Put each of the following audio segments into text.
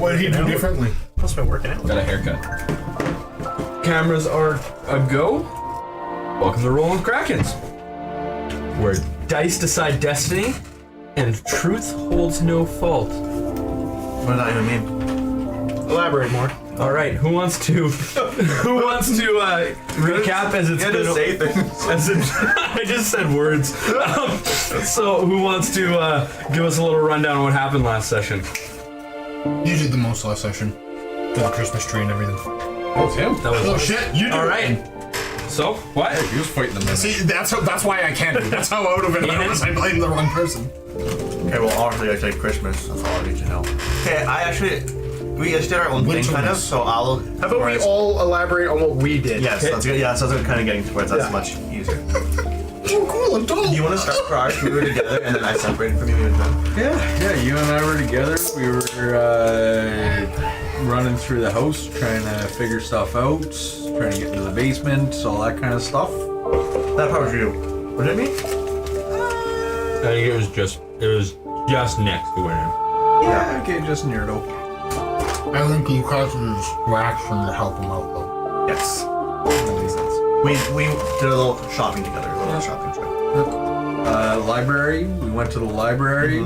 What did he do differently? Must have been working out. Got a haircut. Cameras are a go. Welcome to Rollin Krakens, where dice decide destiny and truth holds no fault. What does that even mean? Elaborate more. All right, who wants to recap as it's been? Say things. I just said words. So who wants to give us a little rundown on what happened last session? You did the most last session. For the Christmas tree and everything. That was him. That was Oh shit! You did. all right. So what? He was fighting the mimic. See, that's why I can't do. That's how out of it I was. I blamed the wrong person. Okay, well, obviously I say Christmas. That's all I need to know. Okay, we each did our own thing, kind of. So I'll. How about we all elaborate on what we did? Yes, that's good. Yeah, so that's what I'm kind of getting towards. That's much easier. Oh, cool! I'm told. Do you want to start for ours? We were together, and then I separated from you and then. Yeah, you and I were together. We were running through the house, trying to figure stuff out, trying to get into the basement, all that kind of stuff. That part was you. What did it mean? I think it was just next to where. Yeah, okay, just near it. I think you caused his reaction to help him out, though. Yes. That makes sense. We did a little shopping together, a little shopping trip. Library. We went to the library.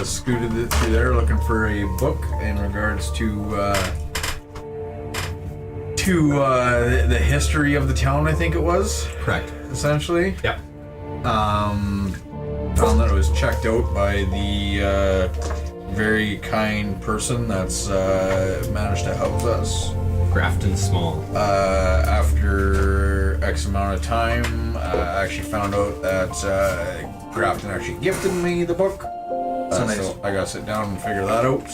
Scooted it through there, looking for a book in regards to the history of the town. I think it was. Correct. Essentially. Yep. Found that it was checked out by the very kind person that's managed to house us. Grafton Small. After X amount of time, I actually found out that Grafton actually gifted me the book. Nice. So I gotta sit down and figure that out.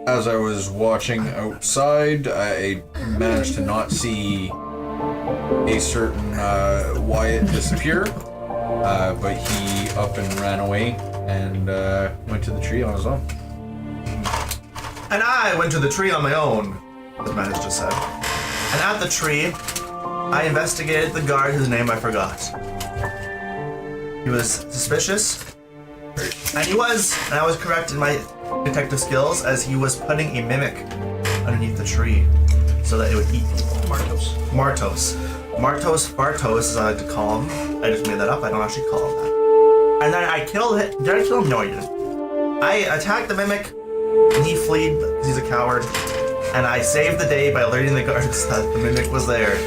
As I was watching outside, I managed to not see a certain Wyatt disappear, but he up and ran away and went to the tree on his own. And I went to the tree on my own, the man just said. And at the tree, I investigated the guard whose name I forgot. He was suspicious, and I was correct in my detective skills, as he was putting a mimic underneath the tree so that it would eat people. Martos, Bartos, as I like to call him. I just made that up, I don't actually call him that. And then I killed him. Did I kill him? No, I didn't. I attacked the mimic, and he fled because he's a coward. And I saved the day by alerting the guards that the mimic was there.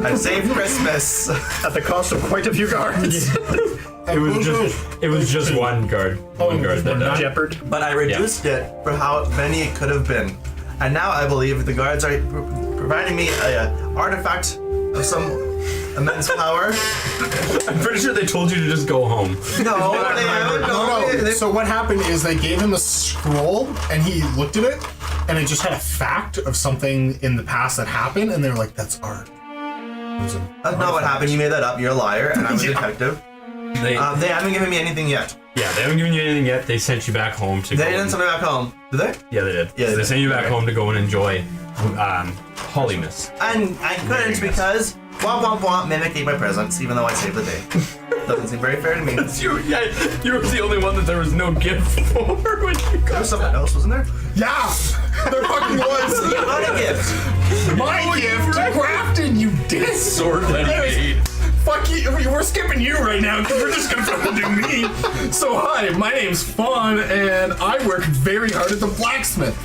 I saved Christmas. At the cost of quite a few guards. It was just one guard. One guard that died. Jeopard. But I reduced it for how many it could have been. And now I believe the guards are providing me an artifact of some immense power. I'm pretty sure they told you to just go home. No, they haven't. No. So what happened is they gave him a scroll, and he looked at it, and it just had a fact of something in the past that happened, and they were like, "That's art." That's not what happened. You made that up. You're a liar, and I'm a detective. They haven't given me anything yet. Yeah, they haven't given you anything yet. They sent you back home to. They didn't send me back home, did they? Yeah, they did. Yeah, they sent you back okay. home to go and enjoy Holiness. And I couldn't because Womp womp womp, mimicking my presence, even though I saved the day. Doesn't seem very fair to me. You were the only one that there was no gift for when you There got was someone else, wasn't there? Yeah, there fucking was. You got a gift. My gift to Grafton, you dick. sword that he Anyways, made. fuck you. We're skipping you right now because we're just gonna fucking do me. So hi, my name's Fawn, and I work very hard at the blacksmith.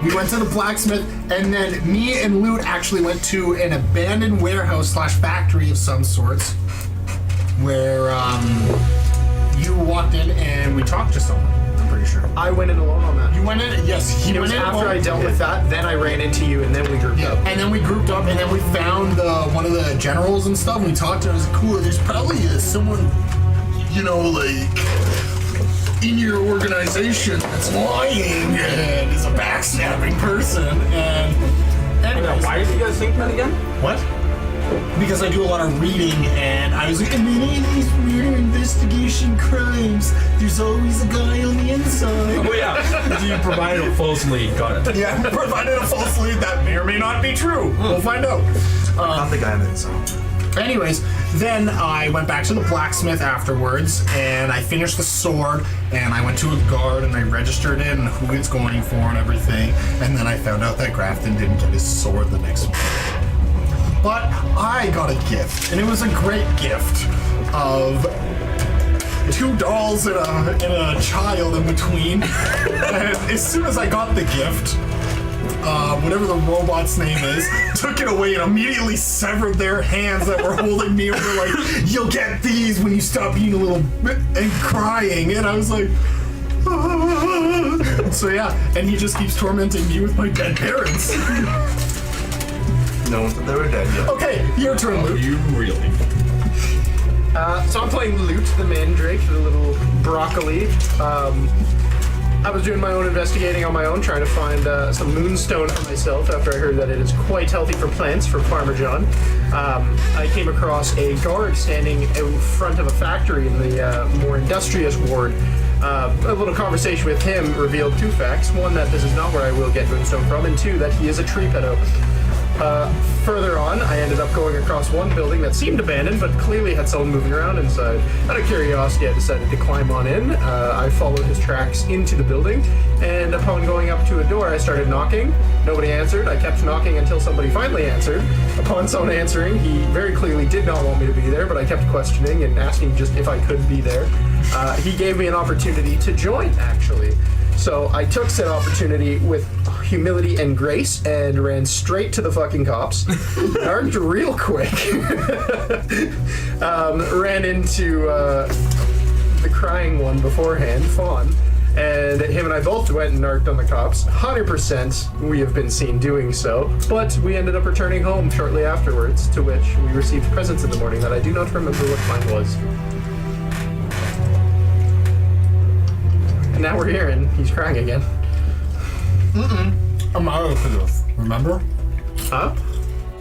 We went to the blacksmith, and then me and Loot actually went to an abandoned warehouse / factory of some sorts, where you walked in and we talked to someone. I'm pretty sure. I went in alone on that. You went in? Yes, he It went was in. after I dealt with that, then I ran into you, and then we grouped Yeah, up. and then we grouped up, and then we found one of the generals and stuff. And we talked to him. It was cool. There's probably someone, in your organization that's lying and is a backstabbing person. And anyways, Why did you guys think that again? what? Because I do a lot of reading, and I was like, in many of these murder investigation crimes, there's always a guy on the inside. Oh yeah, you provided a false lead. Got it. Yeah, provided a false lead that may or may not be true. We'll find out. I'm the guy on the inside. Anyways, then I went back to the blacksmith afterwards, and I finished the sword, and I went to a guard, and I registered it, and who it's going for, and everything, and then I found out that Grafton didn't get his sword the next morning. But I got a gift, and it was a great gift of 2 dolls and a child in between. And as soon as I got the gift, whatever the robot's name is, took it away and immediately severed their hands that were holding me over, like, you'll get these when you stop being a little bit, and crying. And I was like, ah. So yeah, and he just keeps tormenting me with my dead parents. No one said they were dead yet. Okay, your turn, Luke. You really? So I'm playing Loot, the mandrake, the little broccoli. I was doing my own investigating on my own, trying to find some moonstone for myself after I heard that it is quite healthy for plants from Farmer John. I came across a guard standing in front of a factory in the more industrious ward. A little conversation with him revealed 2 facts. 1, that this is not where I will get moonstone from, and 2, that he is a tree pedo. Further on, I ended up going across one building that seemed abandoned, but clearly had someone moving around inside. Out of curiosity, I decided to climb on in. I followed his tracks into the building, and upon going up to a door, I started knocking. Nobody answered. I kept knocking until somebody finally answered. Upon someone answering, he very clearly did not want me to be there, but I kept questioning and asking just if I could be there. He gave me an opportunity to join, actually. So I took said opportunity with humility and grace and ran straight to the fucking cops. Narked real quick. Ran into the crying one beforehand, Fawn. And him and I both went and narked on the cops. 100% we have been seen doing so. But we ended up returning home shortly afterwards, to which we received presents in the morning that I do not remember what mine was. And now we're here and he's crying again. I'm out of tears, remember? Huh?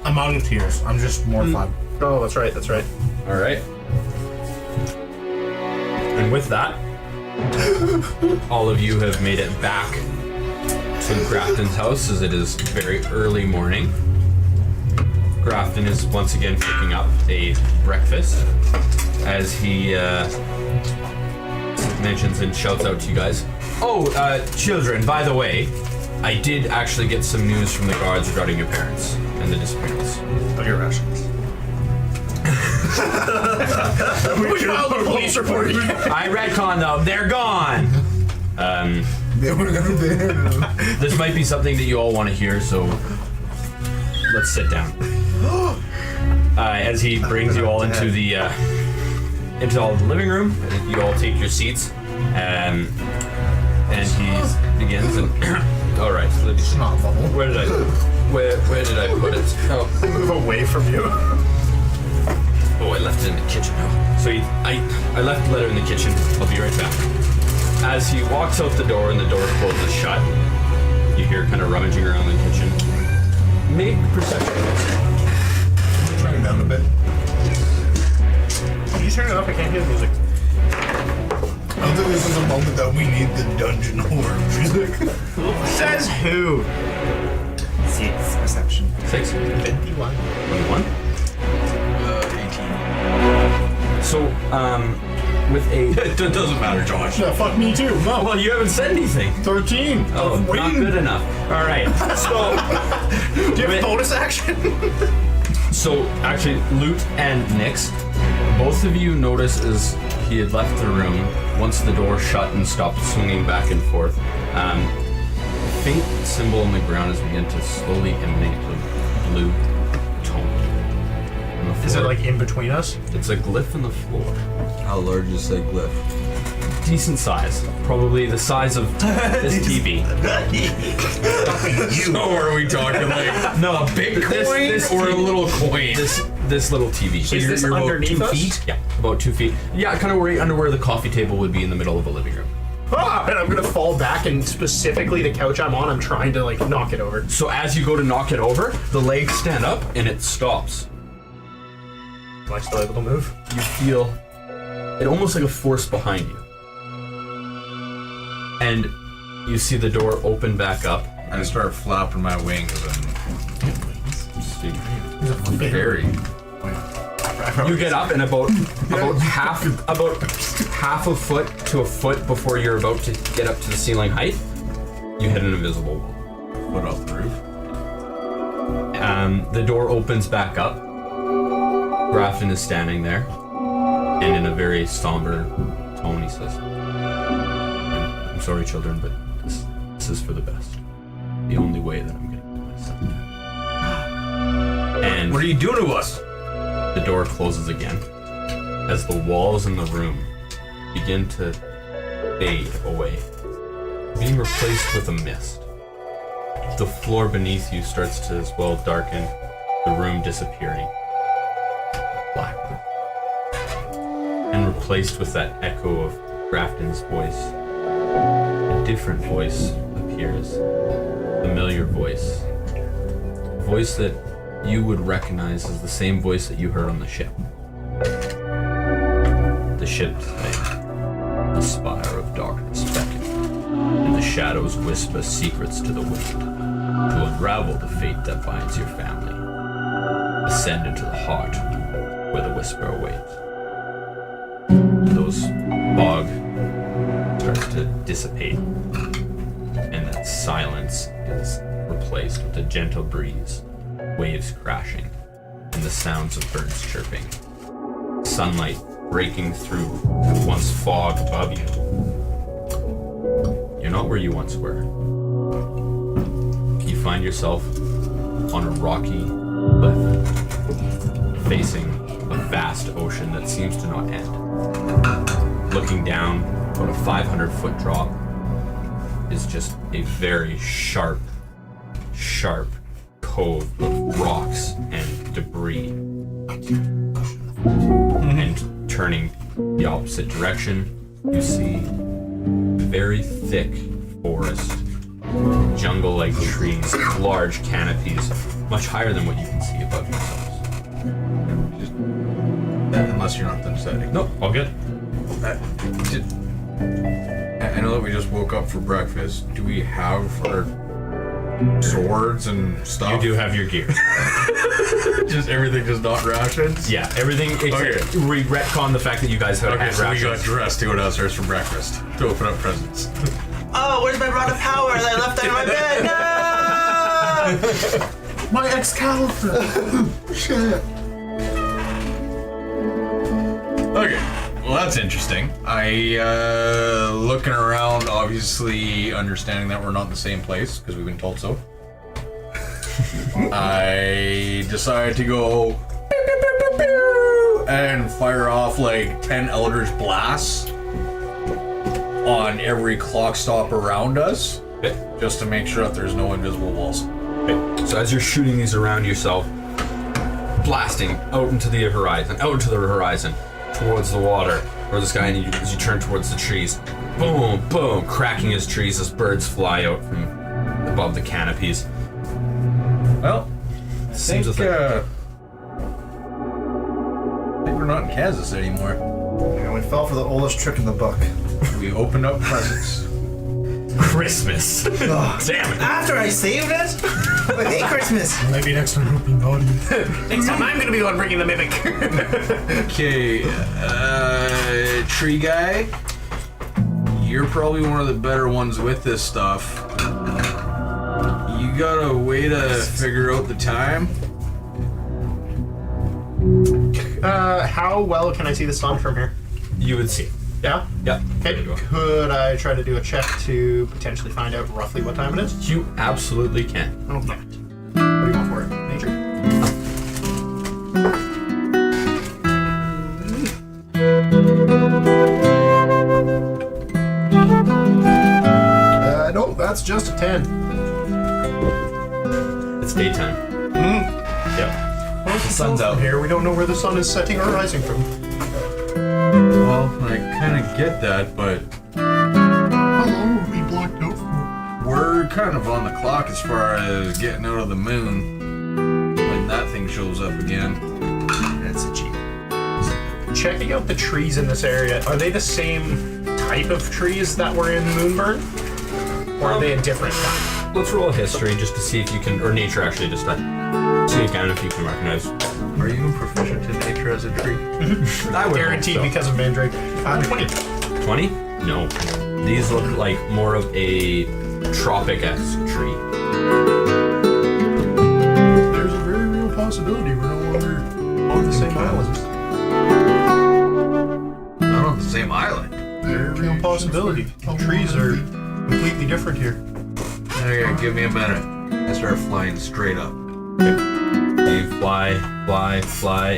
I'm out of tears. I'm just mortified. Oh, that's right, that's right. All right. And with that, all of you have made it back to Grafton's house, as it is very early morning. Grafton is once again cooking up a breakfast as he mentions and shouts out to you guys. Oh, children, by the way, I did actually get some news from the guards regarding your parents and the disappearance. Oh, your rations. We filed a police report. I retconned them. They're gone. They were gonna be there. This might be something that you all want to hear, so let's sit down. As he brings you all into the living room, you all take your seats, and he begins. And all right, so let me see. Where did I put it? Oh, Move away from you. I left it in the kitchen. Oh. So I left the letter in the kitchen. I'll be right back. As he walks out the door and the door closes shut, you hear kind of rummaging around the kitchen. Make perception. Turn it down a bit. Can you turn it up? I can't hear the music. I think this is a moment that we need the dungeon horror music. Says who? 6 perception. 6. 51. 21. So, with a... It doesn't matter, Josh. Yeah, fuck me too. No. Well, you haven't said anything. 13. Oh, I'm not waiting. good enough. All right. So, Do you have bonus action? so actually, Loot and Nyx, both of you notice as he had left the room, once the door shut and stopped swinging back and forth, a faint symbol on the ground has begun to slowly emanate a blue tone. On the Is it floor. like in between us? It's a glyph on the floor. How large is that glyph? Decent size. Probably the size of this TV. So are we talking like No, a big coin this or a TV little coin? This little TV. Is this about underneath 2 us? feet? Yeah, about 2 feet. Yeah, kind of right under where the coffee table would be in the middle of the living room. Ah, and I'm gonna fall back, and specifically the couch I'm on, I'm trying to like knock it over. So as you go to knock it over, the legs stand up and it stops. Am I still able to move? You feel it almost like a force behind you. And you see the door open back up. I start flapping my wings and Very. You get up and about half a foot to a foot before you're about to get up to the ceiling height, you hit an invisible wall. foot off the roof. The door opens back up. Grafton is standing there, and in a very somber tone, he says, "I'm sorry, children, but this is for the best. The only way that I'm getting to my son." And What are you doing to us? the door closes again as the walls in the room begin to fade away, being replaced with a mist. The floor beneath you starts to as well darken, the room disappearing. Blackness. And replaced with that echo of Grafton's voice, a different voice appears. Familiar voice. A voice that you would recognize as the same voice that you heard on the ship. The ship saying, "The spire of darkness beckon, and the shadows whisper secrets to the wind. To unravel the fate that binds your family. Ascend into the heart where the whisper awaits." Those fog starts to dissipate, and that silence is replaced with a gentle breeze, waves crashing, and the sounds of birds chirping. Sunlight breaking through the once fog above you. You're not where you once were. You find yourself on a rocky cliff, facing a vast ocean that seems to not end. Looking down, about a 500-foot drop is just a very sharp cove of rocks and debris. And turning the opposite direction, you see very thick forest, jungle-like trees, large canopies, much higher than what you can see above yourselves. Unless you're not done setting. Nope, all good. I know that we just woke up for breakfast. Do we have our swords and stuff? You do have your gear. Just everything just not rations? Yeah, everything except we retcon the fact that you guys have Okay, had so we got rations. dressed to go downstairs for breakfast. To open up presents. Oh, where's my rod of power that I left under my bed? No! My Excalibur! Shit. Okay, well that's interesting. I, looking around, obviously understanding that we're not in the same place, because we've been told so. I decided to go pew, pew, pew, pew, pew, and fire off like 10 Eldritch Blasts on every clock stop around us, just to make sure that there's no invisible walls. So as you're shooting these around yourself, blasting out into the horizon, towards the water, or the sky, and as you turn towards the trees, boom, boom, cracking as trees as birds fly out from above the canopies. Well, I think we're not in Kansas anymore. Yeah, we fell for the oldest trick in the book. We opened up presents. Christmas. Damn it. After I saved it? I hate Christmas. Maybe next time I'll be naughty. Next time I'm gonna be the one bringing the mimic. Okay, tree guy, you're probably one of the better ones with this stuff. You got a way to figure out the time? How well can I see the sun from here? You would see. Yeah? Yep. Okay, could I try to do a check to potentially find out roughly what time it is? You absolutely can. Oh, damn it. What do you want for it? Nature? No, that's just a 10. It's daytime. Yep. Well, the sun's out. here. We don't know where the sun is setting or rising from. Well, I kind of get that, but How long will we blocked out for? we're kind of on the clock as far as getting out of the moon when that thing shows up again. That's a cheat. Checking out the trees in this area, are they the same type of trees that were in Moonburn? Or are they a different kind? Let's roll a history just to see if you can, or nature actually, just to see if you can recognize. Are you proficient in nature as a tree? I would Guaranteed hope so. because of Mandrake. 20. 20? No. These look like more of a tropic-esque tree. There's a very real possibility we're no longer on the same island. Not on the same island. Very real possibility. Trees are completely different here. Okay, give me a minute. I start flying straight up. You fly,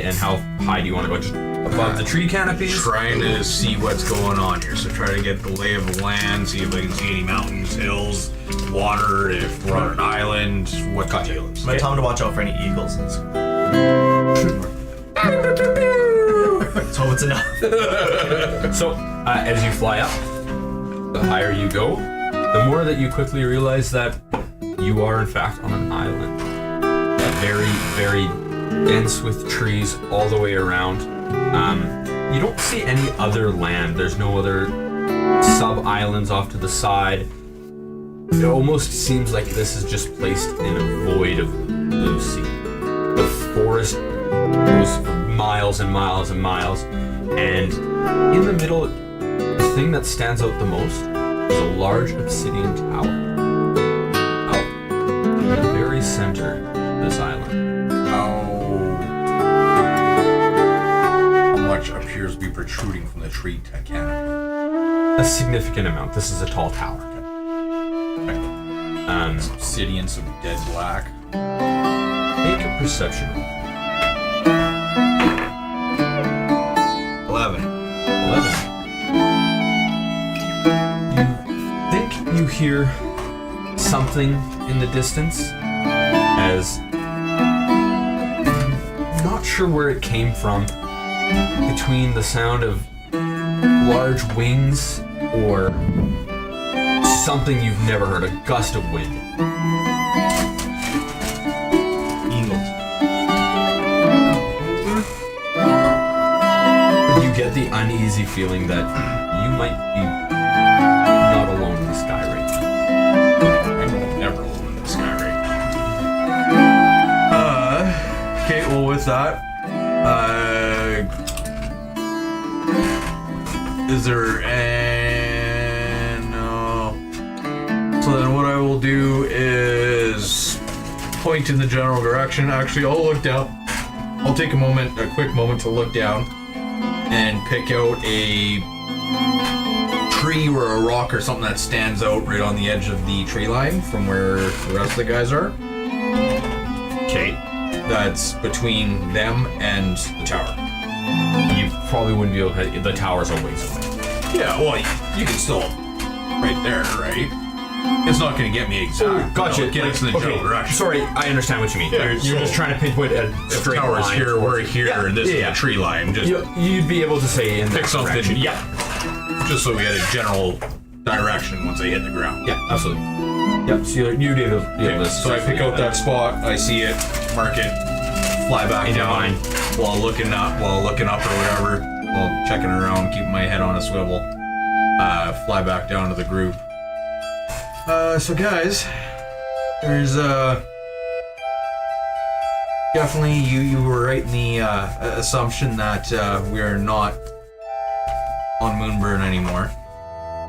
and how high do you want to go? Just above the tree canopies? Trying to see what's going on here. So try to get the lay of the land, see if I can see any mountains, hills, water, if we're on an island, what deals. I'm gonna tell him to watch out for any eagles. So it's enough. So, as you fly up, the higher you go, the more that you quickly realize that you are in fact on an island. Very, very dense with trees all the way around. You don't see any other land. There's no other sub-islands off to the side. It almost seems like this is just placed in a void of blue sea. The forest goes for miles and miles and miles, and in the middle, the thing that stands out the most is a large obsidian tower out in the very center of this island. How much appears to be protruding from the tree canopy? A significant amount. This is a tall tower. Obsidian, some dead black. Make a perception roll. 11. 11. You think you hear something in the distance, as not sure where it came from, between the sound of large wings or something you've never heard, a gust of wind. Eagles. You get the uneasy feeling that you might be not alone in the sky right now. I'm never alone in the sky right now. Okay, well with that, is there no. So then what I will do is point in the general direction. Actually, I'll look down. I'll take a quick moment to look down and pick out a tree or a rock or something that stands out right on the edge of the tree line from where the rest of the guys are. Okay. That's between them and the tower. You probably wouldn't be able to. The tower's a ways away. Yeah, well, you can still right there, right? It's not going to get me exact. Gotcha. No, it gets in the general direction. Sorry, I understand what you mean. Yeah, you're just trying to pinpoint a If straight tower's line. here, we're here, Yeah, and this yeah, is yeah. the tree line. Just You'd be able to say in pick that something. direction. Yeah. Just so we had a general direction once they hit the ground. Yeah, absolutely. Yep. So you'd be able to. So I pick out that spot, I see it, mark it, fly back In your down mind. while looking up or whatever, while checking around, keeping my head on a swivel. Fly back down to the group. So guys, there's definitely you were right in the assumption that we are not on Moonburn anymore.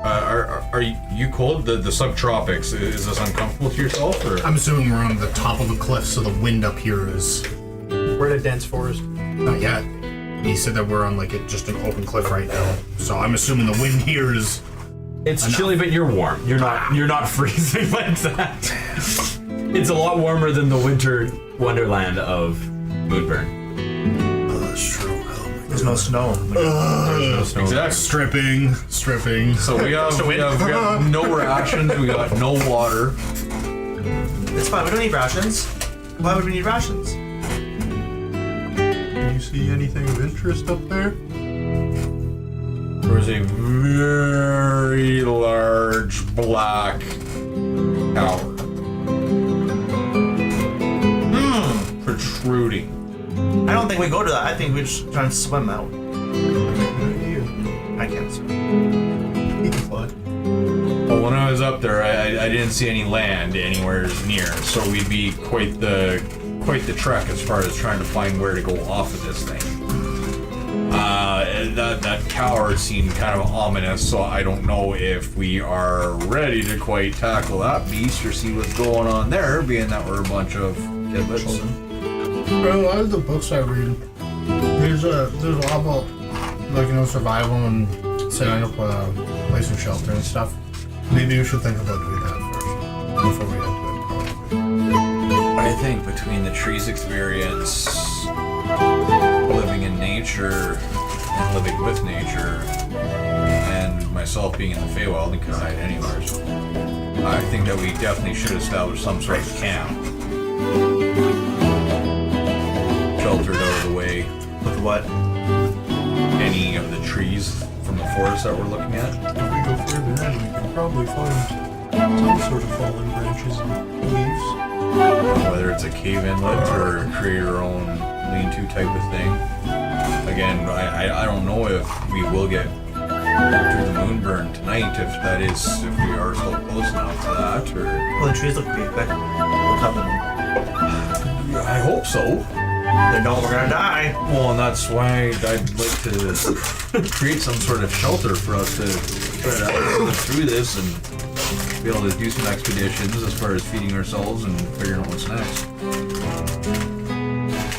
Are you cold? The subtropics, is this uncomfortable to yourself, or? I'm assuming we're on the top of a cliff, so the wind up here is We're in a dense forest. not yet. He said that we're on like just an open cliff right now, so I'm assuming the wind here is. It's chilly, but you're warm. You're not freezing like that. It's a lot warmer than the winter wonderland of Moonburn. Oh, that's true. There's no snow. No snow. Exactly. Stripping. So we have no rations. We got no water. It's fine. We don't need rations. Why would we need rations? Can you see anything of interest up there? There's a very large black tower. Protruding. I don't think we go to that. I think we just try and swim out. I can't swim. He can fly. Well, when I was up there, I didn't see any land anywhere near, so we'd be quite the trek as far as trying to find where to go off of this thing. That tower seemed kind of ominous, so I don't know if we are ready to quite tackle that beast or see what's going on there, being that we're a bunch of kidlets. Bro, a lot of the books I read, there's a lot about survival and setting up a place of shelter and stuff. Maybe we should think about doing that first before we head to it. I think between the trees experience, living in nature, and living with nature, and myself being in the Feywild and can hide anywhere, I think that we definitely should establish some sort of camp. Sheltered out of the way. With what? Any of the trees from the forest that we're looking at. If we go further in, we can probably find some sort of fallen branches and leaves. Whether it's a cave inlet or create our own lean-to type of thing. Again, I don't know if we will get through the Moonburn tonight, if we are still close enough to that, or... Well, the trees look pretty thick. We'll cover them. I hope so. They know we're gonna die. Well, and that's why I'd like to create some sort of shelter for us to try to get through this and be able to do some expeditions as far as feeding ourselves and figuring out what's next.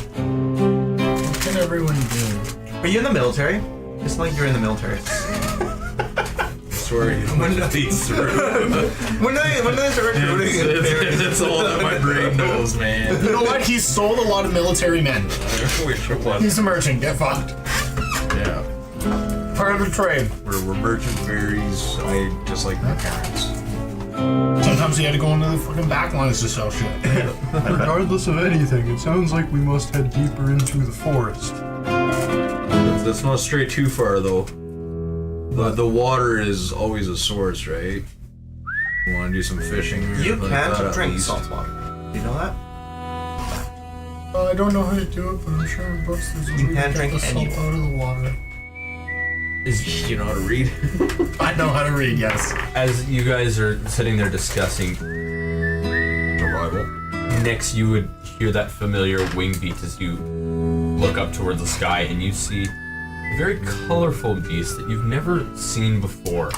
What can everyone do? Are you in the military? It's like you're in the military. Sorry, when these through. When they start recruiting, It's all that my brain knows, man. You know what? He sold a lot of military men. I wish it was. He's a merchant. Get fucked. Yeah. Part of the trade. We're merchant fairies. I just like my parents. Sometimes he had to go into the fucking backlines to sell shit. Regardless of anything, it sounds like we must head deeper into the forest. Let's not stray too far, though. The water is always a source, right? You want to do some fishing? Or you something can't like that, at drink least? salt water. Do you know that? I don't know how to do it, but I'm sure in books there's a way You to can't get drink the salt any- out of the water. You know how to read? I know how to read, yes. As you guys are sitting there discussing Survival. next, you would hear that familiar wing beat as you look up towards the sky, and you see a very colorful beast that you've never seen before,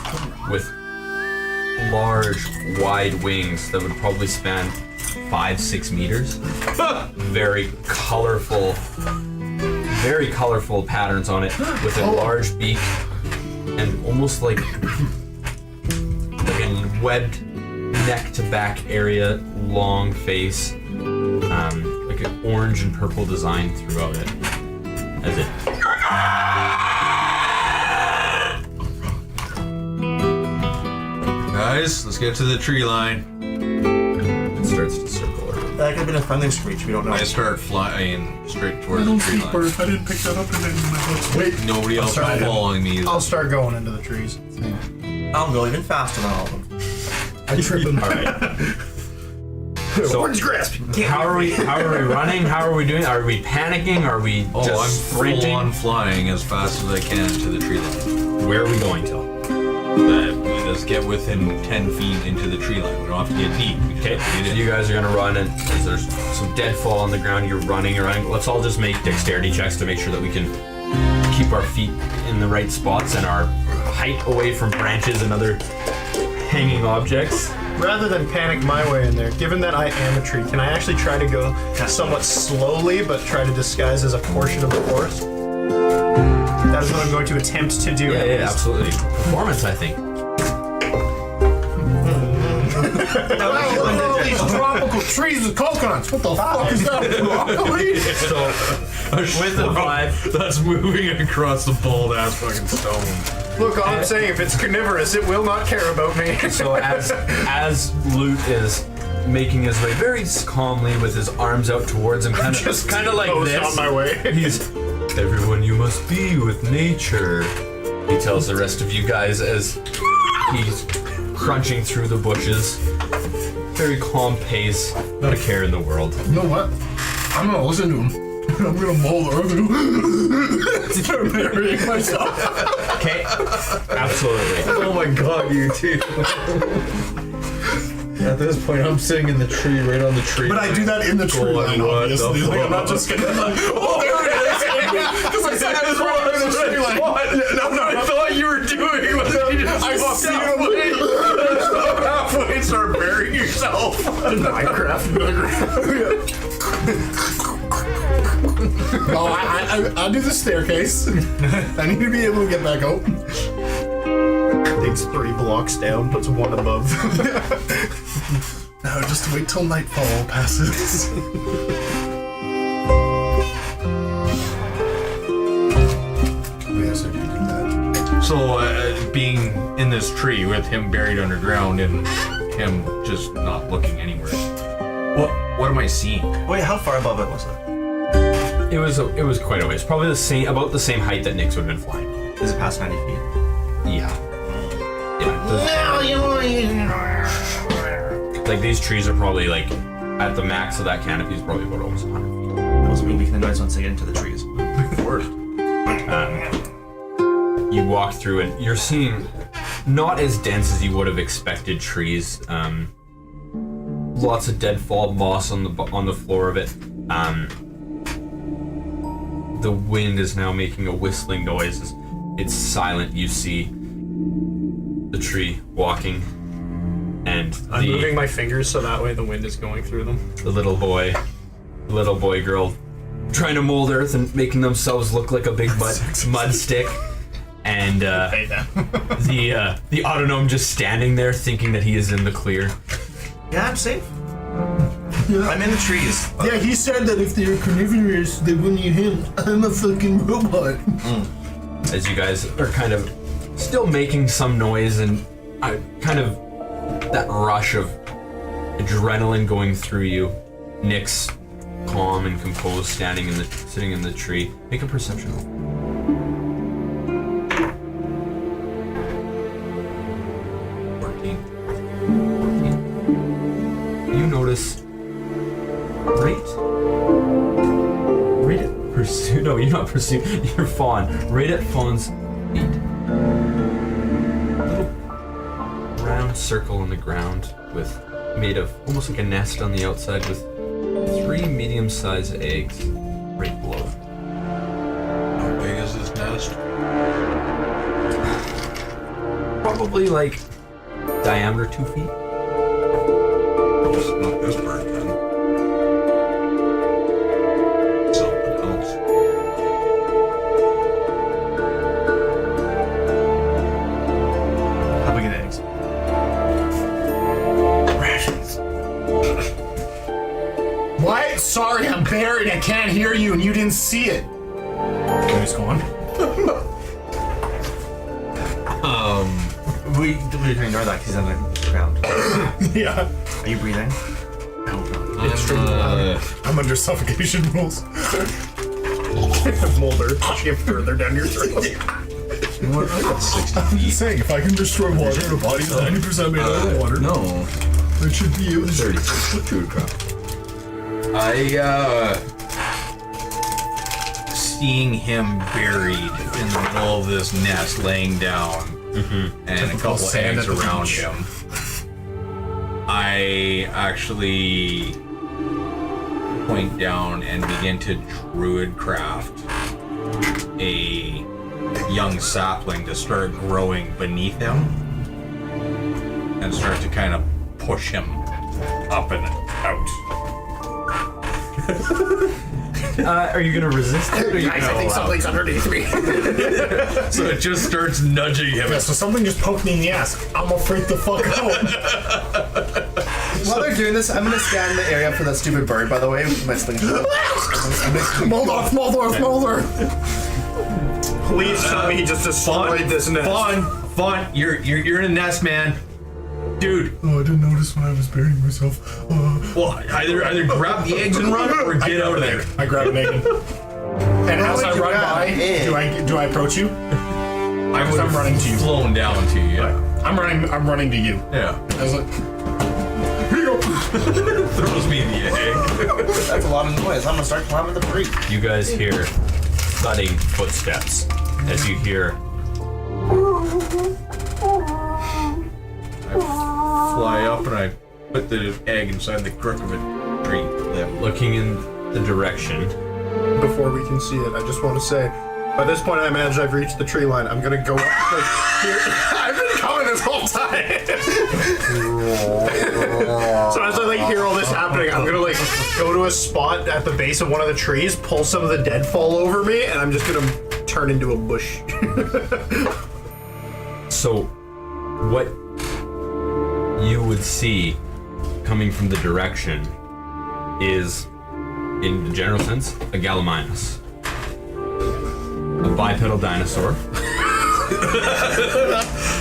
with large, wide wings that would probably span 5-6 meters. Very colorful patterns on it, with a large beak and almost like a webbed neck to back area, long face, like an orange and purple design throughout it, as it Guys, let's get to the tree line. starts to circle around. That could have been a friendly screech. We don't know. I start flying straight I towards don't the tree see line. birds. I didn't pick that up in any of my books. Wait. Nobody else is try it. following me. I'll start going into the trees. I'll go even faster than all of them. I trip him. All right. So, Orange grasp. how are we running? How are we doing? Are we panicking? Are we just I'm sprinting? full on flying as fast as I can to the tree line. Where are we going to? us get within 10 feet into the tree line. We don't have to get deep. Okay, so you guys are gonna run, and as there's some deadfall on the ground, you're running around. Let's all just make dexterity checks to make sure that we can keep our feet in the right spots and our height away from branches and other hanging objects. Rather than panic my way in there, given that I am a tree, can I actually try to go somewhat slowly, but try to disguise as a portion of the forest? That is what I'm going to attempt to do. Yeah, absolutely. Performance, I think. All these tropical trees with coconuts. What the fuck is that? Broccoli? So, with the 5, That's moving across the bald ass fucking stone. Look, all I'm saying, if it's carnivorous, it will not care about me. so as Loot is making his way very calmly with his arms out towards him, kind of like Post this. on my way. He's, everyone, you must be with nature. He tells the rest of you guys as he's crunching through the bushes. Very calm pace, not a care in the world. You know what? I'm gonna listen to him. I'm gonna molder. I'm gonna start burying myself. Okay, absolutely. Oh my god, you two. At this point, I'm sitting in the tree, right on the tree. But I do that in the tree line, what the obviously. Like, I'm not fuck? just gonna like, oh, there it is. Because I said I was right in the tree line. No, I thought you were doing was you just I walk see halfway. Stop halfway and start burying yourself. Minecraft. No, I do the staircase. I need to be able to get back out. Digs 3 blocks down, puts 1 above. No, just wait till nightfall passes. Yes, I can do that. So, being in this tree with him buried underground and him just not looking anywhere. What am I seeing? Wait, how far above it was it? It was quite a ways. Probably about the same height that Nyx would have been flying. Is it past 90 feet? Yeah. Like these trees are probably like at the max of that canopy is probably about almost 100 feet. That doesn't mean we can noise once they get into the trees. You walk through and you're seeing not as dense as you would have expected trees. Lots of deadfall moss on the floor of it. The wind is now making a whistling noise. It's silent. You see the tree walking, and I'm moving my fingers so that way the wind is going through them. the little boy, girl, trying to mold earth and making themselves look like a big mud stick, and Hey, then. the autognome just standing there thinking that he is in the clear. Yeah, I'm safe. I'm in the trees. Yeah, he said that if they were carnivorous, they wouldn't eat him. I'm a fucking robot. As you guys are kind of still making some noise and kind of that rush of adrenaline going through you. Nyx, calm and composed, sitting in the tree. Make a perception roll. 14. You notice right at Pursuit. No, you're not Pursuit. You're Fawn. Right at Fawn's feet. Little round circle on the ground made of almost like a nest on the outside with 3 medium-sized eggs right below. How big is this nest? Probably like diameter 2 feet. Just not this bird then. Something else. How big are the eggs? Rations. What? Sorry, I'm buried. I can't hear you, and you didn't see it. Okay, he's gone. We can ignore that because he's on the ground. Yeah. Are you breathing? I'm under suffocation rules. Molder, pushing it further down your throat. 60 I'm just saying, if I can destroy water in a body that's 90% made out of water, No. it should be able to. 36 food crop. Seeing him buried in the middle of this nest, laying down, and a couple sand eggs at the around beach. him, I actually point down and begin to druid craft a young sapling to start growing beneath him and start to kind of push him up and out. Are you gonna resist it? Or are you Guys, gonna I think allow something's underneath me. So it just starts nudging him. Yeah, so something just poked me in the ass. I'm gonna freak the fuck out. While they're doing this, I'm gonna scan the area for that stupid bird, by the way, with my slingshot. Mulder. Please tell me he just destroyed this nest. Fun. You're in a nest, man. Dude, Oh, I didn't notice when I was burying myself. well, either grab the eggs and run or get out of there. I grab an egg. And as I would you run grab by, an egg? do I approach you? I would I'm running to you. Flown down to you. I'm running to you. Yeah. I was like, here you go. Throws me the egg. That's a lot of noise. I'm gonna start climbing the tree. You guys hear thudding footsteps as you hear. I fly up and I put the egg inside the crook of a tree limb. Looking in the direction. Before we can see it, I just want to say, by this point, I imagine I've reached the tree line. I'm gonna go up, like, here. I've been coming this whole time. So as I like hear all this happening, I'm gonna like go to a spot at the base of one of the trees, pull some of the deadfall over me, and I'm just gonna turn into a bush. So, what you would see coming from the direction is, in the general sense, a Gallimimus. A bipedal dinosaur.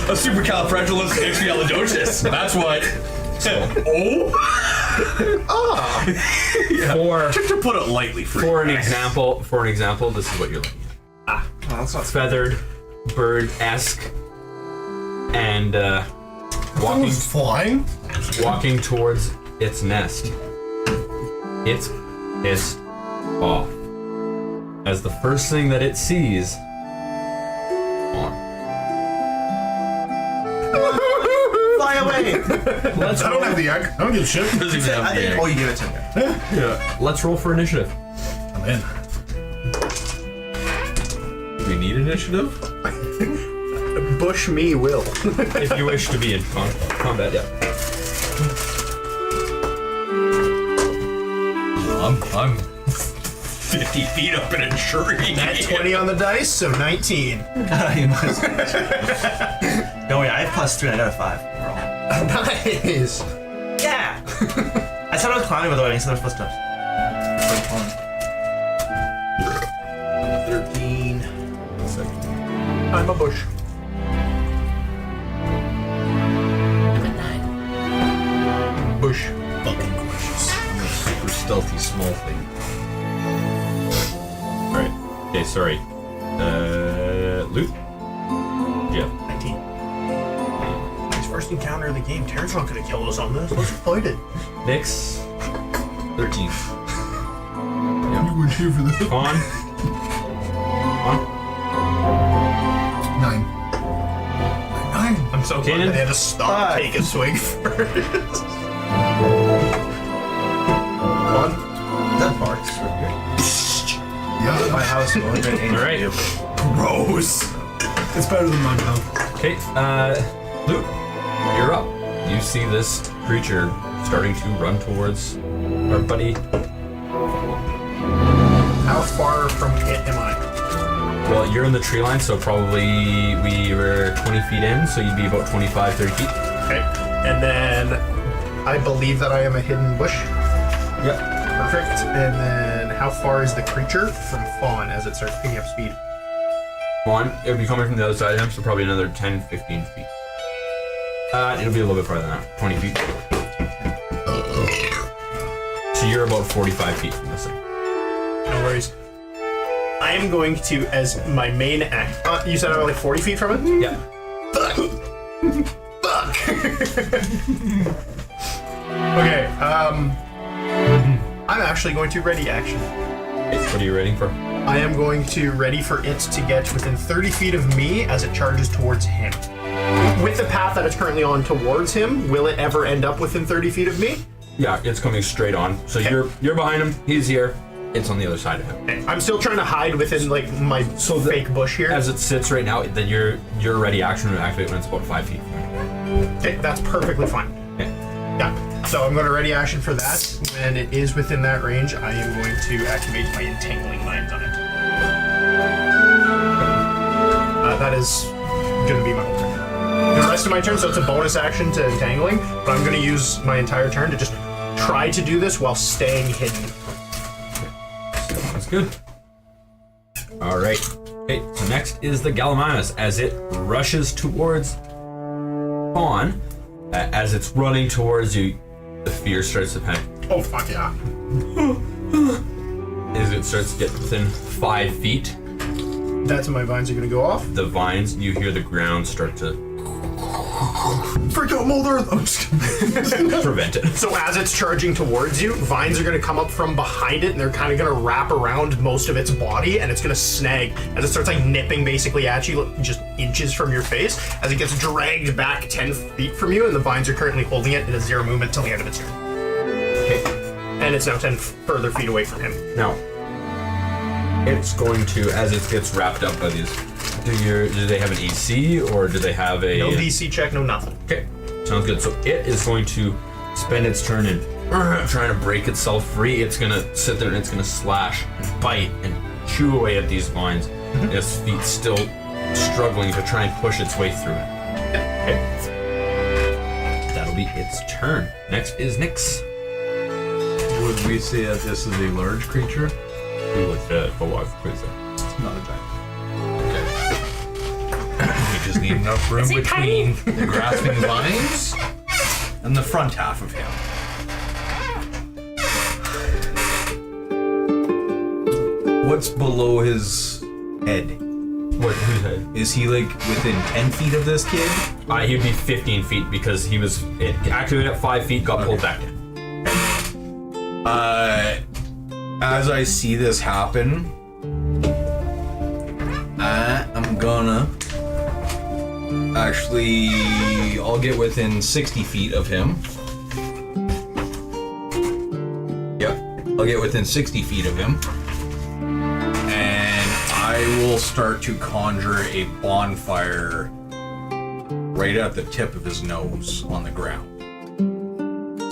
A supercalifragilisticexpialidocious. That's what. To put it lightly For an example, this is what you're looking at. Oh, that's not Feathered, bird-esque, and walking towards its nest. It's pissed off as the first thing that it sees. fly away. I don't have the egg. I don't give a shit. Doesn't even have the egg. Oh, you give it to me. Let's roll for initiative. I'm in. Do we need initiative? Bush me will. If you wish to be in combat, yeah. I'm 50 feet up in a tree. At 20 on the dice, so 19. God, you must. No, wait, I have +3 and I got a 5. Nice. Yeah! I said I was climbing, by the way, instead of footsteps. 13. I'm a bush. Bush. Fucking gorgeous. I'm a super stealthy small thing. Alright. Okay, sorry. Luke? Yeah. 19. His first encounter in the game. Terrence not gonna kill us on this. Let's fight it. Nix? 13. You weren't here for that. On? 9. I'm so glad Kanan? they had to stop and 5. take a swing first. 1. That barks really good. Yeah. My house will only been Alright. Gross. It's better than mine now. Okay, Luke, you're up. You see this creature starting to run towards our buddy. How far from it am I? Well, you're in the tree line, so probably we were 20 feet in, so you'd be about 25, 30 feet. Okay. And then I believe that I am a hidden bush. Yep. Perfect. And then how far is the creature from Fawn as it starts picking up speed? One, it would be coming from the other side of him, so probably another 10, 15 feet. It'll be a little bit farther than that, 20 feet. So you're about 45 feet from this thing. No worries. I am going to, as my main act. You said I'm only 40 feet from it? Yeah. Fuck! Okay, I'm actually going to ready action. Okay, what are you waiting for? I am going to ready for it to get within 30 feet of me as it charges towards him. With the path that it's currently on towards him, will it ever end up within 30 feet of me? Yeah, it's coming straight on. So you're behind him. He's here. It's on the other side of him. Okay. I'm still trying to hide within like my fake bush here. As it sits right now, then your ready action will activate when it's about 5 feet. Okay, that's perfectly fine. Okay. Yeah. So I'm going to ready action for that. When it is within that range, I am going to activate my entangling lines on it. That is going to be my whole turn. The rest of my turn, so it's a bonus action to entangling, but I'm going to use my entire turn to just try to do this while staying hidden. That's good. All right. Okay, so next is the Gallimimus as it rushes towards Fawn. As it's running towards you, the fear starts to panic. Oh, fuck yeah. As it starts to get within 5 feet, That's when my vines are going to go off. the vines, you hear the ground start to Freak out, Mulder! I'm just kidding. prevent it. So as it's charging towards you, vines are going to come up from behind it, and they're kind of going to wrap around most of its body, and it's going to snag as it starts like nipping basically at you, just inches from your face, as it gets dragged back 10 feet from you, and the vines are currently holding it. It has 0 movement till the end of its turn. Okay. And it's now 10 further feet away from him. Now, it's going to, as it gets wrapped up by these, do they have an AC or do they have a... No DC check, no nothing. Okay, sounds good. So it is going to spend its turn in trying to break itself free. It's going to sit there and it's going to slash and bite and chew away at these vines. Its feet still struggling to try and push its way through it. Okay. That'll be its turn. Next is Nyx. Would we say that this is a large creature? Who would go walk crazy? It's not a giant. Okay. We just need enough room between the grasping vines and the front half of him. What's below his head? Whose head? Is he like within 10 feet of this kid? He'd be 15 feet because he was activated at 5 feet, got pulled back in. As I see this happen, I'm gonna actually, I'll get within 60 feet of him. Yep, I'll get within 60 feet of him. And I will start to conjure a bonfire right at the tip of his nose on the ground.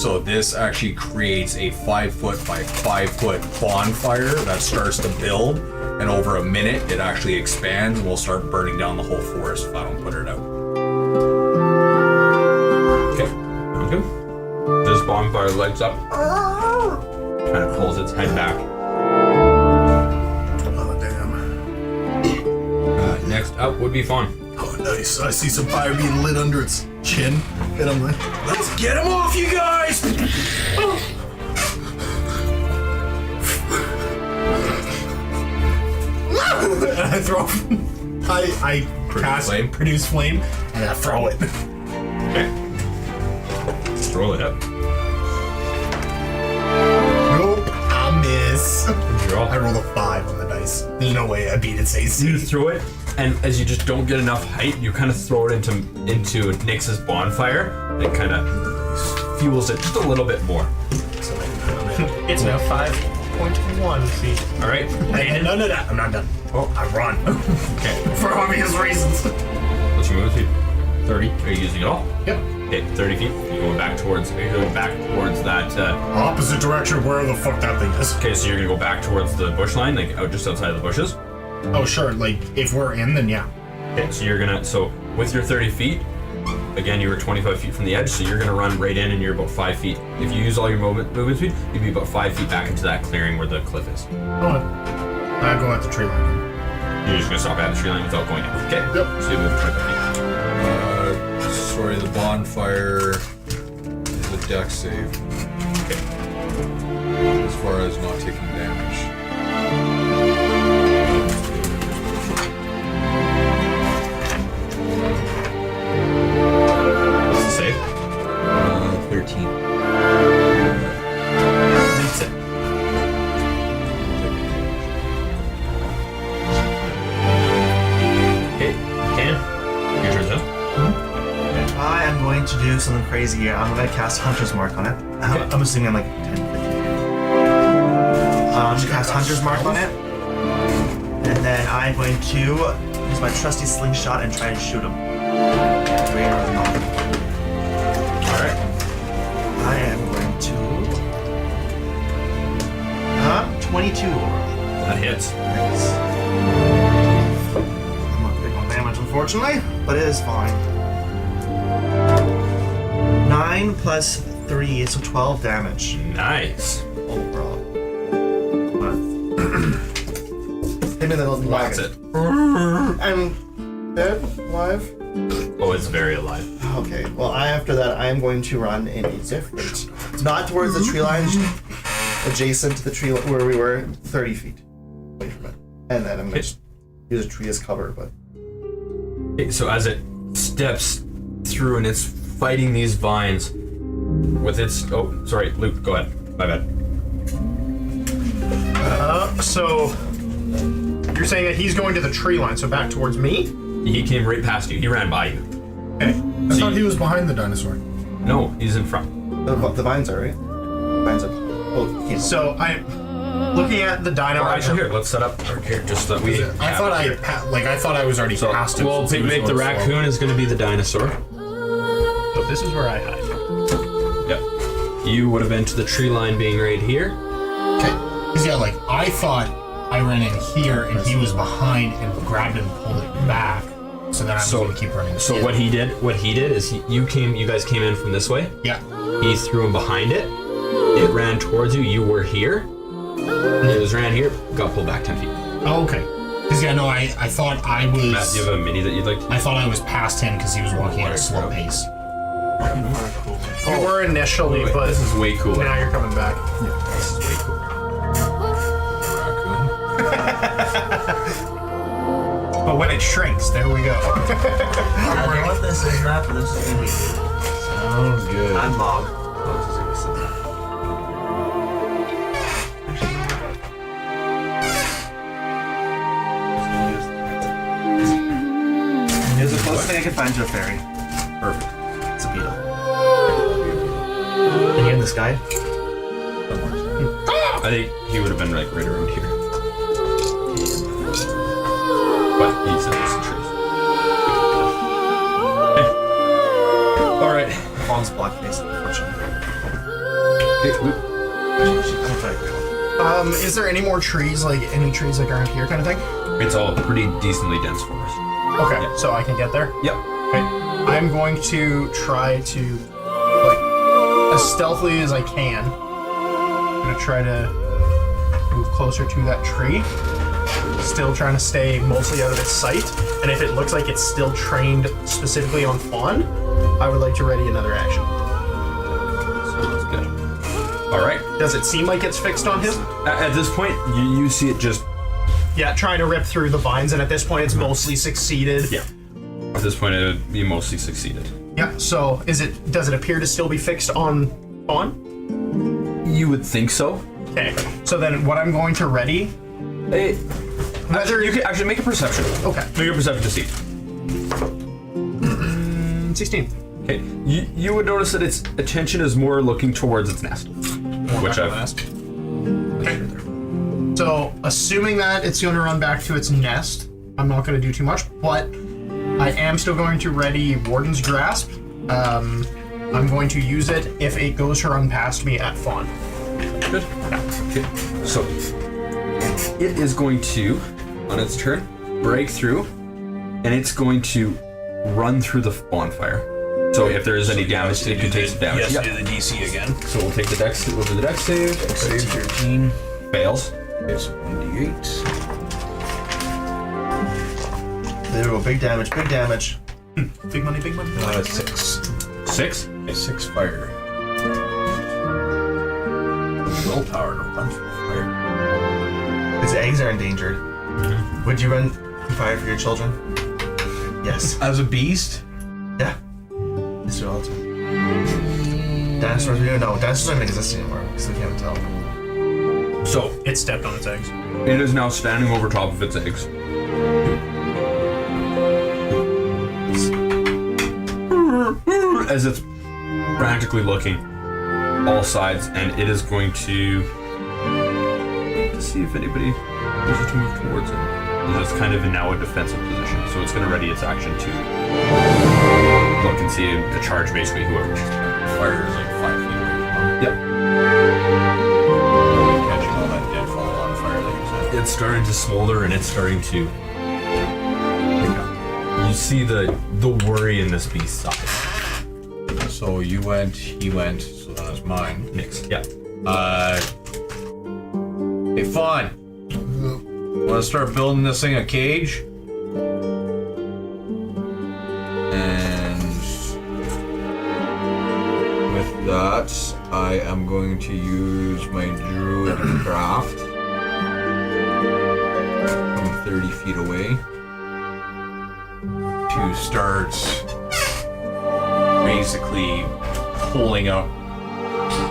So this actually creates a 5 foot by 5 foot bonfire that starts to build, and over a minute it actually expands and will start burning down the whole forest if I don't put it out. Okay, sounds good. This bonfire lights up, kind of pulls its head back. Oh, damn. Next up would be Fawn. Oh, nice. I see some fire being lit under its chin, and I'm like, let's get him off, you guys! And I throw. I cast flame? produce flame, and I throw it. Okay. Let's roll it up. Nope, I miss. Draw. I rolled a 5 on the dice. There's no way I beat its AC. You throw it, and as you just don't get enough height, you kind of throw it into Nyx's bonfire. It kind of fuels it just a little bit more. It's now 5.1 feet. All right. Hey, no, I'm not done. Oh, I run. Okay. For obvious reasons. What's your movement speed? 30. Are you using it all? Yep. Okay, 30 feet. You're going back towards. Are you going back towards that? Opposite direction of where the fuck that thing is. Okay, so you're gonna go back towards the bush line, like out just outside of the bushes. Oh, sure. Like, if we're in, then yeah. Okay, so you're gonna. So with your 30 feet, again, you were 25 feet from the edge, so you're gonna run right in, and you're about 5 feet. If you use all your movement speed, you'd be about 5 feet back into that clearing where the cliff is. Oh, I go at the tree line. You're just gonna stop at the tree line without going in. Okay. Yep. So you move 25 feet. Sorry, the bonfire is a dex save. Okay. As far as not taking damage. What's the save? 13. Beats it. going to do something crazy here. I'm going to cast Hunter's Mark on it. I'm assuming I'm like 10, 15. I'm going to cast Hunter's Mark on it. And then I'm going to use my trusty slingshot and try and shoot him. Alright. I am going to... 22. That hits. Nice. I'm not big on damage, unfortunately, but it is fine. 9 plus 3, so 12 damage. Nice. Overall. Hit me the little That's wagon. it. I'm dead, alive. Oh, it's very alive. Okay, well, after that, I am going to run in a different... Not towards the tree line, adjacent to the tree where we were, 30 feet away from it. And then I'm going to use a tree as cover, but... Okay, so as it steps through and it's fighting these vines with its... Oh, sorry, Luke, go ahead. My bad. So you're saying that he's going to the tree line, so back towards me? He came right past you. He ran by you. Okay. I thought he was behind the dinosaur. No, he's in front. The vines are, right? Vines are... Oh, you can't. So I'm looking at the dino Or right actually, here. here, let's set up here just so that we. I thought I was already So past him. we'll since he was make the going slow. raccoon is going to be the dinosaur. So this is where I hide. Yep. You would have been to the tree line being right here. Okay. Because yeah, like I thought I ran in here and he was behind and grabbed it and pulled it back. So then I was going to keep running. So what he did is you guys came in from this way. Yeah. He threw him behind it. It ran towards you. You were here. It was ran here. Got pulled back 10 feet. Oh, okay. Because yeah, no, I thought I was. Matt, do you have a mini that you'd like to? I thought I was past him because he was walking at a slow pace. You were initially, Wait, but this is way cooler. now you're coming back. This is way cooler. But when it shrinks, there we go. I don't know what this is, Matt, but this is going to be good. Sounds good. I'm Mog. Here's the closest thing I can find to a fairy. Perfect. It's a beetle. Can you hear this guy? I think he would have been like right around here. But he's in this trees. All right. Fawn's block face, unfortunately. Okay, Luke. I'll try to go. Is there any more trees, like any trees like around here kind of thing? It's all pretty decently dense forest. Okay, Yeah. so I can get there? Yep. Okay. I'm going to try to, like, as stealthily as I can, I'm going to try to move closer to that tree. Still trying to stay mostly out of its sight. And if it looks like it's still trained specifically on Fawn, I would like to ready another action. Sounds good. All right. Does it seem like it's fixed on him? At this point, you see it just. Yeah, trying to rip through the vines, and at this point it's mostly succeeded. Yeah. At this point, you mostly succeeded. Yeah, so does it appear to still be fixed on Fawn? You would think so. Okay, so then what I'm going to ready... Actually, you can actually make a perception. Okay. Make a perception to see. 16. Okay. You would notice that its attention is more looking towards its nest. Which I've asked. Okay. So, assuming that it's going to run back to its nest, I'm not going to do too much, but I am still going to ready Warden's Grasp. I'm going to use it if it goes to run past me at Fawn. Good. Okay. So it is going to, on its turn, break through, and it's going to run through the bonfire. So if there is any damage, it can take some damage. Yes, Yep. do the DC again. So we'll take the dex. We'll do the dex save. Save 13. Fails. It's 1d8. There we go. Big damage, big damage. Big money, big money. 6. 6. 6 fire. Willpower to run through fire. Its eggs are endangered. Would you run fire for your children? Yes. As a beast? Yeah. It's your altar. Dinosaurs, we don't know. Dinosaurs don't exist anymore because we can't tell. So It stepped on its eggs. it is now standing over top of its eggs. as it's frantically looking all sides, and it is going to see if anybody wishes to move towards it. It's kind of now a defensive position, so it's going to ready its action to look and see the charge basically whoever. Fire is like 5 feet away. Yep. Catching all that deadfall on fire, like you said. It's starting to smolder and it's starting to pick up. You see the worry in this beast's eyes. So you went, he went, so that was mine. Next. Yeah. Hey, Fawn. Want to start building this thing a cage? And with that, I am going to use my druid craft from 30 feet away to start basically pulling up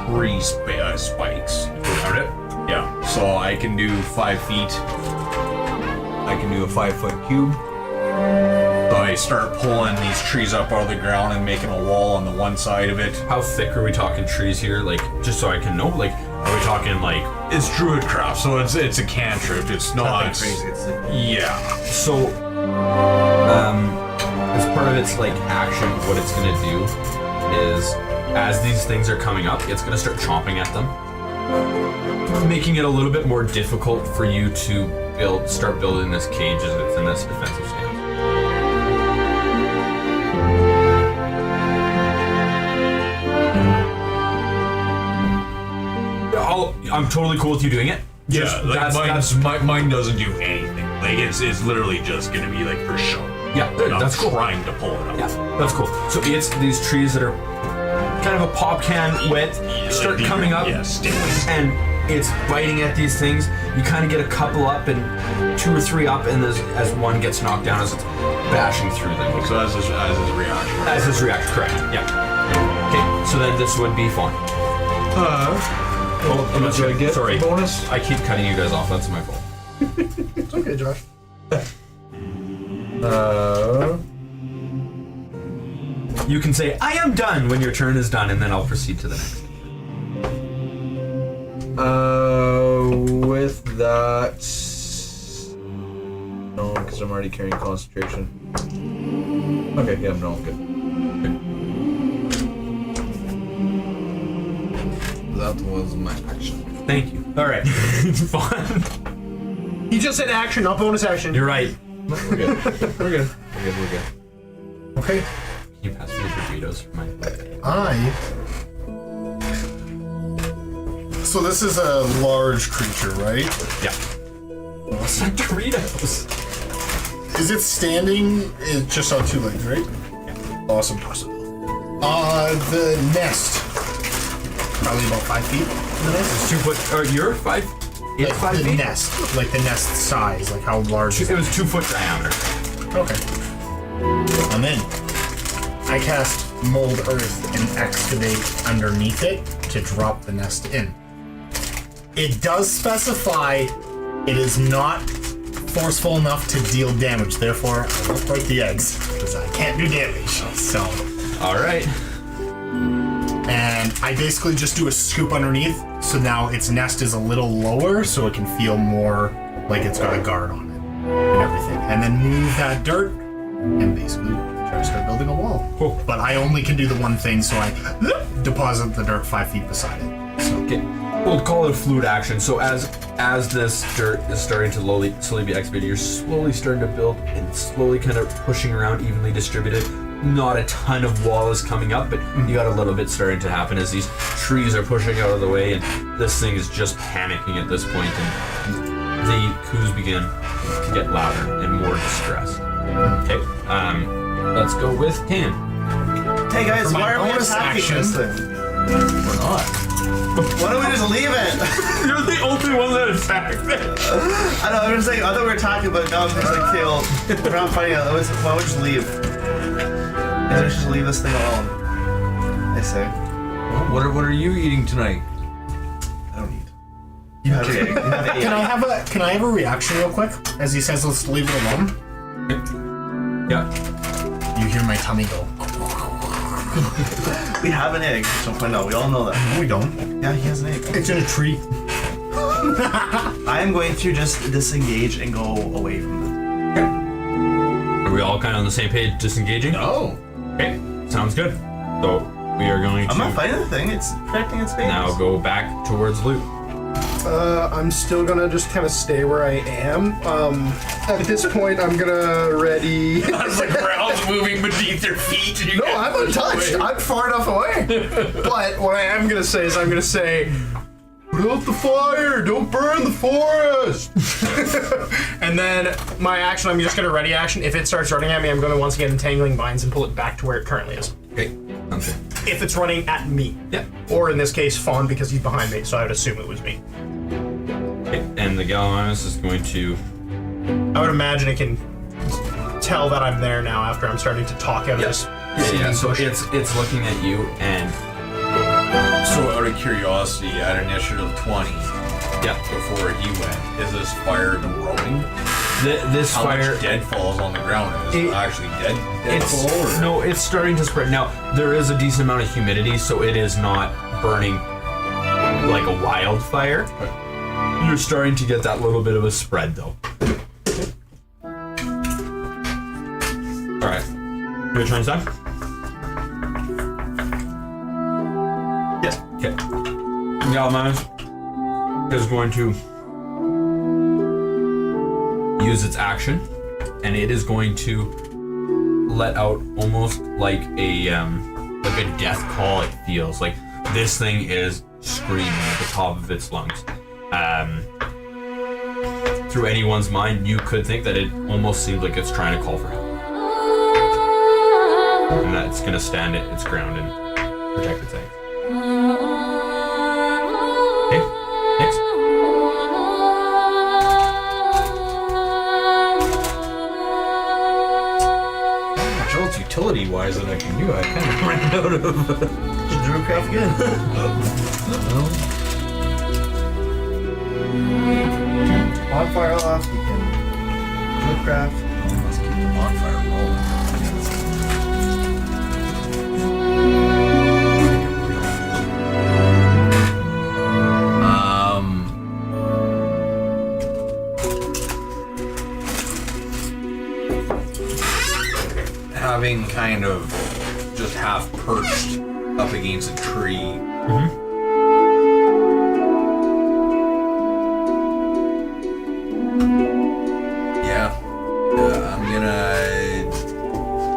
tree spikes. Around it. Yeah, so I can do 5 feet. I can do a 5-foot cube. So I start pulling these trees up out of the ground and making a wall on the one side of it. How thick are we talking trees here? Like, just so I can know, like, are we talking like... It's druidcraft, so it's a cantrip. It's not Nothing crazy. It's like, Yeah. So, as part of its like action, what it's gonna do is, as these things are coming up, it's gonna start chomping at them, making it a little bit more difficult for you to start building this cage as it's in this defensive stance. I'm totally cool with you doing it. Just, mine doesn't do anything. Like it's literally just gonna be like for show. Yeah, that's cool. Trying to pull it up. Yeah, that's cool. So it's these trees that are kind of a pop can width start coming up, and it's biting at these things. You kind of get a couple up and 2 or 3 up, and as one gets knocked down, as it's bashing through them. So as his reaction. As his reaction, correct? Yeah. Okay, so then this would be fun. Do I get Sorry. bonus? I keep cutting you guys off. That's my fault. It's okay, Josh. You can say, I am done when your turn is done, and then I'll proceed to the next. With that... No, because I'm already carrying concentration. Okay, yeah, no, I'm good. That was my action. Thank you. All right. Fun. He just said action, not bonus action. You're right. We're good. We're good. We're good. Okay. Can you pass me the Doritos for my... So this is a large creature, right? Yeah. What's that Doritos? Is it standing? It's just on 2 legs, right? Yeah. Awesome. The nest. Probably about 5 feet. The nest. It's 2 foot... you're 5... It's Like 5 the feet? nest. Like the nest size. Like how large is It it? was 2 foot diameter. Okay. And then I cast Mold Earth and excavate underneath it to drop the nest in. It does specify it is not forceful enough to deal damage. Therefore, I won't break the eggs because I can't do damage. So, All right. and I basically just do a scoop underneath. So now its nest is a little lower, so it can feel more like it's got a guard on it and everything. And then move that dirt and basically try to start building a wall. Cool. But I only can do the one thing, so I deposit the dirt 5 feet beside it. So Okay. We'll call it a fluid action. So as this dirt is starting to slowly be excavated, you're slowly starting to build and slowly kind of pushing around, evenly distributed. Not a ton of wall is coming up, but you got a little bit starting to happen as these trees are pushing out of the way, and this thing is just panicking at this point, and the coos begin to get louder and more distressed. Okay, let's go with Cam. hey guys, For my why are we bonus attacking action- this thing? We're not. Why don't we just leave it? You're the only one that attacked it. I know, I'm just like, I thought we were talking, but now I'm just like, okay, well, we're not fighting it. Why don't we just leave? Why don't we just leave this thing alone? I say. What are you eating tonight? I don't eat. You have egg. You have egg. can I have a reaction real quick as he says let's leave it alone? Yeah. You hear my tummy go. We have an egg. Don't point out. We all know that. No, we don't. Yeah, he has an egg. It's in a tree. I am going to just disengage and go away from them. Are we all kind of on the same page, disengaging? Oh. Okay, sounds good. So we are going I'm not to fighting the thing. It's protecting its babies. now go back towards loot. I'm still gonna just kind of stay where I am. At this point, I'm gonna ready. As the ground's moving beneath their feet. And you No, get I'm pushed untouched. away. I'm far enough away. But what I am gonna say is I'm gonna say, put out the fire, don't burn the forest. And then my action, I'm just gonna ready action. If it starts running at me, I'm gonna once again entangling vines and pull it back to where it currently is. Okay, sounds good. If it's running at me. Yeah. Or in this case, Fawn, because he's behind me, so I would assume it was me. Okay, and the Gallimimus is going to. I would imagine it can tell that I'm there now after I'm starting to talk out of this. Yeah, so it's looking at you and. So out of curiosity, at initiative 20, Yeah. before he went, is this fire growing? This How fire. much dead falls on the ground? Is it It- actually dead It's fall? Or? no, it's starting to spread. Now there is a decent amount of humidity, so it is not burning like a wildfire. You're starting to get that little bit of a spread, though. All right, your turn, son. Yes. Okay. Gallimimus is going to use its action, and it is going to let out almost like a death call. It feels like this thing is screaming at the top of its lungs. Through anyone's mind, you could think that it almost seems like it's trying to call for help, and that it's going to stand its ground and protect its eggs. Okay, next. Much else utility-wise that I can do. I kind of ran out of. Just drew craft again. Bonfire off. You can drew craft. Let's keep the bonfire rolling. Having kind of just half perched up against a tree. Yeah. I'm gonna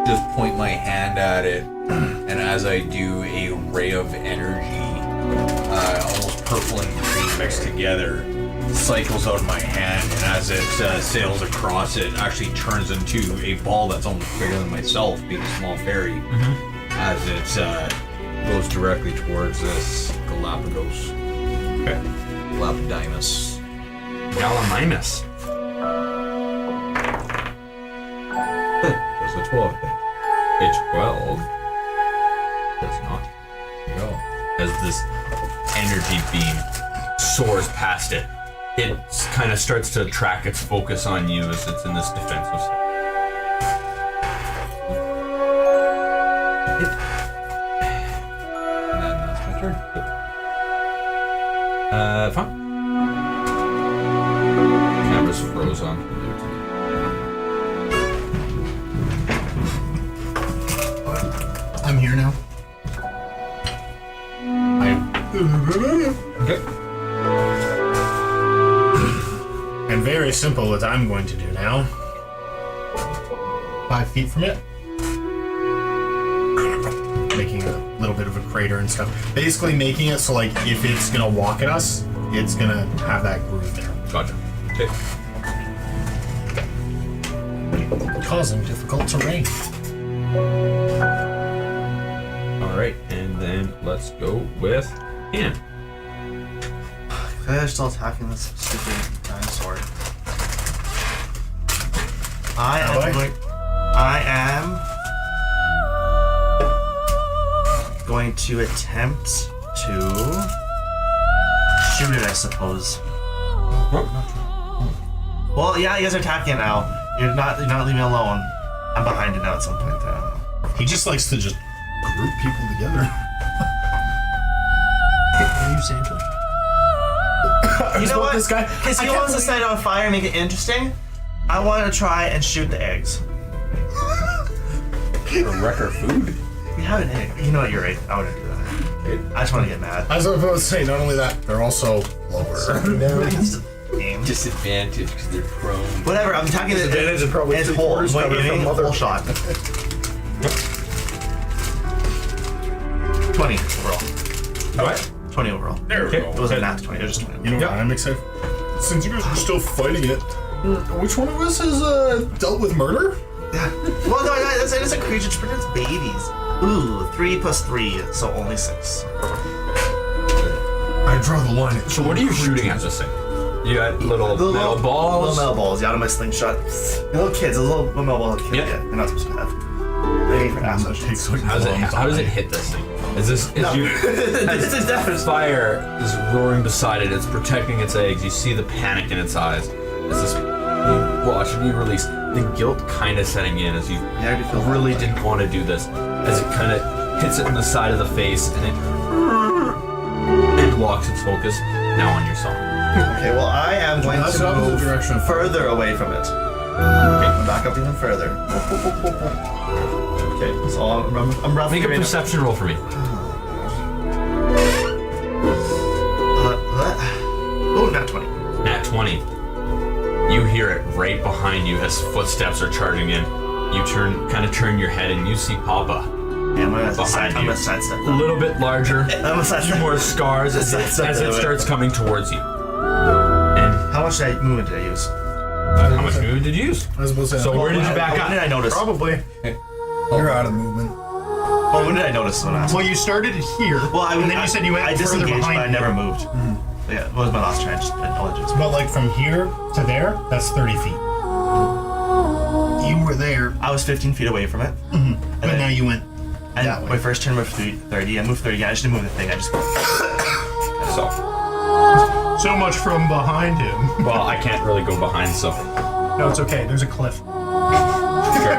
just point my hand at it, and as I do, a ray of energy, almost purple and green mixed together, cycles out of my hand, and as it sails across, it actually turns into a ball that's almost bigger than myself, being a small fairy, as it goes directly towards this Galapagos. Okay. Galapagos. Gallimimus. Does a 12 hit? A 12 does not go. As this energy beam soars past it, it kind of starts to track its focus on you as it's in this defensive state. And then that's my turn. Fine. Camera's froze on. I'm here now. Okay. And very simple what I'm going to do now. 5 feet from it. Making a little bit of a crater and stuff. Basically making it so like if it's gonna walk at us, it's gonna have that groove there. Gotcha. Okay. Causing difficult terrain. Alright, and then let's go with Ian. They're still attacking this stupid dinosaur. I am going to attempt to shoot it, I suppose. Well, yeah, you guys are attacking it now. You're not leaving me alone. I'm behind it now at some point. He just likes to just group people together. Are you Santa? You know what? This guy, Because he wants to set it on fire and make it interesting, I want to try and shoot the eggs. Or wreck our food. We have an egg. You know what? You're right. I wouldn't do that. I just want to get mad. I was about to say, not only that, they're also lower. Aim. Disadvantage because they're prone. Whatever. I'm talking to Disadvantage is probably his 3 whole. quarters Wait, covered you from mean mother. whole shot. 20 overall. What? 20 overall. There we go. It wasn't nat 20. It was just 20. You know what I'm excited for? Since you guys are still fighting it, which one of us has dealt with murder? Yeah. Well, no, it's a creature. It's produces babies. Ooh, 3 plus 3, so only 6. I draw the line. So what are you shooting at this thing? You got little metal balls? Little metal balls, yeah, out of my slingshot. Little kids, a little metal ball kid. Yep. Yeah, they're not supposed to have. They ain't for assholes. Takes like How does it hit this thing? Is this No. you? This is definitely Fire is roaring beside it. It's protecting its eggs. You see the panic in its eyes as this watch it be released. The guilt kind of setting in as you I already feel really bad. didn't want to do this. As it kind of hits it in the side of the face and it locks its focus now on yourself. Okay, well, I am going That's to the opposite move direction of further away from it. Okay. Back up even further. Okay, so I'm roughly. Make a perception roll for me. Oh, not 20. Nat 20. You hear it right behind you as footsteps are charging in. You kind of turn your head and you see Papa. Yeah, I'm gonna Behind you. sidestep A that. little bit larger, I'm gonna a few sidestep. more scars as it starts coming towards you. And How much movement did I use? how much movement did you use? I was supposed to say. So where did you back When did up? I notice? Probably. You're out of movement. Oh, when did I notice when I was? Well, you started it here, and then you said you went I further disengaged, behind. but I never moved. Yeah, what was my last turn? Just acknowledges. But like from here to there, that's 30 feet. You were there, I was 15 feet away from it. but now you went. And that way. my first turn moved 30. I moved 30. I just didn't move the thing. I just. So, So much from behind him. well, I can't really go behind, so. No, it's okay. There's a cliff. Sure.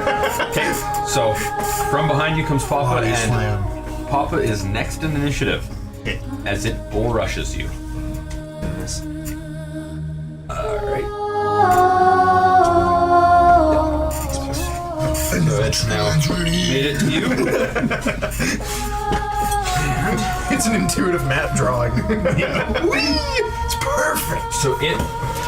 Okay, so from behind you comes Papa, Body and slam. Papa is next in initiative Okay. as it bull rushes you. Alright. So it's now made it to you. It's an intuitive map drawing. It's perfect. So it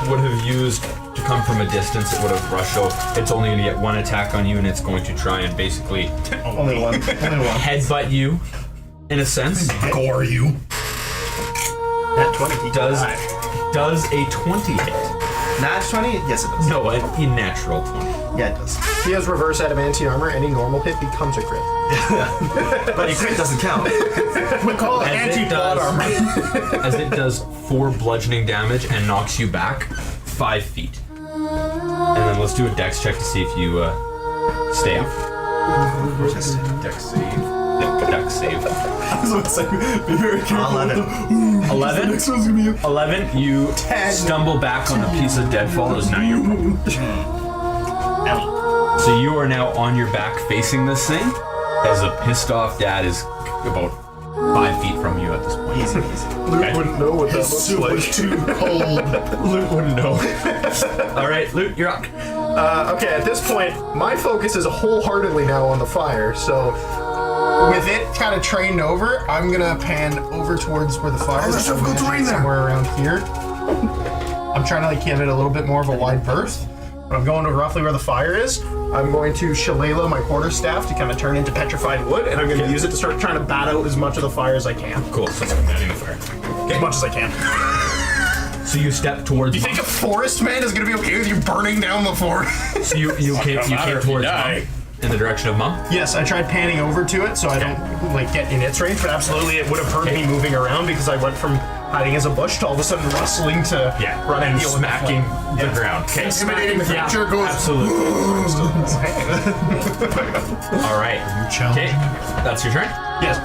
would have used to come from a distance, it would have rushed out. It's only going to get one attack on you, and it's going to try and basically Only one. Only one. headbutt you, in a sense. Gore you. Nat 20. Does a 20 hit? Nat 20? Yes, it does. No, a natural 20. Yeah, it does. He has reverse adamantine armor. Any normal hit becomes a crit. But a crit doesn't count. We call it As it anti-plot does- armor. As it does 4 bludgeoning damage and knocks you back 5 feet. And then let's do a dex check to see if you stay up. Dex save. Dex save. I was about to say, be very careful. 11. 11? Next one's gonna be 11, you stumble back on a piece of deadfall that is now your problem. So you are now on your back facing this thing, as a pissed off dad is about 5 feet from you at this point. Easy, easy. Luke wouldn't know what that His looks soup like. was too cold. Luke wouldn't know. Alright, Luke, you're up. Okay, at this point, my focus is wholeheartedly now on the fire, so with it kind of trained over, I'm gonna pan over towards where the fire is. there's some good terrain there. Somewhere around here. I'm trying to like give it a little bit more of a wide berth. But I'm going to roughly where the fire is. I'm going to shillelagh my quarterstaff to kind of turn into petrified wood, and I'm going to use it to start trying to bat out as much of the fire as I can. Cool, so I'm batting the fire. As much as I can. So you step towards You think a forest man is going to be okay with you burning down the forest? So you came matter if you towards die. Mom, in the direction of Mom? Yes, I tried panning over to it so I don't like get in its range, but absolutely it would have hurt me moving around because I went from hiding as a bush to all of a sudden rustling to running and deal with smacking the the ground. Okay, Intimidating the creature goes. absolutely. All right. Okay, that's your turn. Yes.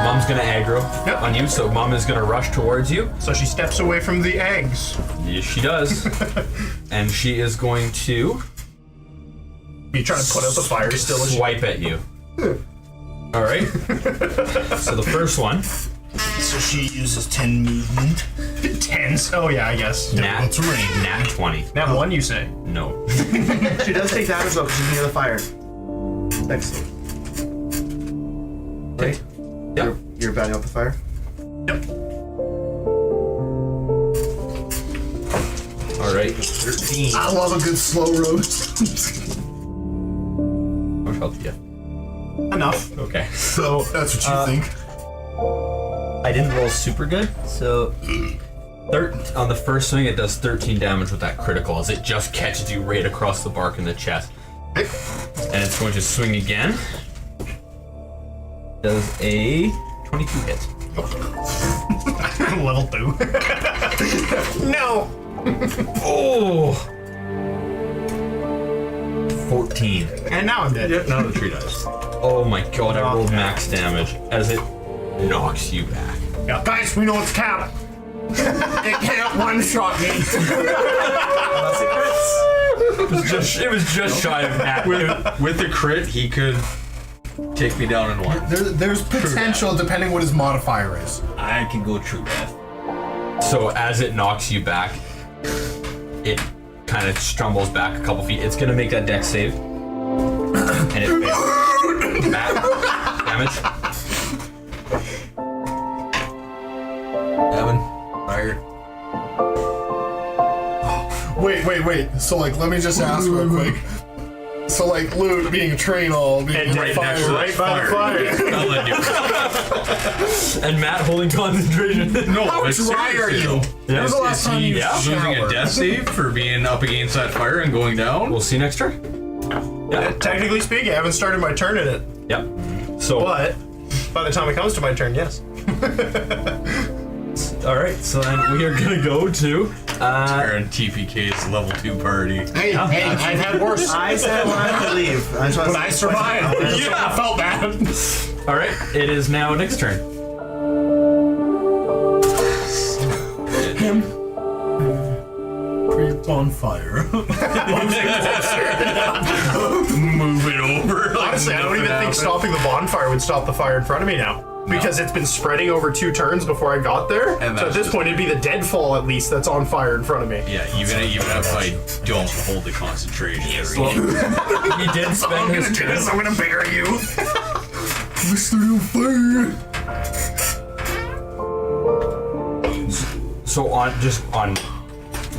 Mom's gonna aggro on you, so Mom is gonna rush towards you. So she steps away from the eggs. Yes, she does. And she is going to You trying to put out the fire still as you swipe at you. All right. So the first one, So she uses 10 movement. 10s. Oh yeah, I guess. nat, It's rain. nat 20. Nat 1, you say? No. She does take damage though because she's near the fire. Excellent. Right? Yep. You're batting out the fire? All right. 13. I love a good slow roast. How much health do you have? Enough. Okay. So that's what you think. I didn't roll super good, so on the first swing it does 13 damage with that critical as it just catches you right across the bark in the chest. And it's going to swing again. Does a 22 hit. Level 2. No! Oh! 14. And now I'm dead. Now the tree dies. Oh my god, I rolled max damage as it knocks you back. Yeah. Guys, we know it's cap. It can't one-shot me. It was just shy of that. With the crit, he could take me down in one. There's potential depending what his modifier is. I can go true death. So as it knocks you back, it kind of stumbles back a couple feet. It's gonna make that dex save. And it fails. Matt, damage. 7. Fire. Wait. So like, let me just ask real quick. So like, Loot being a train all being And right right by the fire. And Matt holding concentration. No, How but dry are seriously, you? though, When was the last is time he you losing a showered? death save for being up against that fire and going down? We'll see next turn. Technically speaking, I haven't started my turn in it. Yep. So But by the time it comes to my turn, yes. all right. So then we are gonna go to. Aaron TPK's level 2 party. Hey, I've had worse. I said when I could leave. I just But I survived. Yeah, I felt bad. All right. It is now Nick's turn. Creeped on fire. Move it over. Honestly, I don't even think stopping the bonfire would stop the fire in front of me now. Because it's been spreading over 2 turns before I got there. And So at that's this just- point, it'd be the deadfall at least that's on fire in front of me. Yeah, even if I don't hold the concentration. He did spend his turn. I'm gonna bury you. Mr. Fire. So on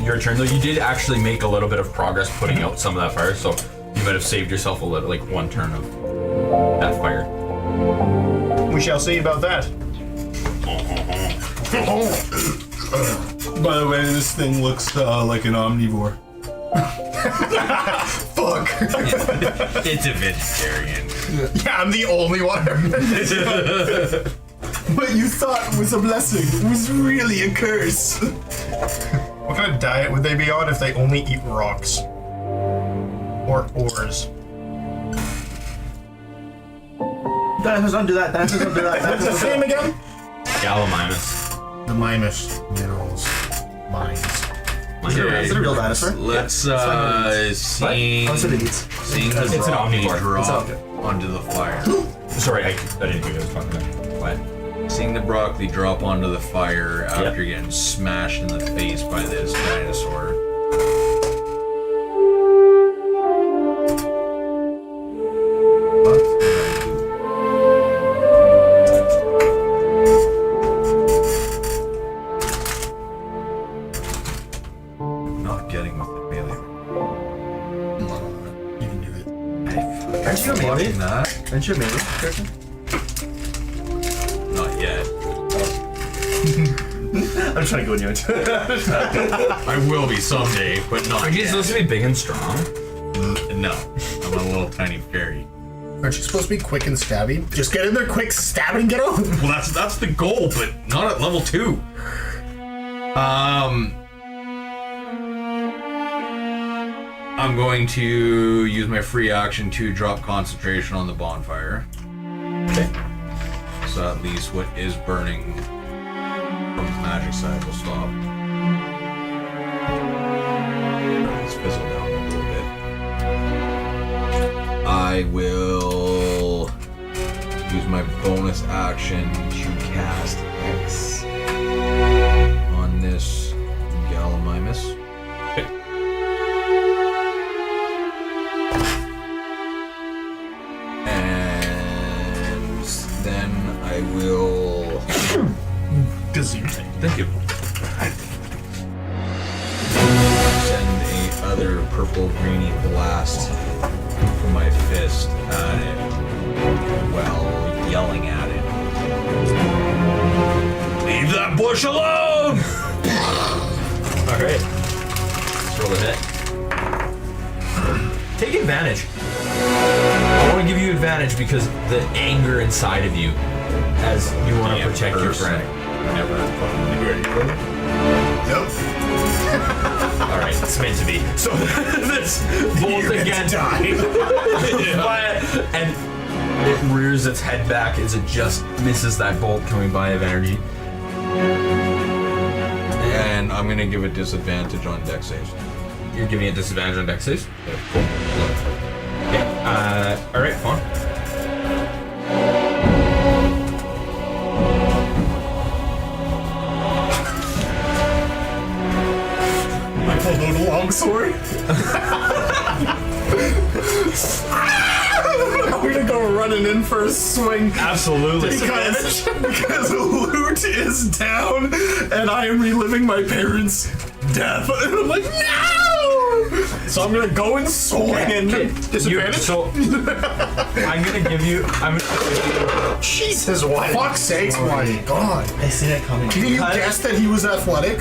your turn though, you did actually make a little bit of progress putting out some of that fire. So you might have saved yourself a little, like 1 turn of that fire. We shall see about that. By the way, this thing looks like an omnivore. Fuck. It's a vegetarian. Yeah, I'm the only one. What you thought was a blessing was really a curse. What kind of diet would they be on if they only eat rocks? Or ores? Dinosaurs don't do that. Dinosaurs don't do that. What's his name again? Gallimimus. The Mimus minerals mines. Is it a real dinosaur? Let's see. What's it eats? Seeing the It's an Rocky omnivore. drop onto the fire. Sorry, I didn't think I was talking about. What? Seeing the broccoli drop onto the fire after getting smashed in the face by this dinosaur. Not getting with the melee. You can do it. Aren't you a melee? Blocking that? Aren't you a melee person? Not yet. I'm trying to go in you. I will be someday, but not Are you yet. supposed to be big and strong? No, I'm a little tiny fairy. Aren't you supposed to be quick and stabby? Just get in there quick, stab it, and get out. Well, that's the goal, but not at level 2. I'm going to use my free action to drop concentration on the bonfire. Okay. So at least what is burning from the magic side will stop. Let's fizzle down a little bit. I will use my bonus action to cast X on this Gallimimus. And then I will Thank you. send a other purple greeny blast from my fist at it while yelling at it. Leave that bush alone! Alright. Let's roll a hit. Take advantage. I want to give you advantage because the anger inside of you as you want to protect your friend. Never fucking do anything. Nope. Alright, it's meant to be. So this bolt again. And it rears its head back as it just misses that bolt coming by of energy. And I'm gonna give it disadvantage on dex saves. You're giving it disadvantage on dex saves? Cool. Okay. Alright, fine. I pulled out a longsword. I'm gonna go running in for a swing. Absolutely. Because Loot is down and I am reliving my parents' death. And I'm like, no! So I'm gonna go and swing. Disadvantage? So I'm gonna give you. Jesus, why? Fuck's sakes, my God. I see that coming. Did you guess that he was athletic?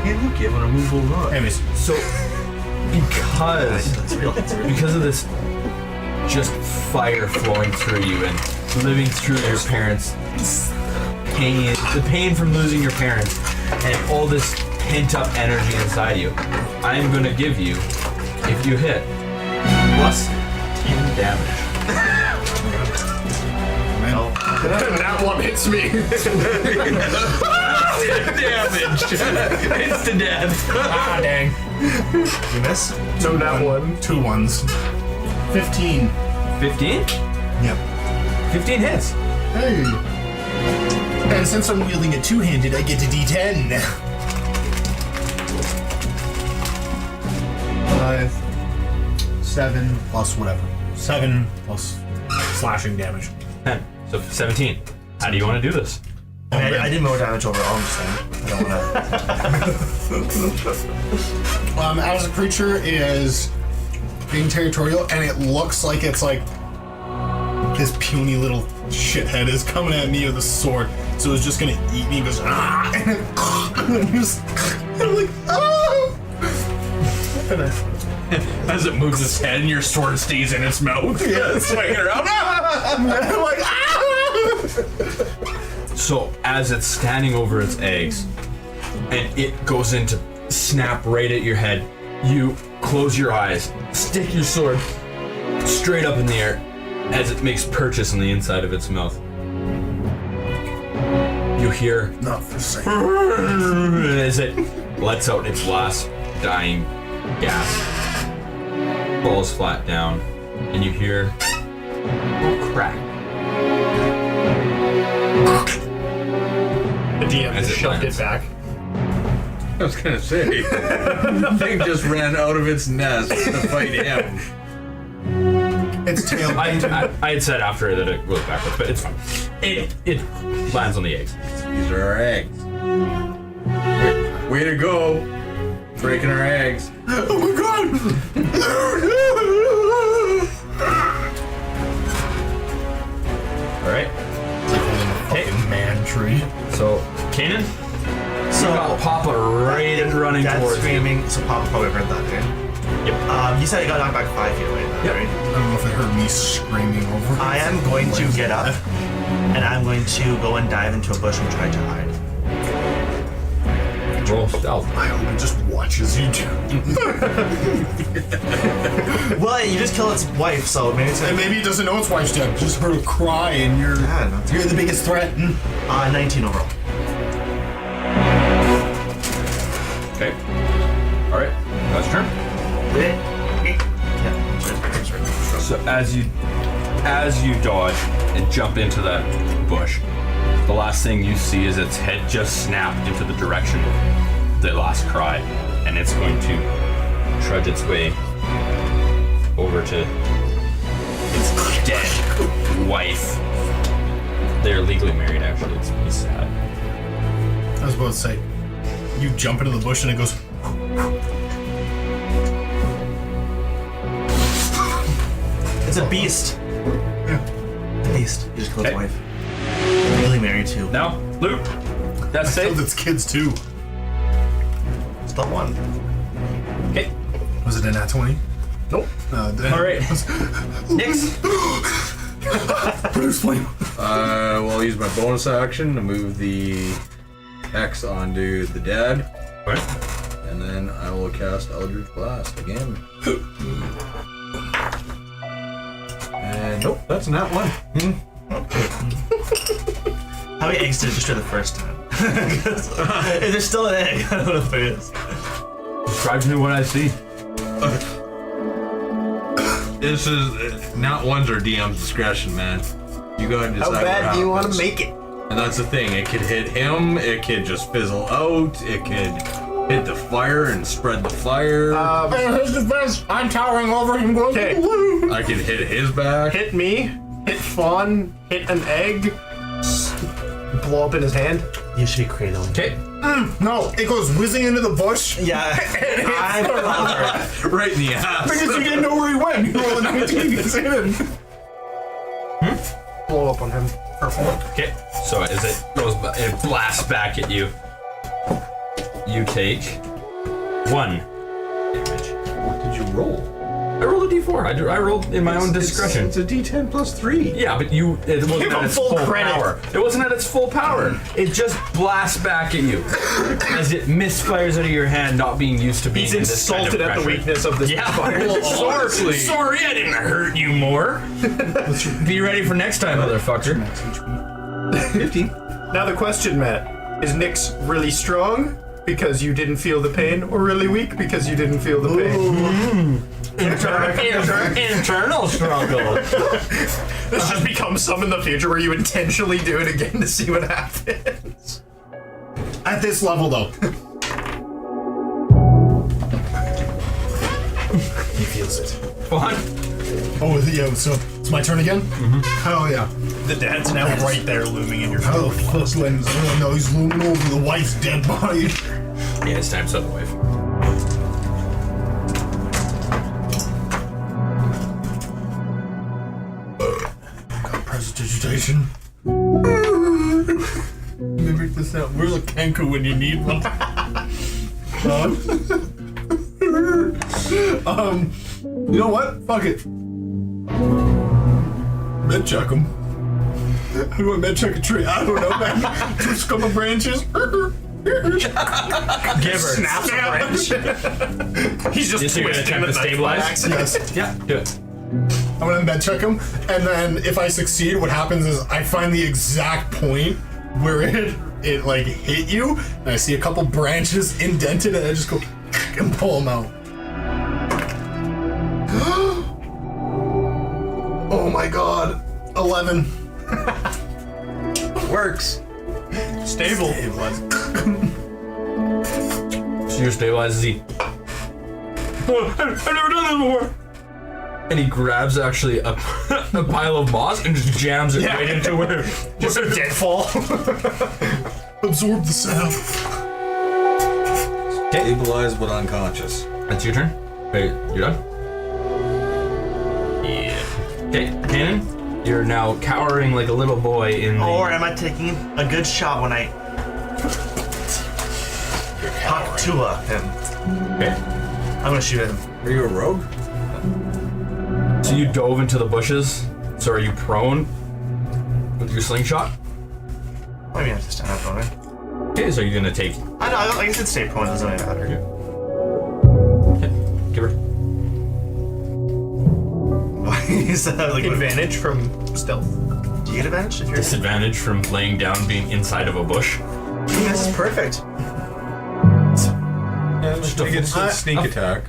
Hey, look, you have an immovable rod. Anyways, So because of this just fire flowing through you and living through your parents' pain, the pain from losing your parents, and all this pent-up energy inside you, I'm gonna give you, if you hit, plus 10 damage. That one hits me. Damage! Instant death! ah, dang. You miss? No, that one. 2 ones. 15. 15? Yep. 15 hits. Hey. And since I'm wielding it two-handed, I get to D10. 5, 7 plus whatever. 7 plus slashing damage. 10. So 17. How do you want to do this? I did more damage overall, I'm just saying. I don't wanna. As a creature, it is being territorial, and it looks like it's like this puny little shithead is coming at me with a sword, so it's just gonna eat me. It goes ah, and I'm like ah. As it moves its head and your sword stays in its mouth. Yeah, it's swinging around. I'm like ah. So as it's standing over its eggs, and it goes in to snap right at your head, you close your eyes, stick your sword straight up in the air as it makes purchase on the inside of its mouth. You hear Not for sale. as it lets out its last dying gasp, falls flat down, and you hear a crack. The DM As just it shoved lands. it back. I was gonna say, the thing just ran out of its nest to fight him. It's tail. I had said after that it goes backwards, but it's fine. It lands on the eggs. These are our eggs. Way to go. Breaking our eggs. Oh my God! All right. Fucking man tree. So, Kanan, So, Papa right and running Dad's towards screaming, so Papa probably heard that, okay? Yep. You said it got knocked back 5 feet away, Yep. right? I don't know if it heard me screaming over. I am going to get up, and I'm going to go and dive into a bush and try to hide. Roll stealth. I hope it just watches you do. Well, you just killed its wife, so maybe it's And gonna maybe it doesn't know it's wife's dead. Just heard a cry and you're Yeah, the biggest threat. 19 overall. Okay. All right. That's your turn. Yeah, that's right. So as you as you dodge and jump into that bush, the last thing you see is its head just snapped into the direction of the last cry, and it's going to trudge its way over to its dead wife. They're legally married, actually. It's pretty sad. I was about to say, you jump into the bush and it goes. It's a beast. Yeah. The beast. He just killed his Okay. wife. Really married too. Now, Luke, that's Killed safe. its kids too. Still one. Okay. Was it a nat 20? Nope. All right. Next. Produce flame. Well, I'll use my bonus action to move the X onto the dad, What? and then I will cast Eldritch Blast again. And nope, that's not one. How many eggs did it destroy the first time? If there's still an egg, I don't know if there is. Describe to me what I see. This is not one's or DM's discretion, man. You gotta decide. How bad do you want to to make it? And that's the thing. It could hit him. It could just fizzle out. It could hit the fire and spread the fire. His defense, I'm towering over him going. Okay. I could hit his back. Hit me, hit Fawn, hit an egg, blow up in his hand. You should be cradling. Okay. No, it goes whizzing into the bush. Yeah. I'm clever. Right in the ass. Because you didn't know where he went. You rolled a 19, it's in. Blow up on him. Okay. So as it goes, it blasts back at you. You take 1 damage. What did you roll? I rolled a d4. I rolled in my own discretion. It's a D10 plus 3. Yeah, but it wasn't Give at him its full full credit. power. It wasn't at its full power. It just blasts back at you as it misfires out of your hand, not being used to being He's in this kind of insulted at the pressure. weakness of this fire. Sorry, sorry, I didn't hurt you more. Be ready for next time, motherfucker. 15. Now the question, Matt, is Nyx really strong because you didn't feel the pain, or really weak because you didn't feel the pain? Internal struggle. This just becomes some in the future where you intentionally do it again to see what happens. At this level, though. He feels it. Fun. Oh, yeah, so it's my turn again? Mm-hmm. Hell yeah. The dad's now right there looming in your Oh, face. fuck, Len's. Oh, no, he's looming over the wife's dead body. Yeah, it's time to set the wave. Prestidigitation. Mimic the sound. Where's a Kenku when you need one? You know what? Fuck it. Med check him. How do I med check a tree? I don't know, man. Twist a couple branches. Give her. Snaps a branch. He's just You're gonna twisting attempt the to knife by stabilize? accident. Yes. Yeah, do it. I'm gonna med check him, and then if I succeed, what happens is I find the exact point where it like hit you, and I see a couple branches indented, and I just go and pull them out. Oh my god, 11. Works. Stable. So you're stabilized as he. Oh, I've never done this before. And he grabs actually a pile of moss and just jams it right into where. Just a deadfall. Absorb the sound. Stabilized but unconscious. That's your turn. Wait, you're done? Yeah. Okay, Kanan, you're now cowering like a little boy in the. Or am I taking a good shot when I Haktua him? Okay. I'm gonna shoot at him. Are you a rogue? So you dove into the bushes. So are you prone with your slingshot? Maybe I have to stand up, don't I? Okay, so you're gonna take. I know, I guess it's stay prone, doesn't really matter. Okay, give her. Why is that like Advantage from stealth. Do you get advantage if you're Disadvantage from laying down being inside of a bush. This is perfect. Yeah, just make it a sneak attack.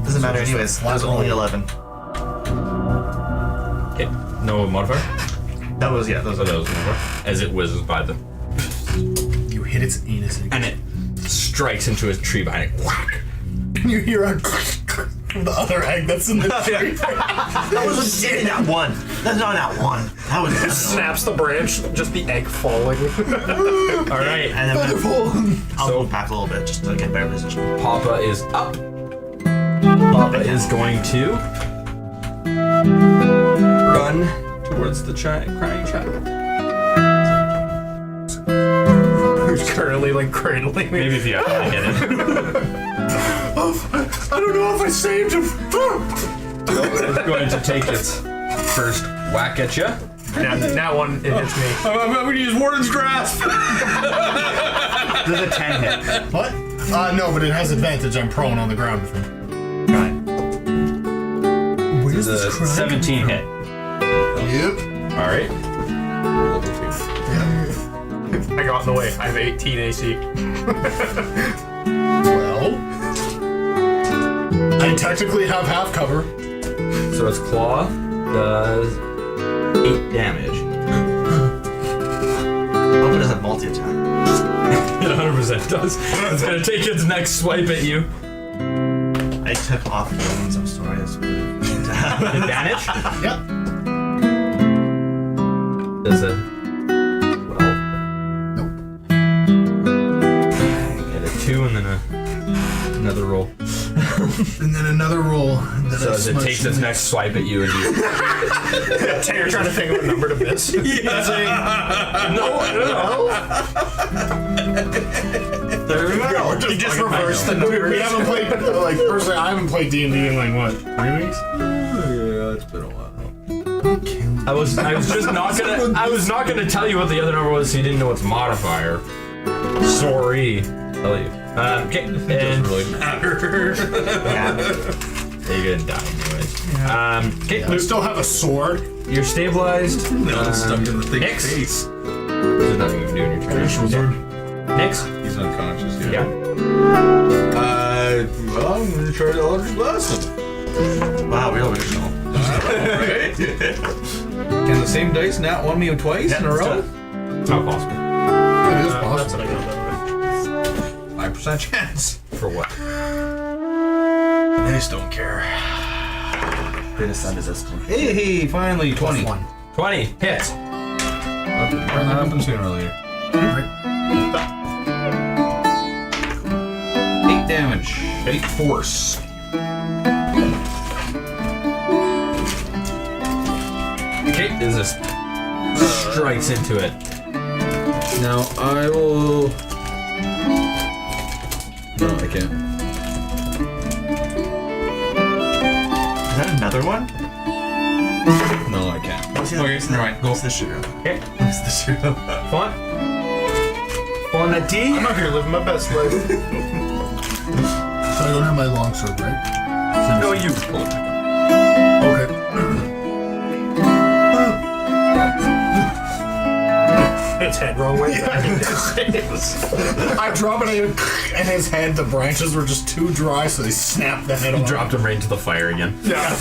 Doesn't matter anyways. That was only 11. Okay. No modifier? That was That was modifier. As it whizzes by the... You hit its anus And it strikes into a tree behind it. Whack! you hear a the other egg that's in the tree. That was that one. That's not that one. That was Snaps the branch, just the egg falling. All right. And then I'll move back a little bit just to get better position. Papa is up. Papa is going to run towards the crying child. Who's currently like cradling me. Maybe if you actually hit it. I don't know if I saved him. It's going to take its first whack at you. Now one, it hits me. I'm going to use Warden's Grasp. There's a 10 hit. What? No, but it has advantage. I'm prone on the ground. Right. It's a 17 hit. Yep. All right. I got in the way. I have 18 AC. Well, I technically have half cover. So its claw does 8 damage. Hope it doesn't multi-attack. It 100% does. It's going to take its next swipe at you. I took off wounds, I'm sorry. Advantage? Yep. Does it? Well. Nope. Get a 2 and then another roll. And then another roll. So as it takes its next swipe at you and you... You're trying to think of a number to miss. No. There we go. You just reverse the numbers. We haven't played, like, personally, I haven't played D&D in, like, what, 3 weeks? Yeah, it's been a while. I was just not gonna tell you what the other number was so you didn't know its modifier. Sorry. Tell you. Okay, and Doesn't really matter. you're gonna die anyways. Okay, I still have a sword. you're stabilized. No, it's stuck in the thing's Next. face. There's nothing you can do in your turn. Next. He's unconscious, Yeah. Well, I'm gonna try to Eldritch Blast him. Wow, we original. Right? Can the same dice nat one me twice in a row? It's not possible. It is That's possible. what I got. 5% chance. For what? I just don't care. Greatest sun resistant. Hey, finally, 20. 20 hits. That happened sooner or later. 8 damage. 8 force. Okay, is this strikes into it. Now I will. No, I can't. Is that another one? No, I can't. Okay, never mind. Go. What's the shooter? Okay. What's the shooter? Fun. Fun at D. I'm out here living my best life. So I don't have my longsword, right? No, you pull it back Okay. Its head wrong way. I drop it and his head, the branches were just too dry, so they snapped the head up. off. Dropped him right into the fire again. Yeah.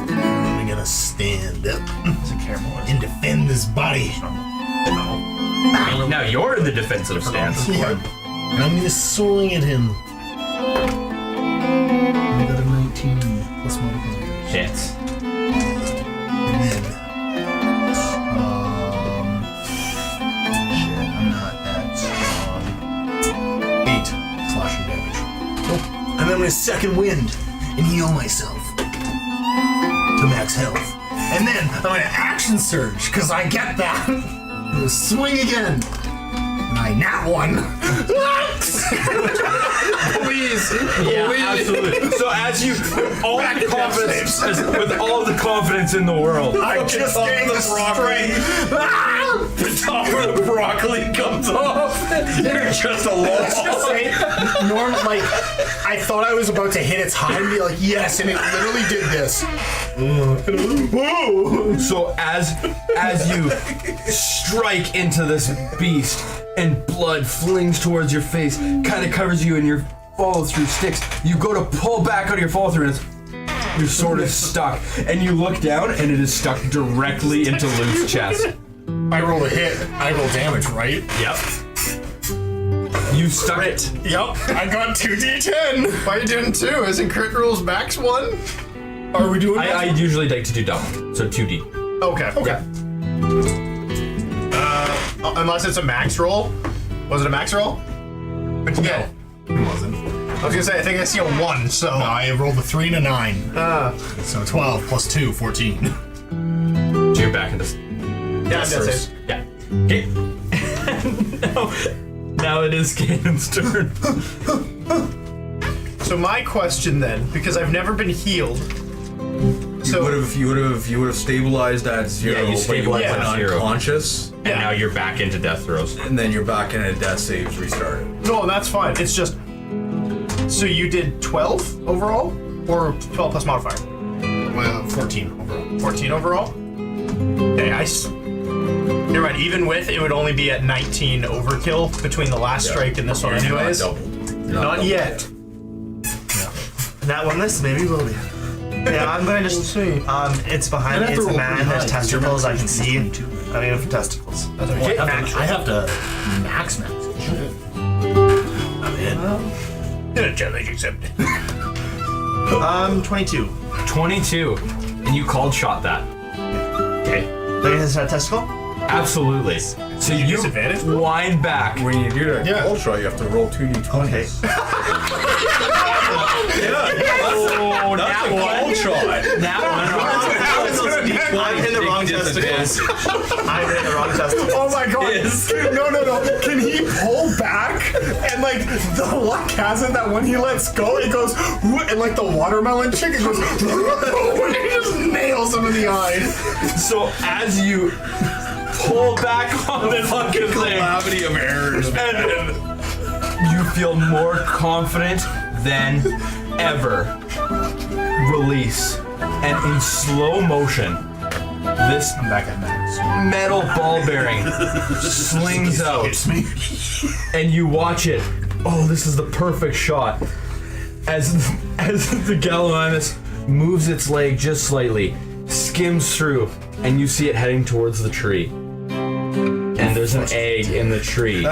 I'm gonna stand up It's a caramel. and defend this body. Now you're in the defensive stance. Yeah. And I'm gonna swing at him. I got a 19 plus modifiers. Hits. And then, shit, I'm not that strong. 8 slashing damage. Oh. And then I'm gonna second wind and heal myself to max health. And then I'm gonna action surge, cause I get that. I'm gonna swing again. And I nat one. Please. Yeah, absolutely. So as you, with all the confidence, with all the confidence in the world, I just gained the strength. the top of the broccoli comes off. You're just a Normal, like, I thought I was about to hit its hide and be like, yes, and it literally did this. Whoa. So as you strike into this beast and blood flings towards your face, kind of covers you and your follow through sticks, you go to pull back out of your follow through and it's Your sword is stuck, and you look down, and it is stuck directly into Luke's chest. I roll a hit. I roll damage, right? Yep. You stuck it. Yep. I got 2d10. Why are you doing 2? Isn't crit rules max 1? Are we doing? I usually like to do double, so 2d. Okay. Yeah. Unless it's a max roll. Was it a max roll? What'd you get? It wasn't. I was gonna say, I think I see a 1, so. I rolled a 3 and a 9. So 12 plus 2, 14. So you're back into. Yeah, I'm dead safe. Yeah. Okay. now it is Kanan's turn. So my question then, because I've never been healed. You would have stabilized at 0, Yeah, you but stabilized you went at 0. unconscious, And now you're back into death throws. and then you're back in a death saves restarted. No, that's fine. It's just. So you did 12 overall? Or 12 plus modifier? Well, 14 overall. 14 overall? Okay, you're right. Even with, it would only be at 19 overkill between the last strike and this one, anyways. Not yet. That one list maybe will be. Yeah, I'm going to just. It's behind me. It's a man. There's testicles. I can see. I'm going for testicles. Okay, I have to max. Shit. I'm in. Challenge accepted. 22. 22. And you called shot that. Okay. Do I get a testicle? Absolutely. So you disadvantage? wind back. When you do that Yeah. cold shot, you have to roll 2d20. Okay. Oh, That's a cold shot. I'm in the wrong testicles. I'm in the wrong testicles. Oh my god! No. Can he pull back? And like the luck has it that when he lets go, it goes and like the watermelon chicken goes and he just nails him in the eye. So as you pull back on the fucking thing, Calamity of errors, man. and you feel more confident than ever. Release, and in slow motion, this Back at max. metal ball bearing slings out, and you watch it. Oh, this is the perfect shot. As the Gallimimus moves its leg just slightly, skims through, and you see it heading towards the tree. And there's an egg in the tree.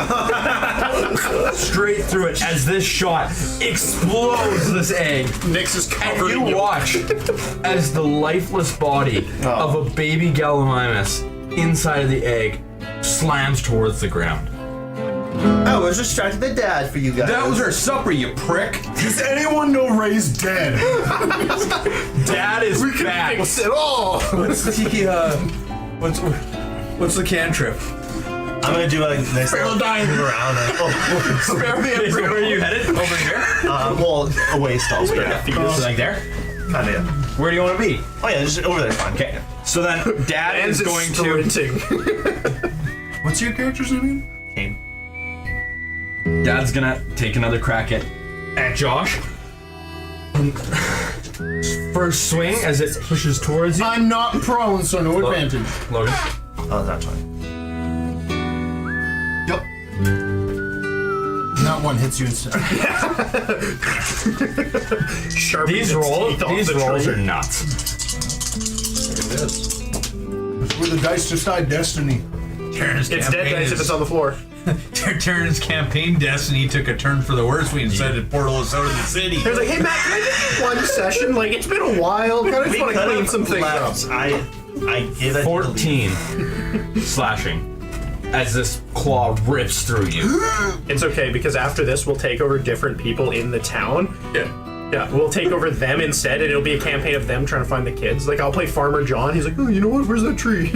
Straight through it as this shot explodes this egg. Nyx is And covered you in watch as the lifeless body of a baby Gallimimus inside of the egg slams towards the ground. I was distracted the dad for you guys. That was our supper, you prick. Does anyone know Ray's dead? Dad is back. fix it all. What's the cantrip? I'm gonna do a nice little dying. move around. Spare me a Where are you headed? Over here? Well, away stalls, but yeah. So like there? Kinda, yeah. Where do you want to be? Oh yeah, just over there, fine. Okay. So then Dad is going to. What's your character's name? Dad's gonna take another crack at Josh. First swing as it pushes towards you. I'm not prone, so no advantage. Logan. Oh, that's fine. Yep. That one hits you instead. These rolls are nuts. Look at this. Where the dice decide destiny. It's dead dice if it's on the floor. Turner's campaign destiny took a turn for the worse. We decided to portal us out of the city. He was like, hey Matt, can I just do one session? Like, it's been a while. I just want to clean some things up. I give it 14 slashing as this claw rips through you. It's okay, because after this, we'll take over different people in the town. Yeah. Yeah, we'll take over them instead, and it'll be a campaign of them trying to find the kids. Like, I'll play Farmer John. He's like, oh, you know what? Where's that tree?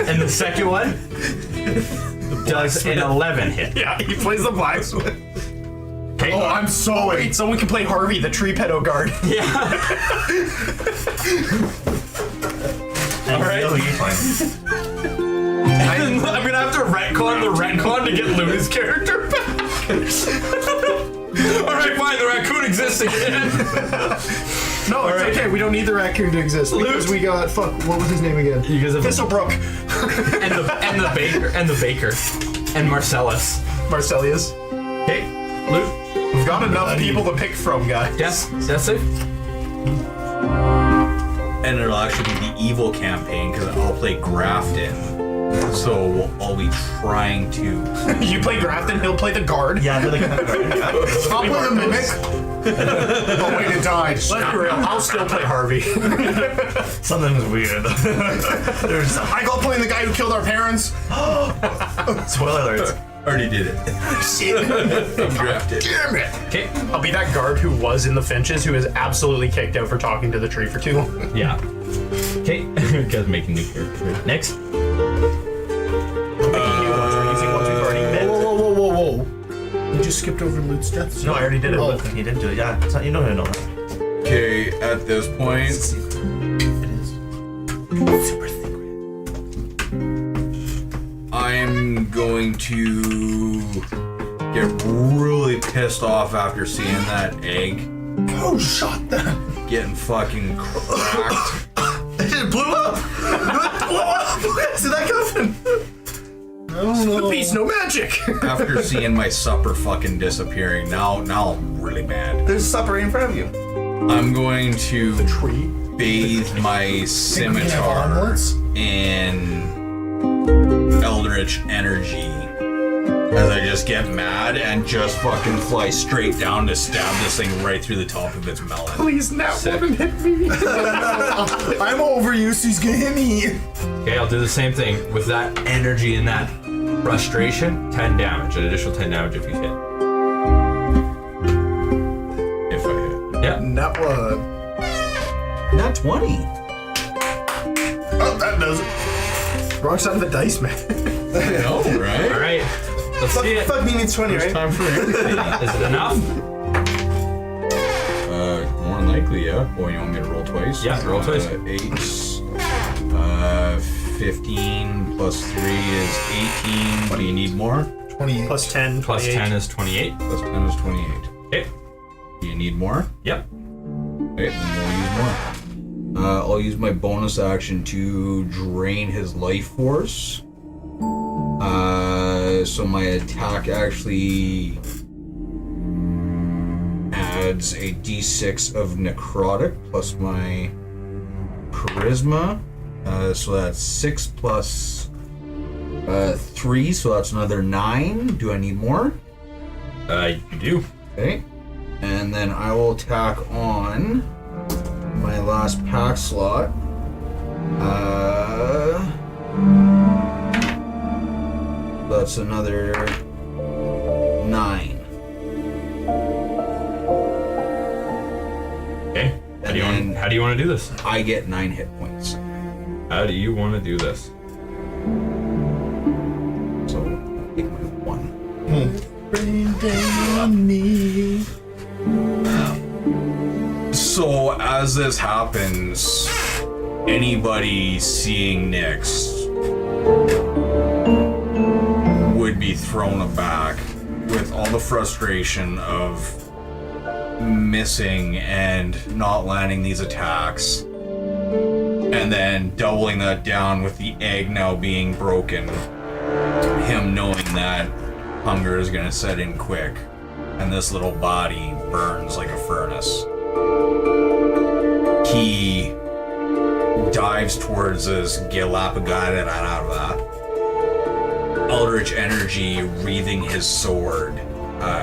And the second one does an 11 hit. Yeah, he plays the blacksmith. Okay. Oh, I'm so Wait, someone can play Harvey, the tree pedo guard. Yeah. All right. No, you're fine. I'm gonna have to retcon the retcon to get Luna's character back. All right, fine. The raccoon exists again. No, it's okay. We don't need the raccoon to exist because we got what was his name again? Because of Thistlebrook. and the baker and Marcellus. Marcellius. Okay, Luke. We've got enough people to pick from, guys. Death save? And it'll actually be the evil campaign because I'll play Grafton. So I'll be trying to. You play Grafton, he'll play the guard. Yeah, they're like, I'll play the mimic. Oh wait, it died. Let's be real, I'll still play Harvey. something's weird. There's I go playing the guy who killed our parents. spoiler alerts. Already did it. Grafted. Damn it. Okay, I'll be that guard who was in the Finches who is absolutely kicked out for talking to the tree for too long. Yeah. Okay, you guys making new characters. Next. Whoa. You just skipped over Lute's death. No, I already did it. Oh, He didn't do it. Yeah, it's not, you don't even know that. Okay, at this point, Super secret. I'm going to get really pissed off after seeing that egg Oh, shut that. getting fucking cracked. It blew up! It blew up! See that coming? No peace, no magic. After seeing my supper fucking disappearing, now I'm really mad. There's supper right in front of you. I'm going to Tree. bathe my scimitar omelets? in eldritch energy as I just get mad and just fucking fly straight down to stab this thing right through the top of its melon. Please, now woman hit me. I'm overused. He's gonna hit me. Okay, I'll do the same thing with that energy and that frustration. 10 damage, an additional 10 damage if you hit. If I hit. Yeah. Not one. Not 20. Oh, that does it. Wrong side of the dice, man. I know, right? All right. Let's see it. Fuck me means 20, right? Time for everything. Is it enough? More than likely, yeah. Boy, you want me to roll twice? Yeah, roll twice. 8. 15 plus 3 is 18. What do you need more? 28. Plus 10. Plus 28. 10 is 28. Plus 10 is 28. Okay. Do you need more? Yep. Okay, then we'll use more. I'll use my bonus action to drain his life force. So my attack actually adds a d6 of necrotic plus my charisma. So that's 6 plus 3, so that's another 9. Do I need more? You do. Okay. And then I will attack on my last pack slot. That's another 9. Okay. How do you want to do this? I get 9 hit points. How do you want to do this? So I'll take my 1. Rain down on me. So as this happens, anybody seeing Nyx would be thrown aback with all the frustration of missing and not landing these attacks, and then doubling that down with the egg now being broken, him knowing that hunger is gonna set in quick and this little body burns like a furnace. He dives towards this Galapagada eldritch energy wreathing his sword,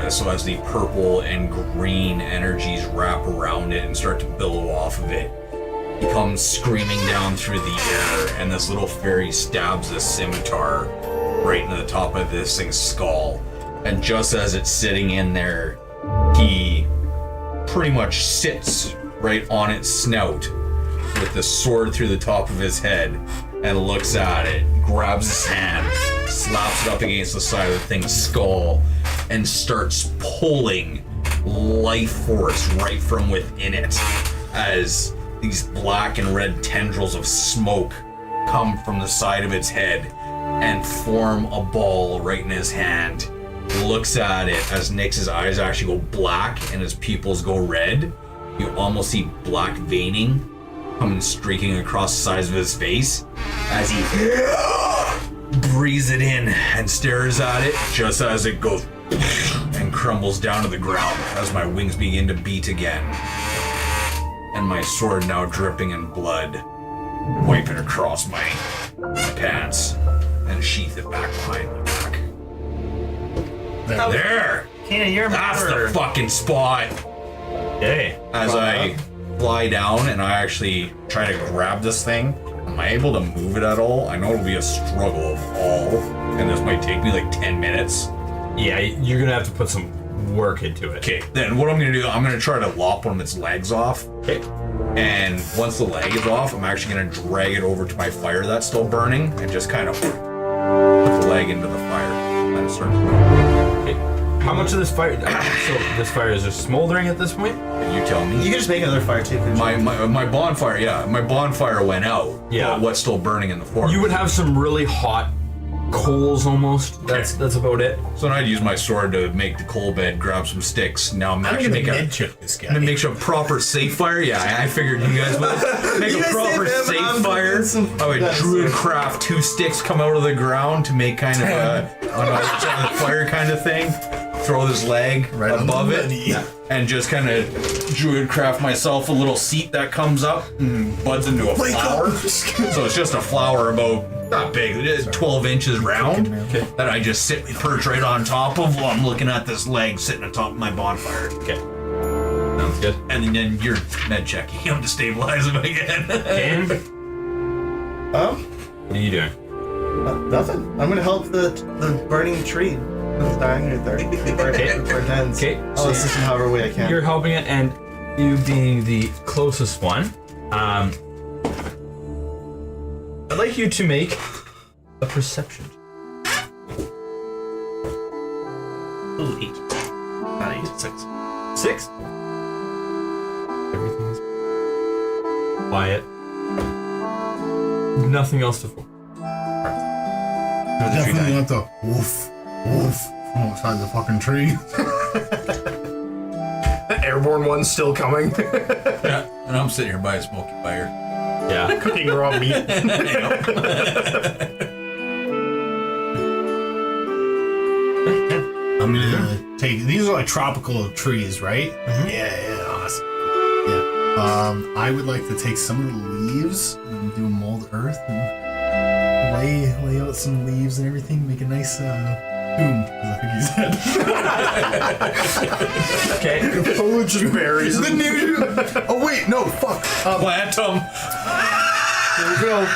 so as the purple and green energies wrap around it and start to billow off of it. He comes screaming down through the air, and this little fairy stabs this scimitar right into the top of this thing's skull. And just as it's sitting in there, he pretty much sits right on its snout with the sword through the top of his head and looks at it, grabs his hand, slaps it up against the side of the thing's skull, and starts pulling life force right from within it as these black and red tendrils of smoke come from the side of its head and form a ball right in his hand. He looks at it as Nyx's eyes actually go black and his pupils go red. You almost see black veining coming streaking across the sides of his face as he breathes it in and stares at it just as it goes and crumbles down to the ground as my wings begin to beat again. And my sword now dripping in blood, wipe it across my pants and sheath it back behind my back. There! Keenan, you're a That's murderer. the fucking spot! Hey. As I fly down and I actually try to grab this thing, am I able to move it at all? I know it'll be a struggle of all, and this might take me like 10 minutes. Yeah, you're gonna have to put some work into it. Okay, then what I'm gonna do, I'm gonna try to lop one of its legs off. Okay. And once the leg is off, I'm actually gonna drag it over to my fire that's still burning and just kind of put the leg into the fire. And start to Okay. How much of this fire? So this fire is just smoldering at this point? You tell me. You can just make another fire too. couldn't you? My bonfire, yeah, my bonfire went out. Yeah. But what's still burning in the forest? You would have some really hot coals almost. That's about it. So then I'd use my sword to make the coal bed, grab some sticks. Now I'm actually gonna make a med-check this guy. I'm gonna make a proper safe fire. Yeah, I figured you guys would make You a guys proper saved him, safe I'm fire. doing some- I would That's druid it. craft 2 sticks come out of the ground to make kind of a fire kind of thing. Throw this leg Right on above the it, ready. and just kind of druid craft myself a little seat that comes up and buds into a flower. So it's just a flower about not big, it is 12 inches round. Okay. That I just sit perch right on top of while I'm looking at this leg sitting on top of my bonfire. Okay. Sounds good. And then you're med checking him to stabilize him again. Dan, what are you doing? Nothing. I'm gonna help the burning tree that's dying right there. Before it ends. Okay, I'll so assist in however way I can. You're helping it, and you being the closest one, I'd like you to make a perception. Ooh, 8. Not 8, 6. 6. Everything's quiet. Nothing else to focus. Definitely not the woof, woof from outside the fucking tree. The airborne one's still coming. Yeah, and I'm sitting here by a smoky fire. Yeah. Cooking raw meat. I'm gonna take. These are like tropical trees, right? Yeah, awesome. Yeah. I would like to take some of the leaves and do a mold earth and lay out some leaves and everything. Make a nice tomb. 'Cause I think he's dead. Okay. Oh, just berries. The new. Oh wait, no, fuck. Plant him. There we go.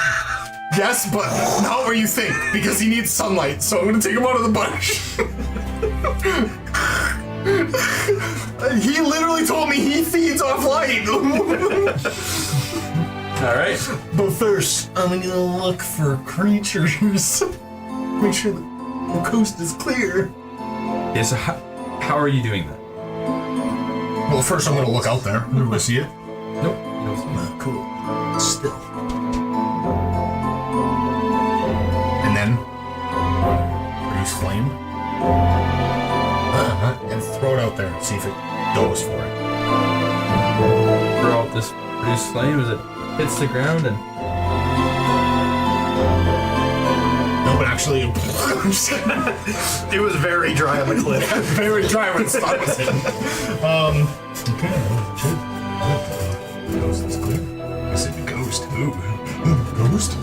Yes, but not what you think, because he needs sunlight, so I'm gonna take him out of the bush. He literally told me he feeds off light. All right. But first, I'm gonna look for creatures. Make sure the coast is clear. Yeah, so how are you doing that? Well, first I'm gonna look out there. Do I see it? Nope. Cool. Still. And then produce flame. And throw it out there. See if it goes for it. Throw out this produce flame as it hits the ground and. No, but actually, It was very dry on the cliff. very dry when it started. Okay. The ghost is clear. Is it the ghost? Ooh. Ghost?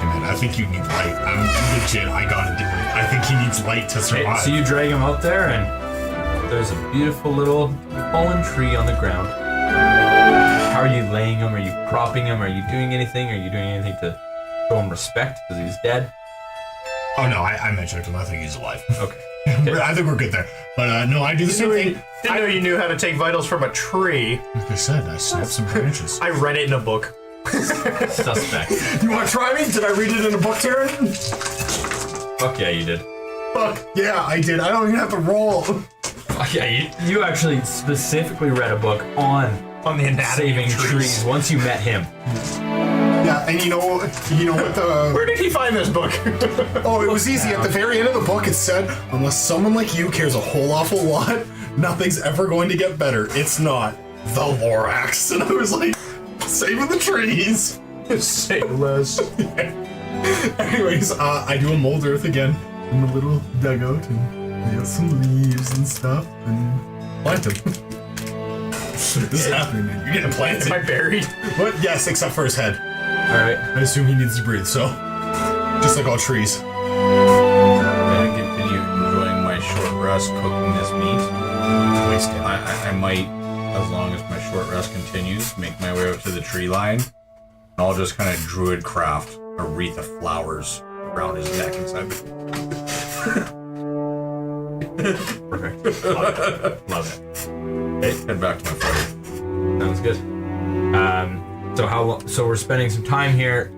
Hey man, I think you need light. I'm legit. I gotta do it. I think he needs light to Okay, survive. so you drag him out there, and there's a beautiful little fallen tree on the ground. How are you laying him? Are you propping him? Are you doing anything? Are you doing anything to show him respect because he's dead? Oh no, I mentioned him. I think he's alive. Okay. I think we're good there. But no, I do the same thing. Didn't know you knew how to take vitals from a tree. Like I said, I snapped some branches. I read it in a book. Suspect. You want to try me? Did I read it in a book, Taryn? Fuck yeah, you did. Fuck yeah, I did. I don't even have to roll. Fuck yeah, you actually specifically read a book on On the anatomy saving of trees once you met him. Yeah, and you know what the... Where did he find this book? Oh, it was easy. At the very end of the book, it said, unless someone like you cares a whole awful lot, nothing's ever going to get better. It's not the Lorax. And I was like, saving the trees. Say less. Anyways, I do a mold earth again. in a little dugout and some leaves and stuff and plant them. This is happening, man. You're getting planted. Am I buried? What? Yes, except for his head. Alright. I assume he needs to breathe, so. Just like all trees. I'm gonna continue enjoying my short rest cooking this meat. I might, as long as my short rest continues, make my way up to the tree line. And I'll just kind of druid craft a wreath of flowers around his neck inside the Perfect. Love it. Okay, head back to my fire. Sounds good. So we're spending some time here.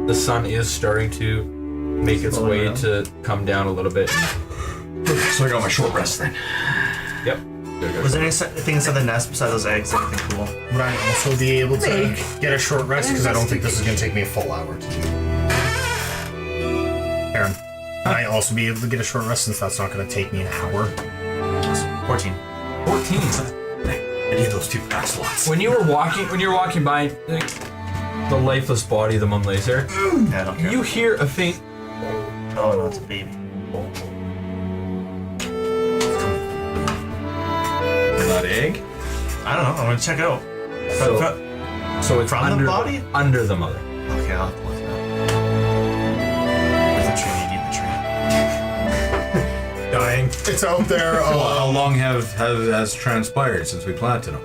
The sun is starting to make its way to come down a little bit. So I got my short rest then. Yep. Was there anything inside the nest besides those eggs? Anything cool? Would I also be able to get a short rest? Because I don't think this is going to take me a full hour to do. Aaron, would I also be able to get a short rest since that's not going to take me an hour? 14. 14. I need those 2 pack slots. When you're walking by the lifeless body of the mum laser, Yeah, I don't care. you hear a faint. Oh no, it's a baby. That egg? I don't know. I'm gonna check it out. So it's From the under body? under the mother. Okay, I'll have to look it up. There's a tree. You need the tree. Dying. It's out there. How long has transpired since we planted them?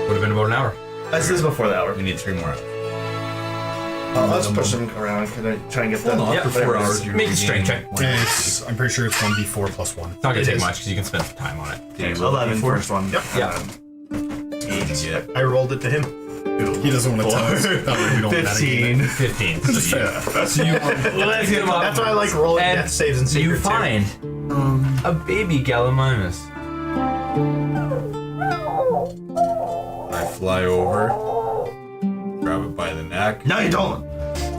Would have been about an hour. This is before the hour. We need 3 more hours. Let's push them around. Can I try and get them? Hold on, for 4 hours. You Make a strength check. I'm pretty sure it's 1d4 plus 1. It's not gonna take much because you can spend some time on it. Okay, 11 first one. Yep. Yeah. 8. I rolled it to him. He doesn't want to tell us. That way we don't 15. 15. That's why I like rolling And death saves and you secrets. find a baby Gallimimus. I fly over, grab it by the neck. No, you don't.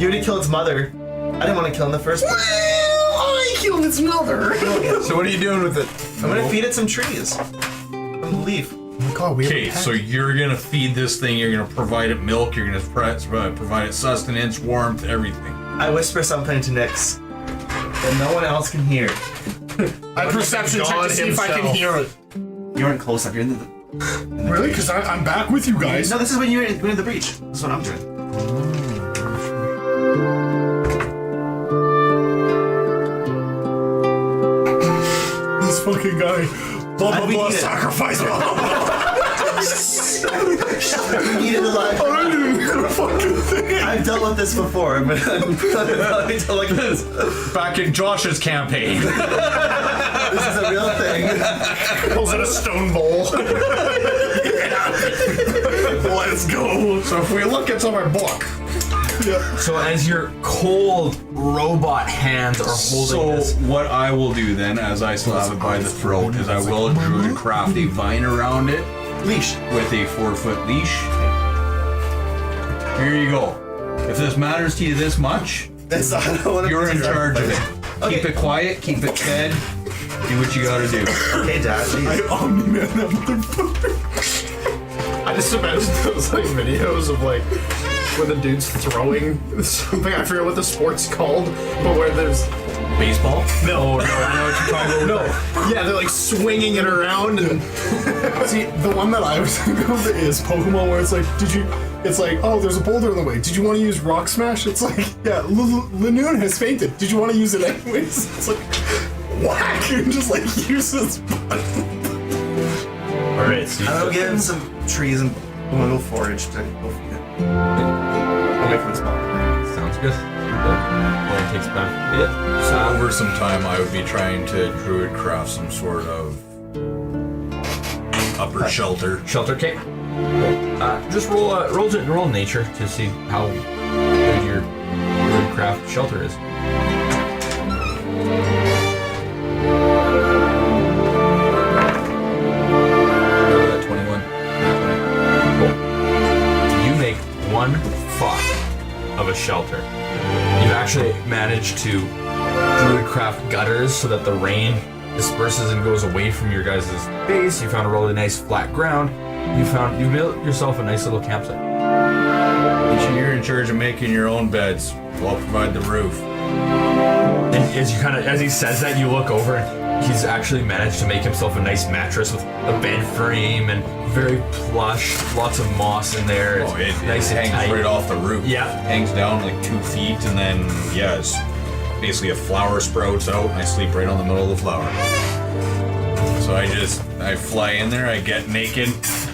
You already killed its mother. I didn't want to kill in the first place. I killed its mother. So what are you doing with it? I'm gonna feed it some trees. From the leaf. Oh my God, we Okay, so you're gonna feed this thing, you're gonna provide it milk, you're gonna provide it sustenance, warmth, everything. I whisper something to Nyx that no one else can hear. I perception check God to see if I can himself. hear it. You weren't close up. You're in the Really? Because I'm back with you guys. No, this is when you were in the breach. This is what I'm doing. This fucking guy. Blah blah I'd be blah. eaten. Sacrifice. Eat it alive. Fucking thing. I've dealt with this before, but let me tell like this. Back in Josh's campaign. This is a real thing. Pulls in a stone bowl. Let's go. So if we look, it's on our book. So as your cold robot hands are holding So this, what I will do then, as I still have it by the throat, is I will druid craft a vine around it Leash. with a 4-foot leash. Here you go. If this matters to you this much, That's I don't want to you're in charge of it. Okay. Keep it quiet, keep it fed, do what you gotta do. Okay, Dad. Please. Omni-Man that motherfucker. I just imagine those like videos of like where the dude's throwing something. I forget what the sport's called, but where there's Baseball? no, I know what you're talking about. No, yeah, they're like swinging it around and See, the one that I was thinking of is Pokemon, where it's like, it's like, oh, there's a boulder in the way. Did you want to use Rock Smash? It's like, yeah, Lanoon has fainted. Did you want to use it anyways? It's like, whack, and just like use this button. all right, so I'll give him some trees and we'll go forage to go feed it. I'll make it small. sounds good. Well, it takes time. Yeah. So over some time, I would be trying to druid craft some sort of upper shelter. Shelter cape. Just roll nature to see how good your craft shelter is. 21. Cool. You make 1 foot of a shelter. You've actually managed to druid craft gutters so that the rain disperses and goes away from your guys' base. You found a really nice flat ground. You built yourself a nice little campsite. You're in charge of making your own beds. I'll provide the roof. And as he says that, you look over and he's actually managed to make himself a nice mattress with a bed frame and very plush, lots of moss in there. It's It nice and hangs tight. right off the roof. Yeah. Hangs down like 2 feet, and then, yeah, it's basically a flower sprouts out, and I sleep right on the middle of the flower. So I fly in there, I get naked, just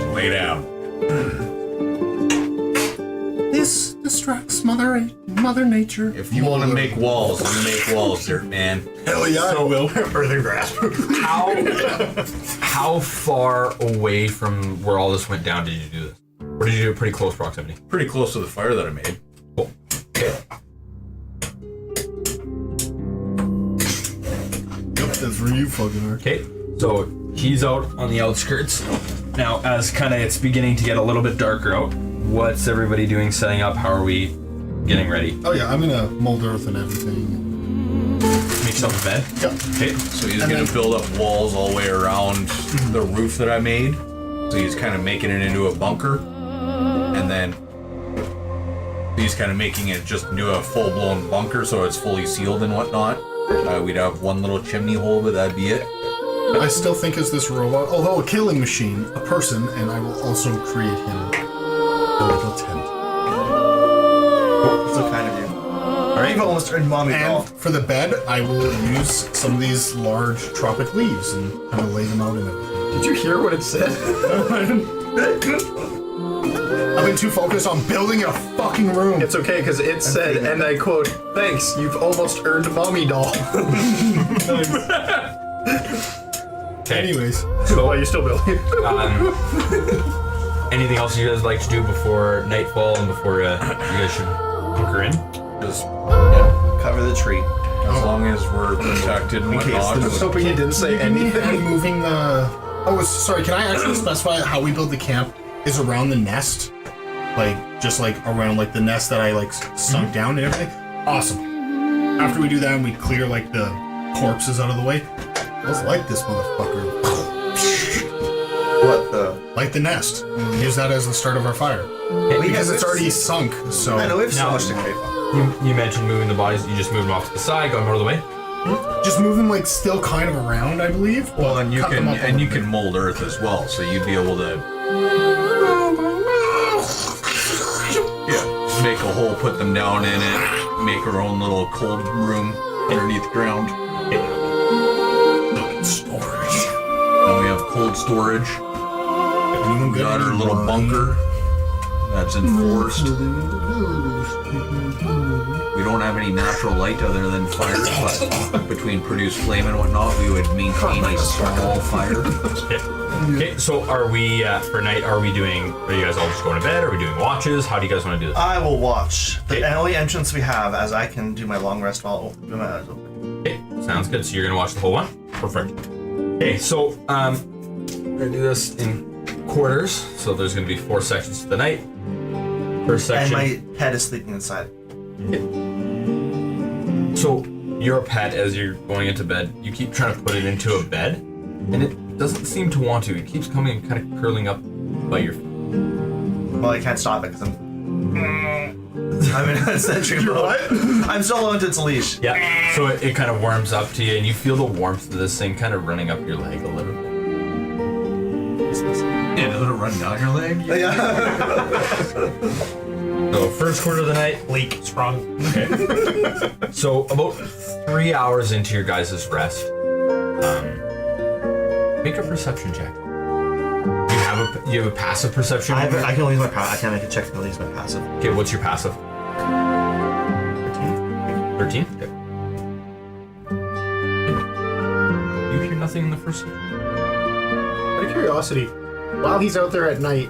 lay down. This distracts Mother Nature. If you want to make walls, you make walls, dirt man. Hell yeah, I will. Earthen grasp. How far away from where all this went down did you do this? Or did you do it pretty close proximity? Pretty close to the fire that I made. Cool. Yep, that's where you fucking are. Okay, so he's out on the outskirts. Now, as kind of it's beginning to get a little bit darker out, what's everybody doing setting up? How are we getting ready? Oh yeah, I'm gonna mold earth and everything. Make yourself a bed? Yeah. Okay. So he's going to build up walls all the way around the roof that I made. So he's kind of making it into a bunker. And then he's kind of making it just into a full-blown bunker so it's fully sealed and whatnot. We'd have one little chimney hole, but that'd be it. I still think as this robot, although a killing machine, a person, and I will also create him a little tent. So kind of you. Alright, you've almost turned mommy doll. And for the bed, I will use some of these large tropic leaves and kind of lay them out and everything. Did you hear what it said? I've been too focused on building a fucking room. It's okay, because it said, and I quote, "Thanks, you've almost earned mommy doll." Anyways, So you're still building. Anything else you guys like to do before nightfall and before you guys should hunker in? Just Cover the tree. as long as we're protected and whatnot. I was hoping you didn't say you need anything. hand moving the. Oh, sorry. Can I actually specify how we build the camp is around the nest, like just like around like the nest that I like sunk down and everything. Awesome. After we do that, and we clear like the corpses out of the way. Let's light this motherfucker. What the? Light the nest. And we'll use that as the start of our fire. Because it's already sunk, so. I know we have so No. much to create. You mentioned moving the bodies. You just moved them off to the side, got them out of the way. Just move them like still kind of around, I believe. Well, and you cut them can up a and you little can mold earth as well, so you'd be able to make a hole, put them down in it, make our own little cold room underneath the ground. storage. Then we have cold storage. We got our little bunker that's enforced. We don't have any natural light other than fire, but between produced flame and whatnot, we would maintain a small fire. Okay, so are we for night? Are you guys all just going to bed? Are we doing watches? How do you guys want to do this? I will watch. The Okay. only entrance we have, as I can do my long rest while open my eyes open. Okay, sounds good. So you're gonna watch the whole one. Perfect. Okay, so we're gonna do this in quarters. So there's gonna be 4 sections to the night. First And section. my pet is sleeping inside. So your pet, as you're going into bed, you keep trying to put it into a bed, and it doesn't seem to want to. It keeps coming and kind of curling up by your feet. Well, I can't stop it because I'm in a sentry mode. I'm still on its leash. Yeah. So it kind of warms up to you, and you feel the warmth of this thing kind of running up your leg a little bit. Yeah, does it run down your leg? Yeah. So first quarter of the night. Leak sprung. Okay. So about 3 hours into your guys' rest, make a perception check. You have a passive perception. I can only use my passive. I can't make a check to use my passive. Okay, what's your passive? 13? Okay. You hear nothing in the first section? Out of curiosity, while he's out there at night,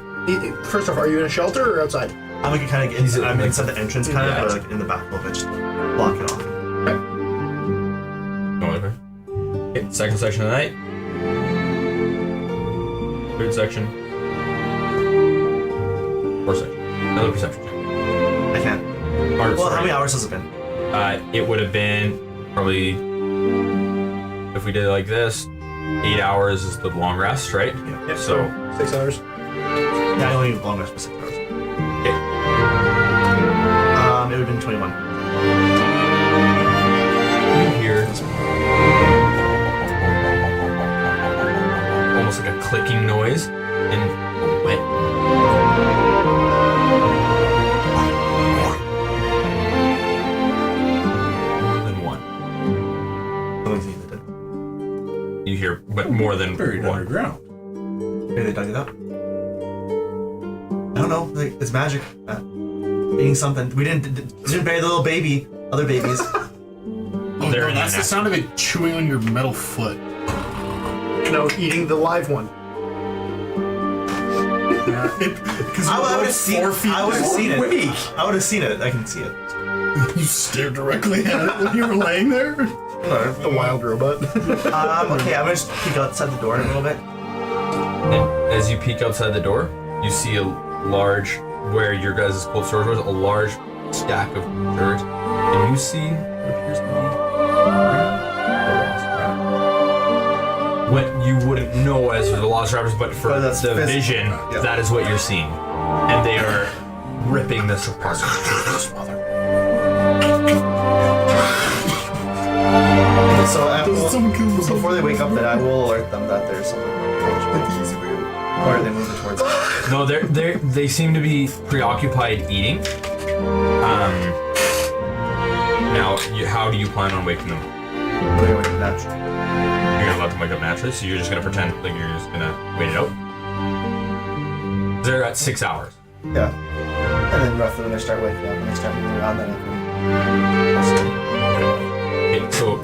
first off, are you in a shelter or outside? I'm like kind of. He's I'm like- inside the entrance, kind Yeah. of, but like in the back a little bit, just block it off. No, okay. Okay, second section of the night. Third section. Fourth section. Another perception check. I can't. Or, Well, sorry. how many hours has it been? It would have been probably, if we did it like this, 8 hours is the long rest, right? Yeah. So, 6 hours. Yeah, I only need long rest for 6 hours. okay. It would have been 21. You hear almost like a clicking noise and a wet. More than one. Someone's eaten it. You hear, but more than Buried one. underground. Maybe they dug it up. I don't know. Like, it's magic. Eating something. We didn't bury the little baby. Other babies. Oh, They're no, in that's the the sound of it chewing on your metal foot. No, eating the live one. Because I would have seen. I would have seen it. Weak. I would have seen it. I can see it. you stared directly at it when you were laying there. The wild robot. Okay, I'm gonna just peek outside the door a little bit. And as you peek outside the door, you see a large, where your guys' cold storage was, a large stack of dirt. And you see what appears to be velociraptor. What you wouldn't know as velociraptors, but for But that's the physical. vision, Yeah. that is what you're seeing. And they are ripping this apart. Okay, so someone kill me? before they wake up, then I will alert them that there's something. Or are they moving towards it? No, they seem to be preoccupied eating. Now, how do you plan on waking them? What are you doing next? You're gonna let them wake up naturally, so you're just gonna pretend like you're just gonna wait it out. They're at 6 hours. Yeah. And then roughly when they start waking up and they start moving around, then I Okay, so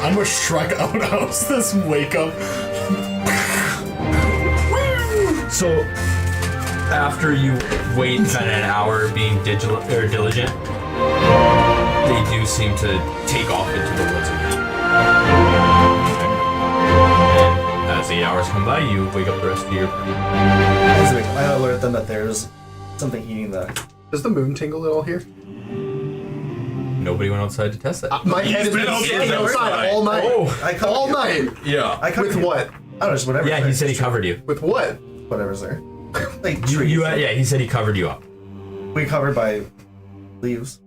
I'm a Shrek outhouse. This wake up. So after you wait kind of an hour being diligent, they do seem to take off into the woods again. And as 8 hours come by, you wake up the rest of your party. I alert them that there's something eating the. Does the moon tingle at all here? Nobody went outside to test that. My head has been sitting outside all night. I cover All you. night. Yeah. I cover With you. what? I don't know, just whatever. Yeah, he said he covered you. With what? Whatever's there. Like trees. Yeah, he said he covered you up. We covered by leaves.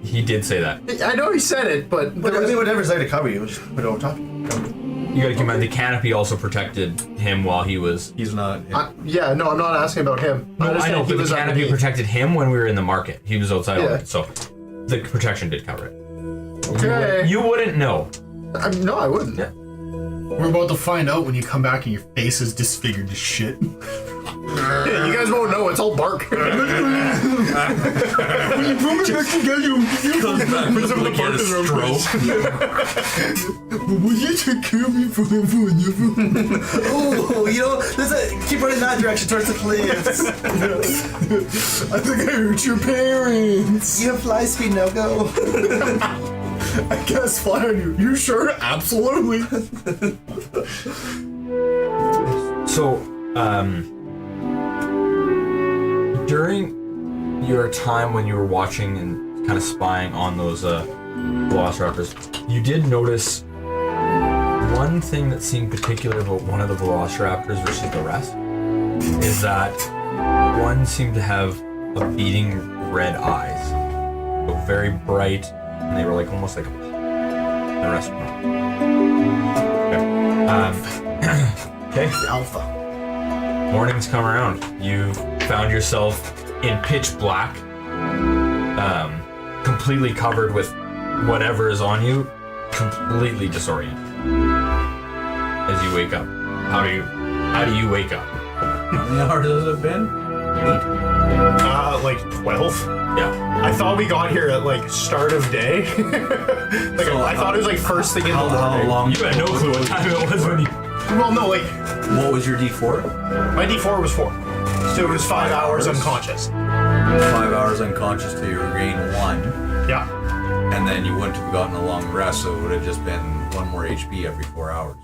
He did say that. I know he said it, but But I mean, whatever's there to cover you, just put it over top. You gotta keep in mind, the canopy also protected him while he was. He's not. yeah, no, I'm not asking about him. No, I know, he but the was canopy underneath. protected him when we were in the market. He was outside, Yeah. so the protection did cover it. Okay. You wouldn't know. No, I wouldn't. Yeah. We're about to find out when you come back and your face is disfigured to shit. Yeah, you guys won't know. It's all bark. Comes back with a stroke. Will you take care of me for Oh, you know, keep running that direction towards the cliffs. I think I hurt your parents. You have fly speed, now go. I guess fly on you. You sure? Absolutely. So, during your time when you were watching and kind of spying on those velociraptors, you did notice one thing that seemed particular about one of the velociraptors versus the rest is that one seemed to have a beating red eyes, so very bright, and they were like almost like a the rest were not. Okay. Okay. Alpha. Morning's come around. You found yourself in pitch black, completely covered with whatever is on you, completely disoriented. As you wake up, how do you wake up? How many hours has it been? Like 12. Yeah. I thought we got here at like start of day. I thought it was like first thing in the How morning. long? You had no clue what time it was when you. Well, no, like What was your D4? my D4 was 4, so it was 5 hours unconscious. 5 hours unconscious till you regain 1, Yeah. and then you wouldn't have gotten a long rest, so it would have just been 1 more HP every 4 hours.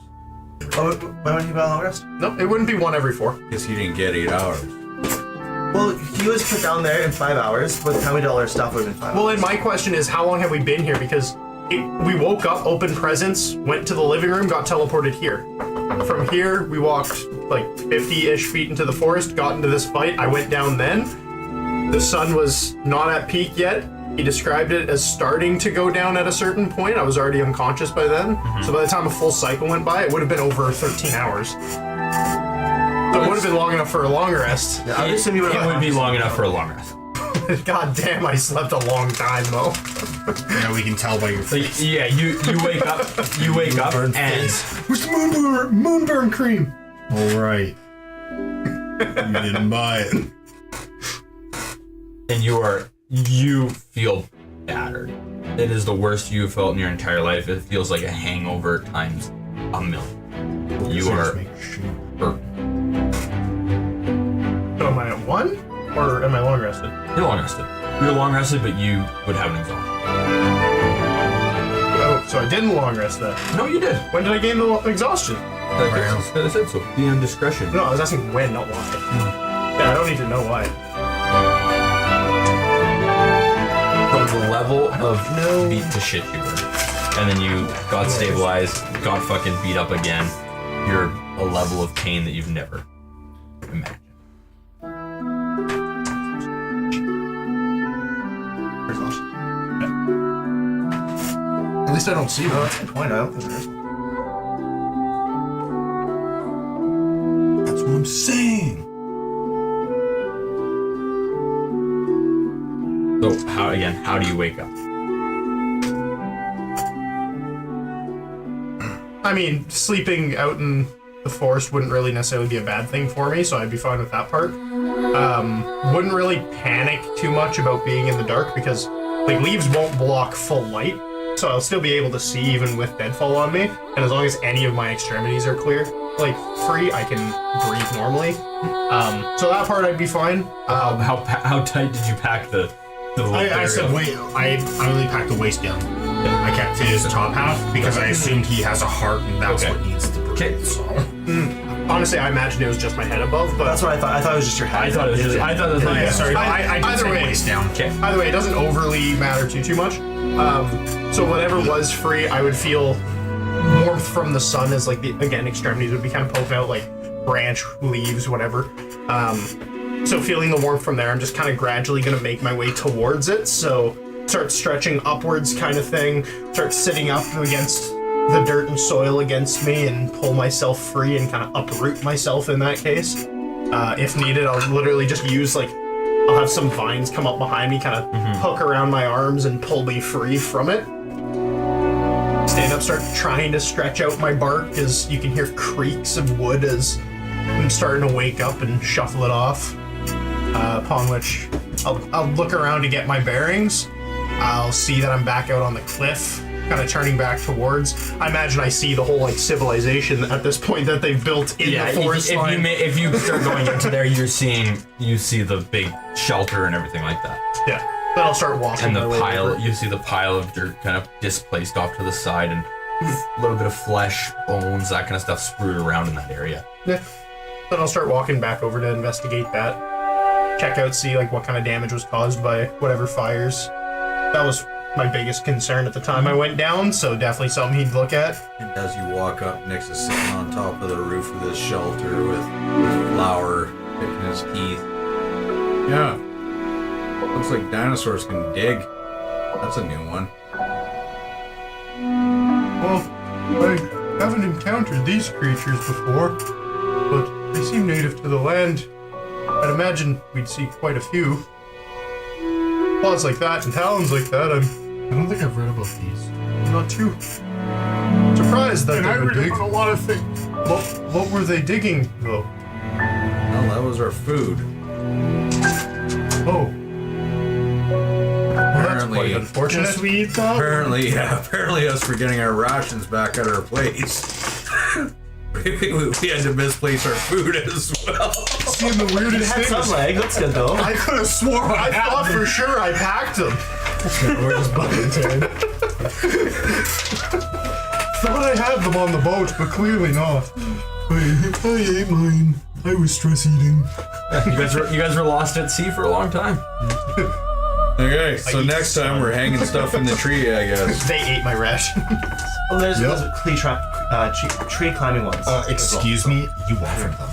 Oh, why wouldn't you go on long rest? No, it wouldn't be 1 every 4. Because he didn't get 8 hours. Well, he was put down there in 5 hours, but how many dollar stuff would have been 5 Well, hours? and my question is, how long have we been here? Because we woke up, opened presents, went to the living room, got teleported here. From here, we walked like 50-ish feet into the forest, got into this fight. I went down then. the sun was not at peak yet. He described it as starting to go down at a certain point. I was already unconscious by then. So by the time a full cycle went by, it would have been over 13 hours. So it would have been long enough for a long rest. Yeah, I would assume you would It have would be long enough for a long rest. God damn, I slept a long time though. Now we can tell by your face. Like, yeah, you wake up, and Where's the moonburn cream? All right. You didn't buy it. and you feel battered. It is the worst you've felt in your entire life. It feels like a hangover times a million. You are hurt. So am I at 1? Or am I long rested? You're long rested. You're long rested, but you would have an exhaustion. Oh, so I didn't long rest then. No, you did. When did I gain the exhaustion? I said so. Be on discretion. No, I was asking when, not why. Yeah, I don't need to know why. From the level of beat to shit you were, and then you got stabilized, got fucking beat up again. You're a level of pain that you've never imagined. At least I don't see No, one. that's a good point. I don't think there is one. That's what I'm saying. So how do you wake up? I mean, sleeping out in the forest wouldn't really necessarily be a bad thing for me, so I'd be fine with that part. Wouldn't really panic too much about being in the dark because like leaves won't block full light, so I'll still be able to see even with deadfall on me. And as long as any of my extremities are clear, like free, I can breathe normally. So that part I'd be fine. How tight did you pack the little I said area? wait. I only packed the waist down. I kept his top half because I assumed he has a heart and that's Okay. what needs to breathe. Okay. So. Honestly, I imagined it was just my head above, but That's what I thought. I thought it was just your head. I thought it was Yeah, sorry, I did Either say way. waist down. Okay. either way, it doesn't overly matter too much. So whatever was free, I would feel warmth from the sun as like the extremities would be kind of poking out like branch, leaves, whatever. So feeling the warmth from there, I'm just kind of gradually gonna make my way towards it. So start stretching upwards, kind of thing. Start sitting up against the dirt and soil against me and pull myself free and kind of uproot myself in that case. If needed, I'll literally just use like I'll have some vines come up behind me, kind of hook around my arms and pull me free from it. Stand up, start trying to stretch out my bark as you can hear creaks of wood as I'm starting to wake up and shuffle it off. Upon which I'll look around to get my bearings. I'll see that I'm back out on the cliff, kind of turning back towards. I imagine I see the whole like civilization at this point that they've built in the forest line. If you start going into there, you see the big shelter and everything like that, Yeah. Then I'll start walking and my the way pile. over. You see the pile of dirt kind of displaced off to the side, and a little bit of flesh, bones, that kind of stuff spewed around in that area. Yeah. Then I'll start walking back over to investigate that. Check out, see like what kind of damage was caused by whatever fires. That was my biggest concern at the time I went down, so definitely something he'd look at. And as you walk up, Nick's is sitting on top of the roof of this shelter with flour picking his teeth. Yeah. Looks like dinosaurs can dig. That's a new one. Well, I haven't encountered these creatures before, but they seem native to the land. I'd imagine we'd see quite a few. Claws like that and talons like that, I don't think I've read about these. I'm not too surprised that And I they would read dig. about a lot of things. What were they digging, though? Well, that was our food. Oh, Apparently, Unfortunate. Guess we eat that? apparently us forgetting our rations back at our place. we had to misplace our food as well. Seeing the weirdest Had things. some leg. That's good though. I could have sworn I thought for sure I packed them. we're just buttons, Thought I had them on the boat, but clearly not. I ate mine. I was stress eating. You guys were lost at sea for a long time. Okay, so next time we're hanging stuff in the tree, I guess. They ate my ration. Oh, there's those tree climbing ones. Excuse me, you offered them.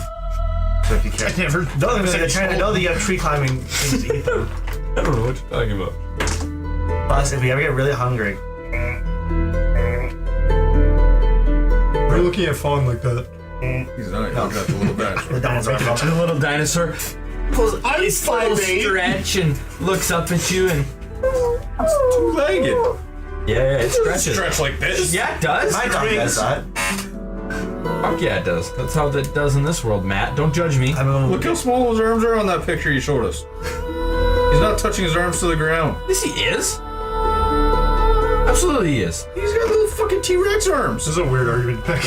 if you care. I never. No, I know that you have tree climbing things to eat them. I don't know what you're talking about. Plus, if we ever get really hungry, We're looking at Fawn like that. He's not. He's got the little dinosaur. the dinosaur comes. The little dinosaur pulls a nice little 5'8". stretch and looks up at you and Two-legged. yeah, it stretches. Stretch like this. Yeah, it does. My dog does that. Fuck yeah, it does. That's how it does in this world, Matt. Don't judge me. I mean, Look how small his arms are on that picture you showed us. He's not touching his arms to the ground. Yes, he is. Absolutely, he is. He's got little fucking T-Rex arms. This is a weird argument to pick.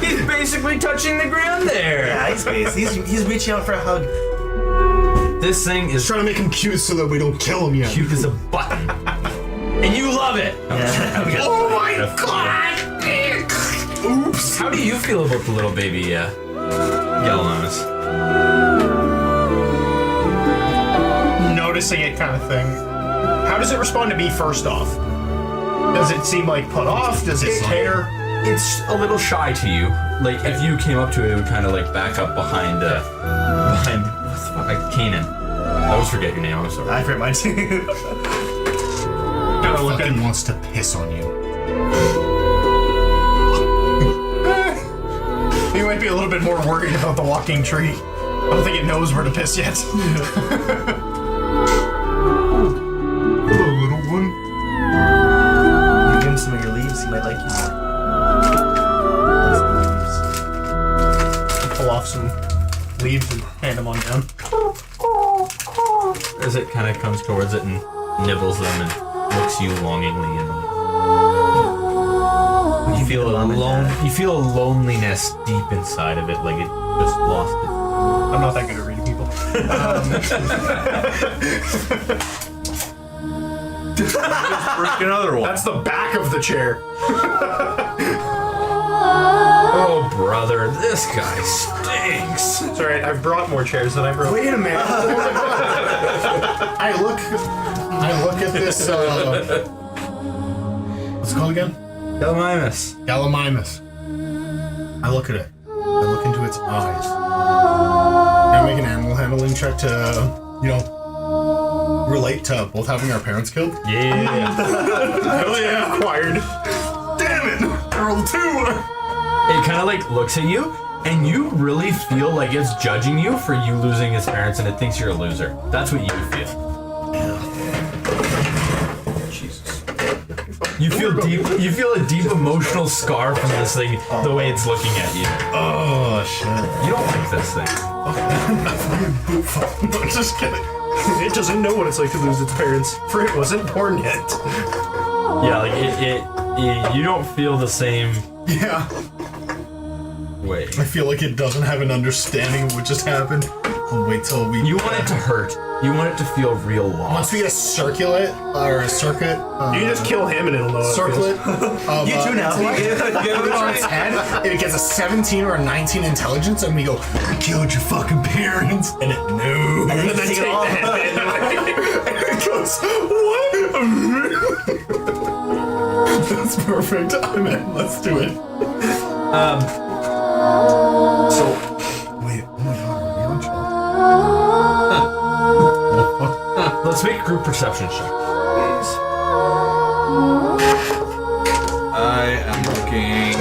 He's basically touching the ground there. yeah, he's reaching out for a hug. This thing is Trying to make him cute so that we don't kill him yet. cute as a button, and you love it. Yeah. Oh my god! Oops. How do you feel about the little baby Gallimimus? Noticing it kind of thing. How does it respond to me first off? Does it seem like put off? Does it care? It's a little shy to you. Like if you came up to it, it would kind of like back up behind what the fuck, like Kanan. I always forget your name. I'm sorry. I forget mine too. Kind of fucking wants to piss on you. You might be a little bit more worried about the walking tree. I don't think it knows where to piss yet. Hello, little one. You give him some of your leaves, he might like you more. Pull off some leaves and hand them on down. As it kind of comes towards it and nibbles them and looks you longingly and you feel you feel a loneliness deep inside of it, like it just lost it. I'm not that good at reading people. Break another one. That's the back of the chair. Oh brother, this guy stinks. It's alright, I've brought more chairs than I broke. Wait a minute. I look at this. What's it called again? Gallimimus. Gallimimus. I look at it. I look into its eyes. Can I make an animal handling check to, relate to both having our parents killed? Yeah. Hell yeah, acquired. Damn it! I rolled 2! It kind of like looks at you, and you really feel like it's judging you for you losing its parents, and it thinks you're a loser. That's what you feel. Jesus. You feel deep. You feel a deep emotional scar from this thing, the way it's looking at you. Oh, shit. You don't like this thing. I'm just kidding. It doesn't know what it's like to lose its parents, for it wasn't born yet. Yeah, like it you don't feel the same Yeah. way. I feel like it doesn't have an understanding of what just happened. I'll wait till we... You want it to hurt. You want it to feel real loss. Once we get a circuit, You can just kill him and it'll know how it circlet feels. of, You too now. put it on its head, and it gets a 17 or a 19 intelligence, and we go, "We killed your fucking parents," and it knows. And then take it all. And it goes, "What?" That's perfect. I'm in. Let's do it. So Wait. Oh my god. Are we on child? let's make a group perception check. I am looking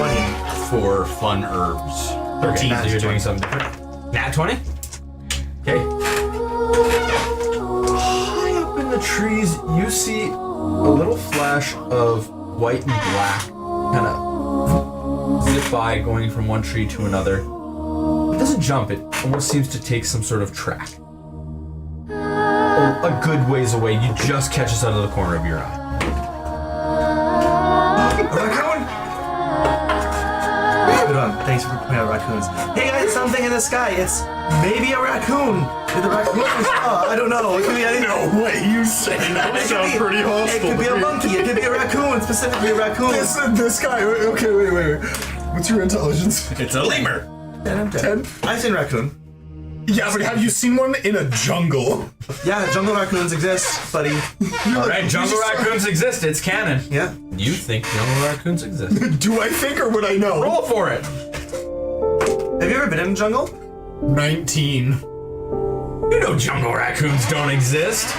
for fun herbs. 13. Nat So you're 20. doing something different. Nat 20. Okay. High up in the trees, you see a little flash of white and black, kind of zip by, going from one tree to another. It doesn't jump. It almost seems to take some sort of track. A good ways away, you just catch us out of the corner of your eye. A raccoon? Good one. Thanks for pointing out raccoons. Hey guys, something in the sky. It's maybe a raccoon. With a raccoon. I don't know. It could be anything. No way. You say that. It sounds could be- pretty hostile. It could be a monkey. It could be a raccoon. Specifically a raccoon. This guy. Okay, wait. What's your intelligence? It's a lemur. 10? I've seen raccoon. Yeah, but have you seen one in a jungle? Yeah, jungle raccoons exist, buddy. Alright, jungle raccoons exist. It's canon. Yeah. You think jungle raccoons exist. Do I think or would I know? Roll for it. Have you ever been in a jungle? 19. You know jungle raccoons don't exist.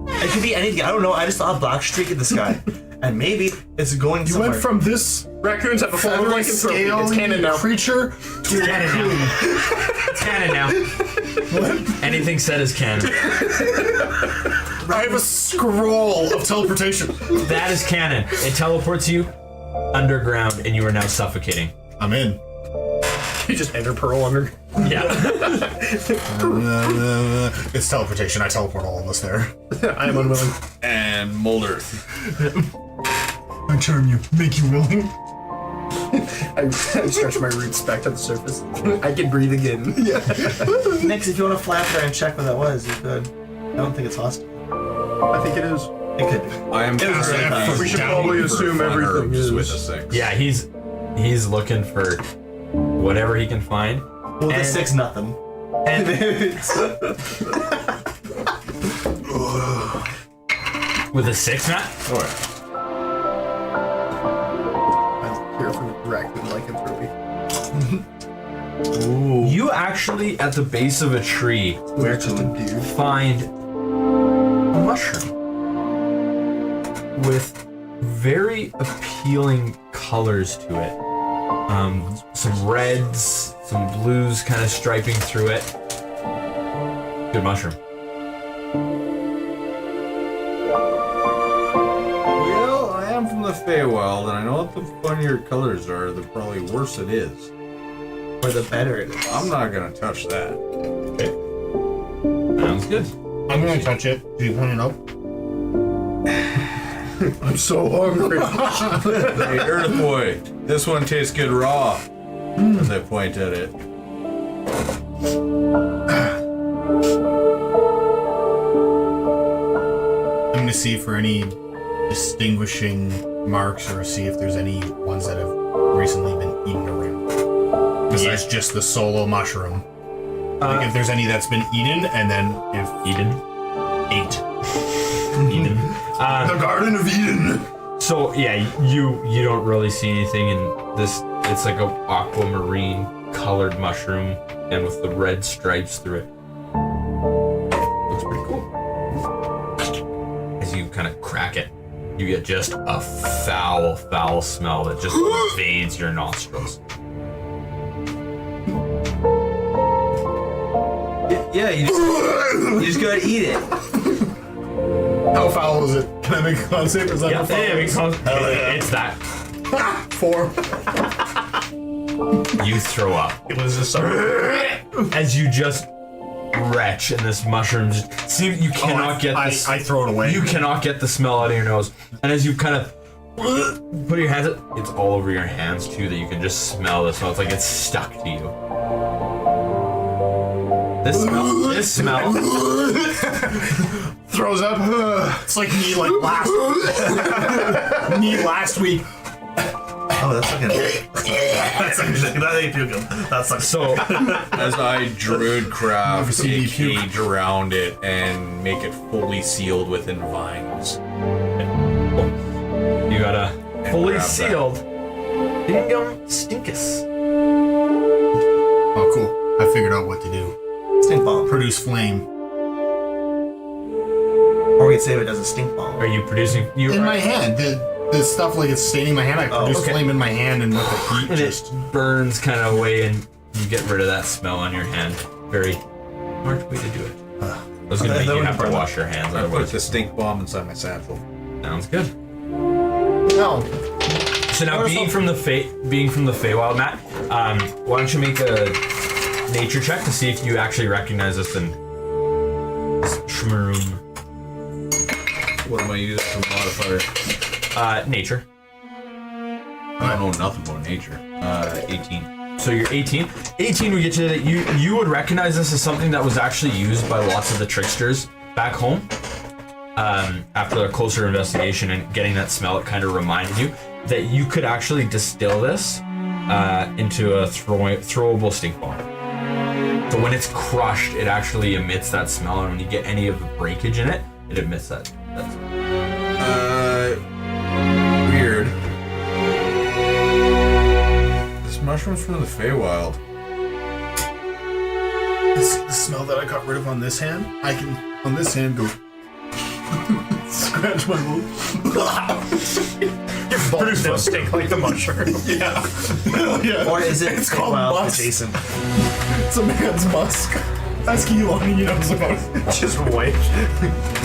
It could be anything. I don't know. I just saw a black streak in the sky. And maybe it's going You somewhere. went from this Raccoons have a form of lycanthropy. It's canon now. creature to a raccoon. It's canon now. Anything said is canon. I have a scroll of teleportation. That is canon. It teleports you underground, and you are now suffocating. I'm in. You just enter Pearl under. Yeah. It's teleportation. I teleport all of us there. I am unwilling. And mold earth. I charm you. Make you willing. I stretch my roots back to the surface. I can breathe again. Yeah. Next, if you want to fly up there and check what that was, you could. I don't think it's hostile. I think it is. It could be. I am casting We should probably assume everything herbs is. with a 6. Yeah, he's looking for whatever he can find. Well, the And- 6, nothing. And with a 6, Matt? Oh, yeah. I'm here for raccoon lycanthropy. You actually, at the base of a tree, We're just a dude. find a mushroom with very appealing colors to it. Some reds, some blues kind of striping through it. Good mushroom. Well, I am from the Feywild, and I know what the funnier colors are, the probably worse it is. Or the better it is. I'm not gonna touch that. Sounds good. I'm gonna touch it. Do you want to know? I'm so hungry. Hey, Earth Boy, this one tastes good raw. As I point at it. I'm gonna see for any distinguishing marks or see if there's any ones that have recently been eaten around. Besides just the solo mushroom. Like if there's any that's been eaten and then if Eden. ate. Eden. The Garden of Eden! So yeah, you don't really see anything in this. It's like a aquamarine colored mushroom, and with the red stripes through it. Looks pretty cool. As you kind of crack it, you get just a foul smell that just invades your nostrils. Yeah, you just gotta eat it. How foul is it? Can I make a con save? Is that how foul it is? It's that. 4. You throw up. It was just As you just retch, and this mushroom just seems you cannot get this. I throw it away. You cannot get the smell out of your nose, and as you kind of put your hands, it's all over your hands too. That you can just smell the smell. It's like it's stuck to you. This smell. Throws up. It's like me last week. Oh, that's fucking. That's actually. That ain't feel good. That's like. So As I druidcraft Never seen a me puke. cage around it and make it fully sealed within vines. you got a fully grab that. sealed Dingum Stinkus. Oh, cool. I figured out what to do. Stink bomb. Produce flame. Or we could say if it does a stink bomb. Are you producing? You In my hand. The stuff like it's staining my hand. I produce okay. flame in my hand and with the heat and just... it burns kind of away, and you get rid of that smell on your hand. Very smart way to do it. I was gonna make that you would have to burn. wash your hands. I put Otherwise, the stink bomb inside my satchel. sounds good. No. So now, being from the Feywild, Matt, why don't you make a nature check to see if you actually recognize this shmaroom? What am I using for modifier? Nature. I don't know nothing about nature. 18. So you're 18. 18 would get you that you would recognize this as something that was actually used by lots of the tricksters back home. After a closer investigation and getting that smell, it kind of reminded you that you could actually distill this into a throwable stink bomb. So when it's crushed, it actually emits that smell, and when you get any of the breakage in it, it emits that smell. Weird. This mushroom's from the Feywild. smell that I got rid of on this hand, I can, on this hand, go scratch my mouth. Your balls don't stink like the mushroom. Yeah. Yeah. Or is it It's called wild musk. adjacent? It's a man's musk. Ask Elon, he knows about it. Just white.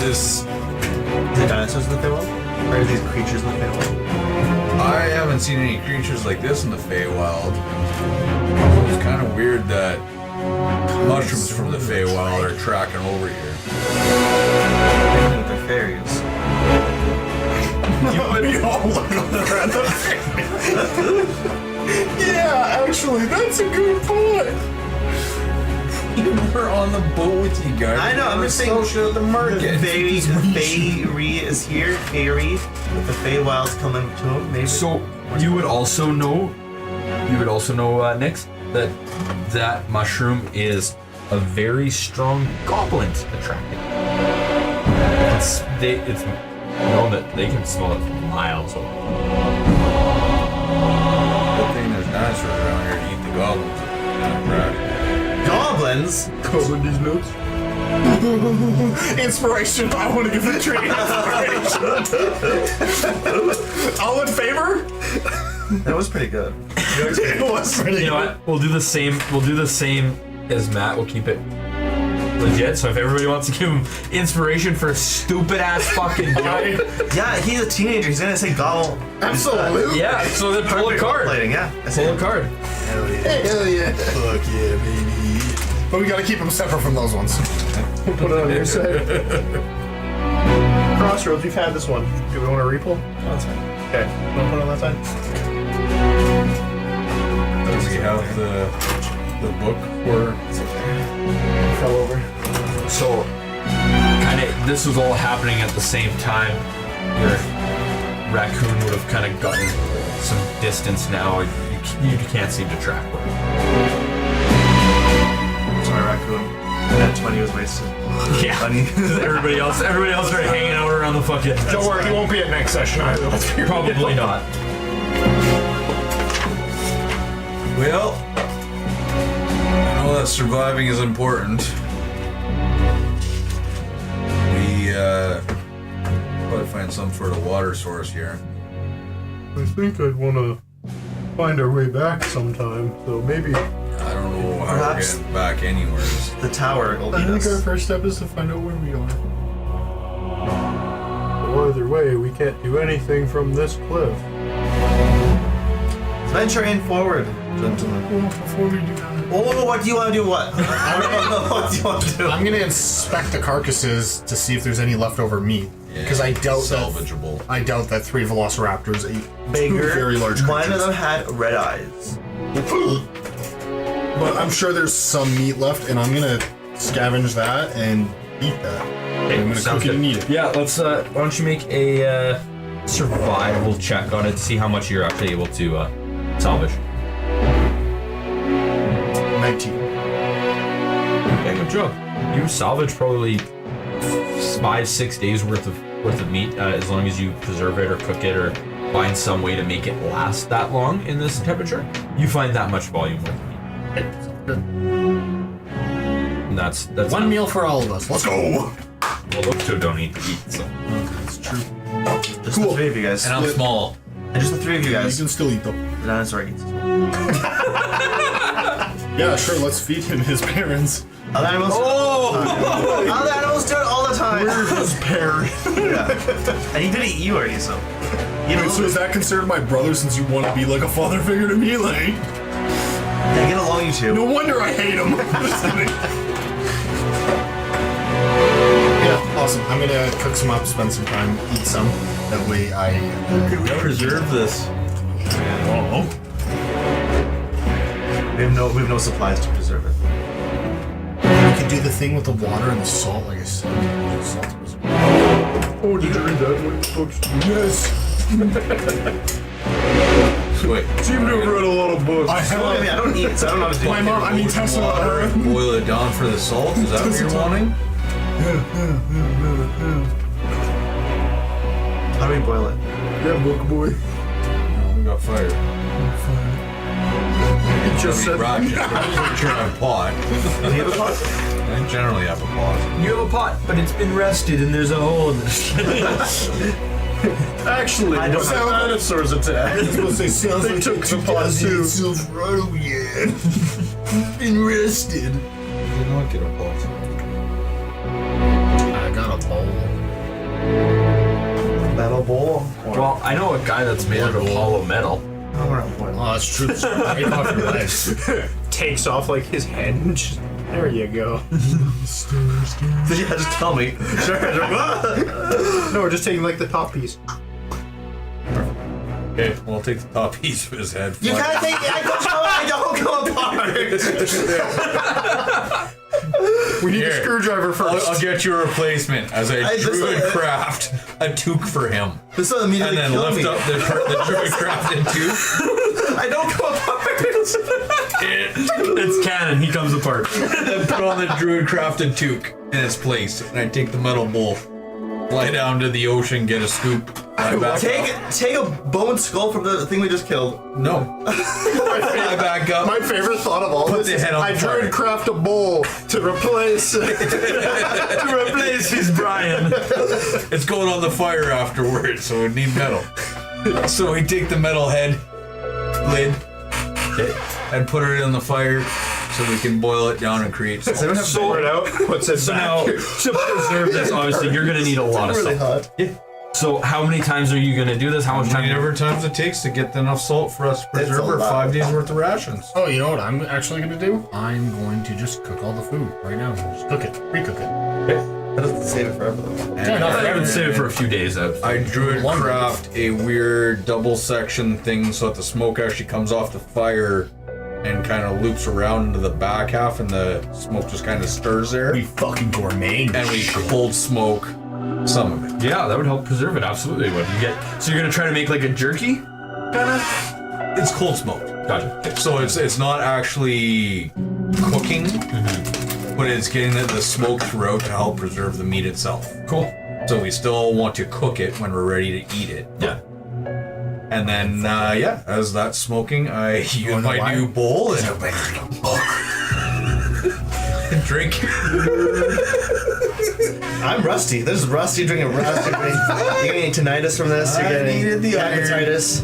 This Is it dinosaurs in the Feywild? Or are these creatures in the Feywild? I haven't seen any creatures like this in the Feywild. It's kind of weird that mushrooms from the Feywild are tracking over here. Maybe with their fairies. We all look around the Yeah, actually, that's a good point. We're on the boat with you guys. I know, I'm just saying. Social at the market. Fairy is here. Fairy with the Feywild's coming to him. Maybe. So you would also know, Nix, that mushroom is a very strong goblin attracting. It's known that they can smell it from miles away. Good thing there's dinosaurs around here to eat the goblins. Goblins? Covered these notes. Inspiration. I want to give the tree inspiration. All in favor? That was pretty good. It was pretty You know good. what? We'll do the same as Matt. We'll keep it legit. So if everybody wants to give him inspiration for a stupid ass fucking joke, Yeah, he's a teenager. He's gonna say gobble. Absolutely. yeah. So then pull a card. Plating, yeah. Pull a card. Hell yeah. Hell yeah. Fuck yeah, baby. But we gotta keep them separate from those ones. We'll put it on your side. Crossroads, we've had this one. Do we want to repull? Oh, that's fine. Okay. Want to put it on that side? Does he have the book for? Fell over. So kind of this was all happening at the same time. Your raccoon would have kind of gotten some distance now. You can't seem to track where. Sorry, raccoon. That 20 was wasted. Yeah. Funny. Everybody else started hanging out around the fucking. Don't worry, he won't be at next session either. Probably not. Well, I know that surviving is important. We probably find some sort of water source here. I think I'd want to find our way back sometime, so maybe. I don't know how Perhaps- we're getting back anywhere. The tower will I lead think our us. first step is to find out where we are. So either way, we can't do anything from this cliff. Venture in forward, gentlemen. Well, before we do that, Oh, what do you want to do? What? What do you want to do? I'm gonna inspect the carcasses to see if there's any leftover meat. Because I doubt salvageable. I doubt that 3 velociraptors ate Bigger. 2 very large creatures. One of them had red eyes. But I'm sure there's some meat left, and I'm gonna scavenge that and eat that. I'm gonna Sounds cook it and good. eat it. Yeah, let's. Why don't you make a survival check on it to see how much you're actually able to salvage. 19. Okay, good job. You salvage probably 5-6 days worth of meat as long as you preserve it or cook it or find some way to make it last that long in this temperature. You find that much volume worth of meat. And that's One meal for all of us. Let's go. Well, those two don't eat, so. That's true. Just the three of you guys. And I'm small. And just the three of you You guys. can still eat them. The dinosaur eats. Yeah, sure. Let's feed him his parents. Other animals. Other animals do it all the time. His parents. Yeah. And he did eat you already, so. You know, So is that considered my brother since you want to be like a father figure to me? Like, yeah, get along, you two. no wonder I hate him. Just kidding. Yeah, awesome. I'm gonna cook some up, spend some time, eat some. That way I Could we preserve this? We have no supplies to preserve it. I could do the thing with the water and the salt, like I said. The salt was- oh, did you read that in the books? Yes. Wait. Seem to have read a lot of books. I I have. don't eat, so I don't know how to do My it. mom. I mean, Tessa. Water and boil it down for the salt? Is that what you're wanting? How do we boil it? Yeah, book boy. No, we got fire. It just said. Roger. Turn on pot. Do you have a pot? I generally have a pot. You have a pot, but it's been rested and there's a hole in it. Actually, I don't have dinosaurs attack. I was gonna say, sounds They like took the pot too. Silverado yet. Been rested. I did not get a pot. I got a bowl. Metal bowl. Well, I know a guy that's made out of hollow metal. Oh, we're on point. Oh, that's true. It's right off your legs. Takes off like his head and just, there you go. Yeah, just tell me. Sure. No, we're just taking like the top piece. Okay, well, I'll take the top piece of his head. You gotta take it. I don't come apart. We need Here. a screwdriver first. I'll get you a replacement as I druid craft a toque for him. This will immediately And then kill lift me. up the druid crafted toque. I don't come apart. It's canon, he comes apart. Then put on the druid crafted toque in its place. And I take the metal bowl, fly down to the ocean, get a scoop, fly back up. Take a bone skull from the thing we just killed. No. Fly back up. My favorite thought of all Put this the is head on I fire. druid craft a bowl to replace. To replace his Brian. It's going on the fire afterwards, so it need metal. So we take the metal head lid and put it in the fire so we can boil it down and create salt. Pour it out. Puts it So back. now, to preserve this, obviously, you're gonna need a lot of Really salt. hot. So how many times are you gonna do this? How much time? Whatever times it takes to get enough salt for us to It's preserve a our lot. 5 days worth of rations. Oh, you know what I'm actually gonna do? I'm going to just cook all the food right now. Just cook it. Pre-cook it. That doesn't save it forever though. I would save it for a few days. I druid craft a weird double section thing so that the smoke actually comes off the fire and kind of loops around into the back half and the smoke just kind of stirs there. We fucking gourmet. And we cold smoke some of it. Yeah, that would help preserve it. Absolutely. What you get? So you're gonna try to make like a jerky, kind of? It's cold smoked. Gotcha. So it's not actually cooking, but it's getting the smoke throughout to help preserve the meat itself. Cool. So we still want to cook it when we're ready to eat it. Yeah. And then, as that's smoking, I use know my why? new bowl and drink. I'm rusty. This is rusty drinking rusty. You're getting tinnitus from this. You're I getting needed the iron. hepatitis.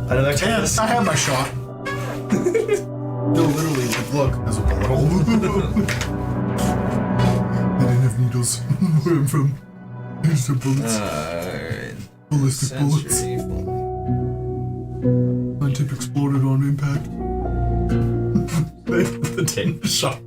Another Yeah, tinnitus. I had my shot. No, literally, like, look, there's a bullet hole. They didn't have needles where I'm from. There's the bullets. Ballistic bullets. My tip exploded on impact. The tin shot.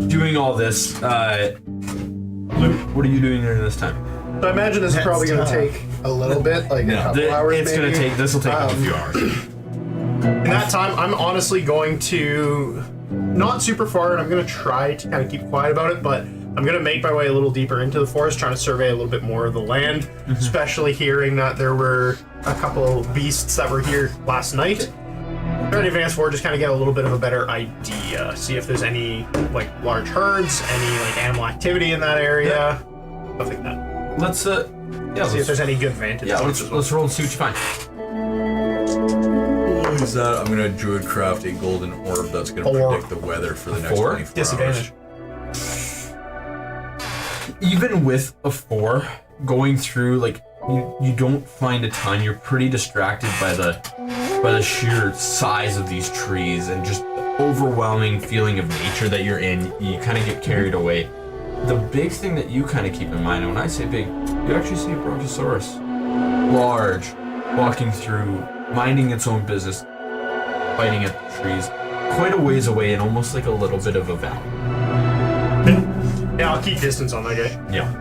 Doing all this, Luke, what are you doing during this time? So I imagine this is probably going to tough. take a little bit, like a couple hours. It's gonna maybe. take. This will take a few hours. In that time, I'm honestly going to not super far, and I'm going to try to kind of keep quiet about it, but I'm going to make my way a little deeper into the forest, trying to survey a little bit more of the land, especially hearing that there were a couple beasts that were here last night. Try to advance forward, just kind of get a little bit of a better idea. See if there's any like large herds, any like animal activity in that area, stuff like that. Let's See if there's any good vantage points as well. let's roll and see what you find. What is that? I'm gonna druid craft a golden orb that's gonna predict the weather for the next 4? 24 Disadvantage. hours. Even with a 4, going through like you don't find a ton. You're pretty distracted by the sheer size of these trees and just the overwhelming feeling of nature that you're in. You kind of get carried away. The big thing that you kind of keep in mind, and when I say big, you actually see a brontosaurus, large, walking through, minding its own business, biting at the trees, quite a ways away and almost like a little bit of a valley. Yeah, I'll keep distance on that guy. Yeah.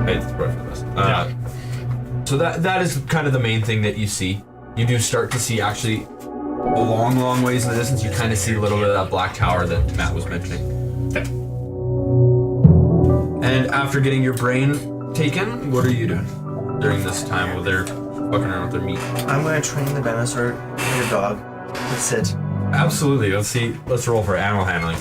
It's right for this. So that is kind of the main thing that you see. You do start to see actually a long ways in the distance. You kind of see a little bit of that black tower that Matt was mentioning. And after getting your brain taken, what are you doing during this time while they're fucking around with their meat? I'm gonna train the dinosaur like a dog. Let's sit. Absolutely. Let's see. Let's roll for animal handling.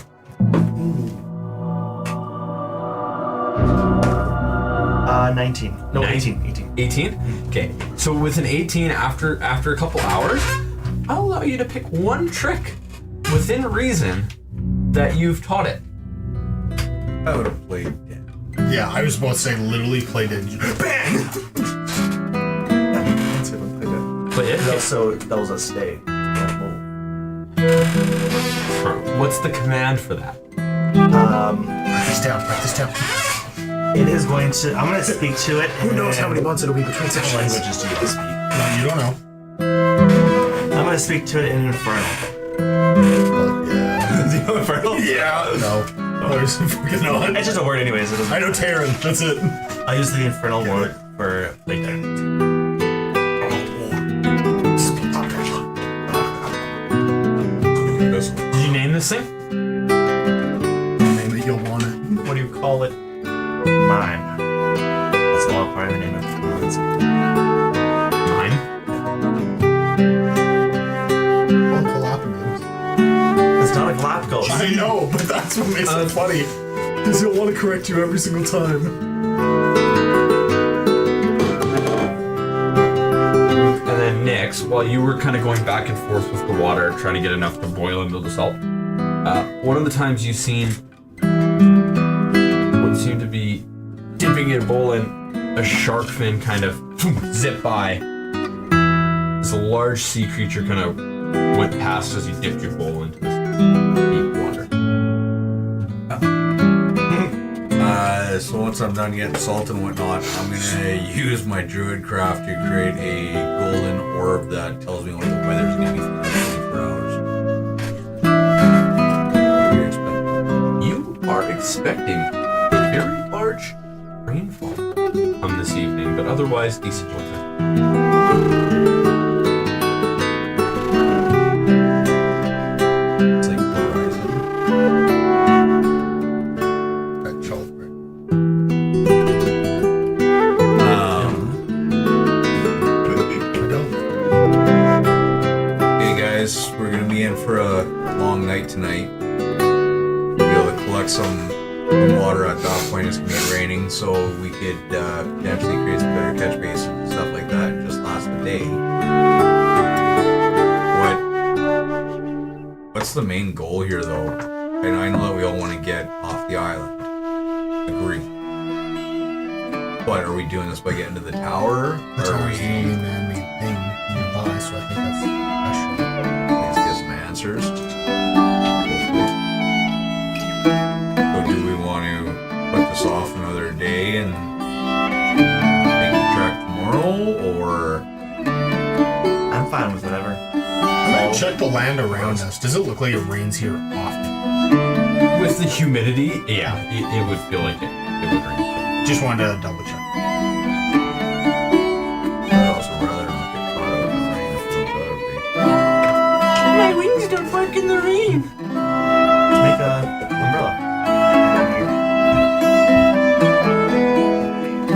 19. No, 18. 18? Okay. So with an 18, after a couple hours, I'll allow you to pick one trick within reason that you've taught it. I would have played dead. Yeah, I was about to say literally played it. Bang! Let's see if I played it. Play it. So that was a stay. Don't move. What's the command for that? Write this down, write this down. It is going to. I'm going to speak to it. Who knows how many months it'll be between sessions? languages do you speak? No, you don't know. I'm going to speak to it in Infernal. Yeah. Do you know Infernal? Yeah. No. There's fucking not. It's just a word, anyways. It doesn't. I know Terran, that's it. I use the Infernal word for later. This one. Did you name this thing? Name it, you'll want it. What do you call it? Mime. That's all part of the name of it. Mine. Oh, Galapagos. It's not a Galapagos. I know, but that's what makes it funny. Because he'll want to correct you every single time. And then Nix, while you were kind of going back and forth with the water, trying to get enough to boil into the salt, one of the times you've seen what seemed to be dipping your bowl in a shark fin kind of zip by. As a large sea creature kind of went past as you dipped your bowl into this deep water. So once I'm done getting salt and whatnot, I'm gonna use my druid craft to create a golden orb that tells me what the weather's gonna be for the next 24 hours. What do you expect? You are expecting a very large rainfall on this evening, but otherwise decent weather. It's like horizon. That children. Hey guys, we're gonna be in for a long night tonight. We'll be able to collect some water at that point. It's gonna be raining, so we could potentially create some better catch basins and stuff like that and just last the day. What's the main goal here, though? And I know that we all want to get off the island. Agree. But are we doing this by getting to the tower? The Or are tower's the we only man-made thing nearby, so I think that's the question. please get some answers? So do we want to put this off another day and make the trek tomorrow, or I'm fine with whatever. Can I check the land around us? Does it look like it rains here often? With the humidity, yeah, it would feel like it would rain. Just wanted to double check. I'd also rather not get caught out in the rain if it's gotta My wings don't work in the rain. Make a umbrella.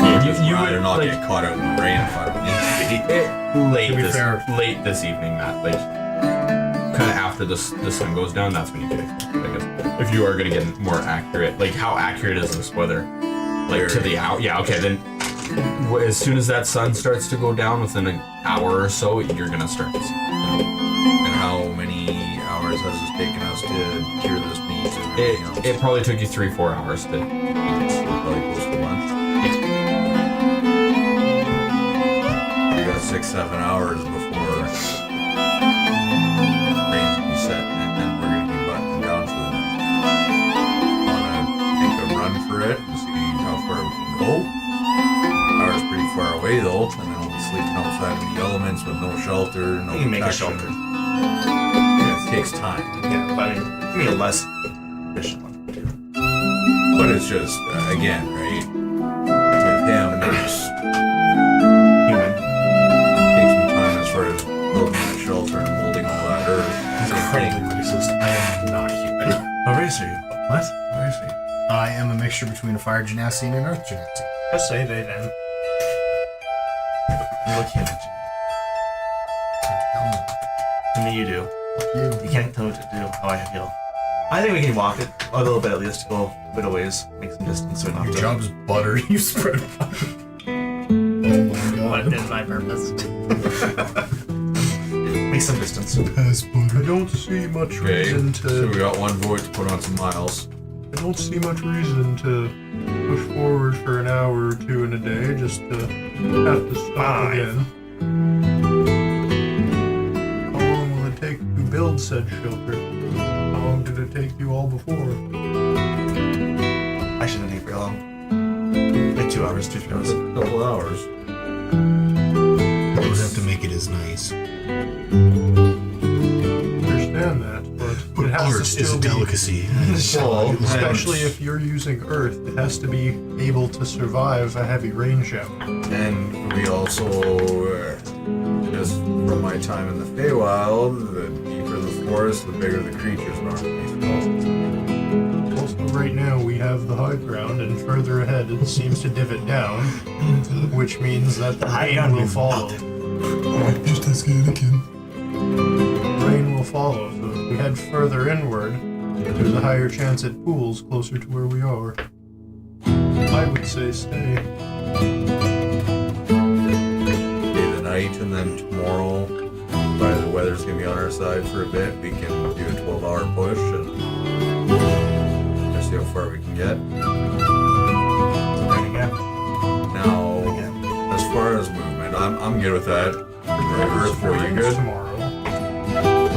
Yeah, be? you Rather would not like, get caught out in the rain if I don't need to be. late To be this fair. late this evening, Matt. Like kind of after the sun goes down, that's when you do it. Like if you are gonna get more accurate, like how accurate is this weather? Like to the hour? Yeah, okay. Then as soon as that sun starts to go down, within an hour or so, you're gonna start to see. And how many hours has it taken us to cure this beast and everything else? It probably took you 3-4 hours to. Probably close to lunch. We got 6-7 hours before rains will be set, and then we're gonna be buttoned down for the night. Wanna take a run for it and see how far we can go. Tower's pretty far away though, and then we'll be sleeping outside in the elements with no shelter, no You can make a protection. shelter. Yeah, it takes time. Yeah, but I mean a less efficient one. But it's just, again, right? With him, there's Human. takes some time as far as building that shelter and molding all that earth. Incredibly racist. I am not human. What race are you? What? What race are you? I am a mixture between a fire genasi and an earth genasi. Just say they then. You look human. To me, you do. You can't tell me what to do, how I feel. I think we can walk it a little bit at least, go a bit of ways, make some distance so we don't Your have to. job's butter. You spread butter. Oh my god. What is my purpose? We Take some distance. I don't see much Okay, reason so we to. got one void to put on some miles. I don't see much reason to push forward for an hour or two in a day just to have to stop Fine. again. How long will it take to build said shelter? How long did it take you all before? I shouldn't take very long. Like 2 hours, 2-3 hours. A couple hours. You don't have to make it as nice. Understand that, but it has Art to is still a be. delicacy. Well, Especially if you're using earth, it has to be able to survive a heavy rain shower. And we also, just from my time in the Feywild, the deeper the forest, the bigger the creatures normally. Also, right now we have the high ground, and further ahead it seems to divot down, which means that the high rain ground will means follow. Just ask Anakin. Rain will follow, so if we head further inward, there's a higher chance it pools closer to where we are. I would say stay. Day to night, and then tomorrow, by the weather's gonna be on our side for a bit, we can do a 12-hour push and just see how far we can get. Now, as far as movement, I'm good with that. Earth, were you Rains good? tomorrow.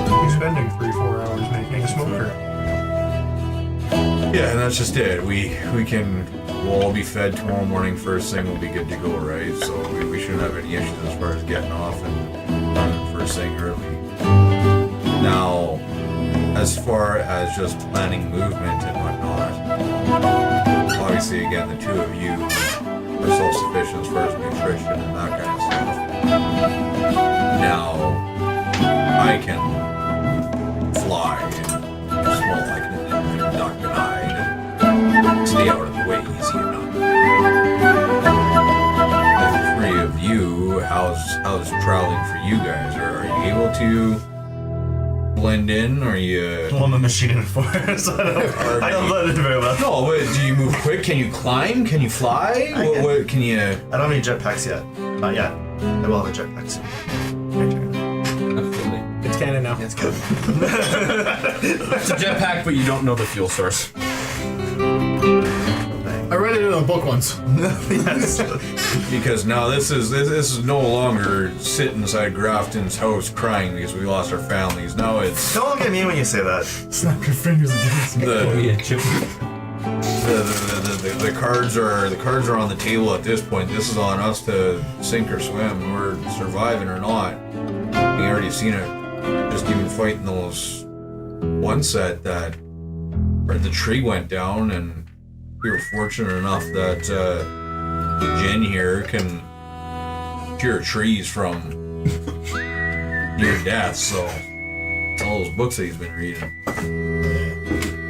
We'll be spending 3-4 hours making a smoker. Yeah, and that's just it. We'll all be fed tomorrow morning. First thing, we'll be good to go, right? So we shouldn't have any issues as far as getting off and running first thing early. Now, as far as just planning movement and whatnot, obviously, again, the two of you are self-sufficient as far as nutrition and that kind of stuff. Now, I can fly and small like an duck and hide and stay out of the way easy enough. The three of you, how's traveling for you guys? Are you able to blend in? Are you? Well, I'm a machine in forest, so I don't blend in very well. No, but do you move quick? Can you climb? Can you fly? What can you? I don't have any jetpacks yet. Not yet. I will have a jetpack soon. My turn. Absolutely. It's canon now. Yeah, it's good. It's a jetpack, but you don't know the fuel source. I read it in a book once. Yes. Because now this is no longer sit inside Grafton's house crying because we lost our families. Now it's Don't look at me when you say that. Snap your fingers against me. the cards are on the table at this point. This is on us to sink or swim. We're surviving or not. We already seen it. Just even fighting those one set that where the tree went down, and we were fortunate enough that Jen here can cure trees from near death. So all those books that he's been reading.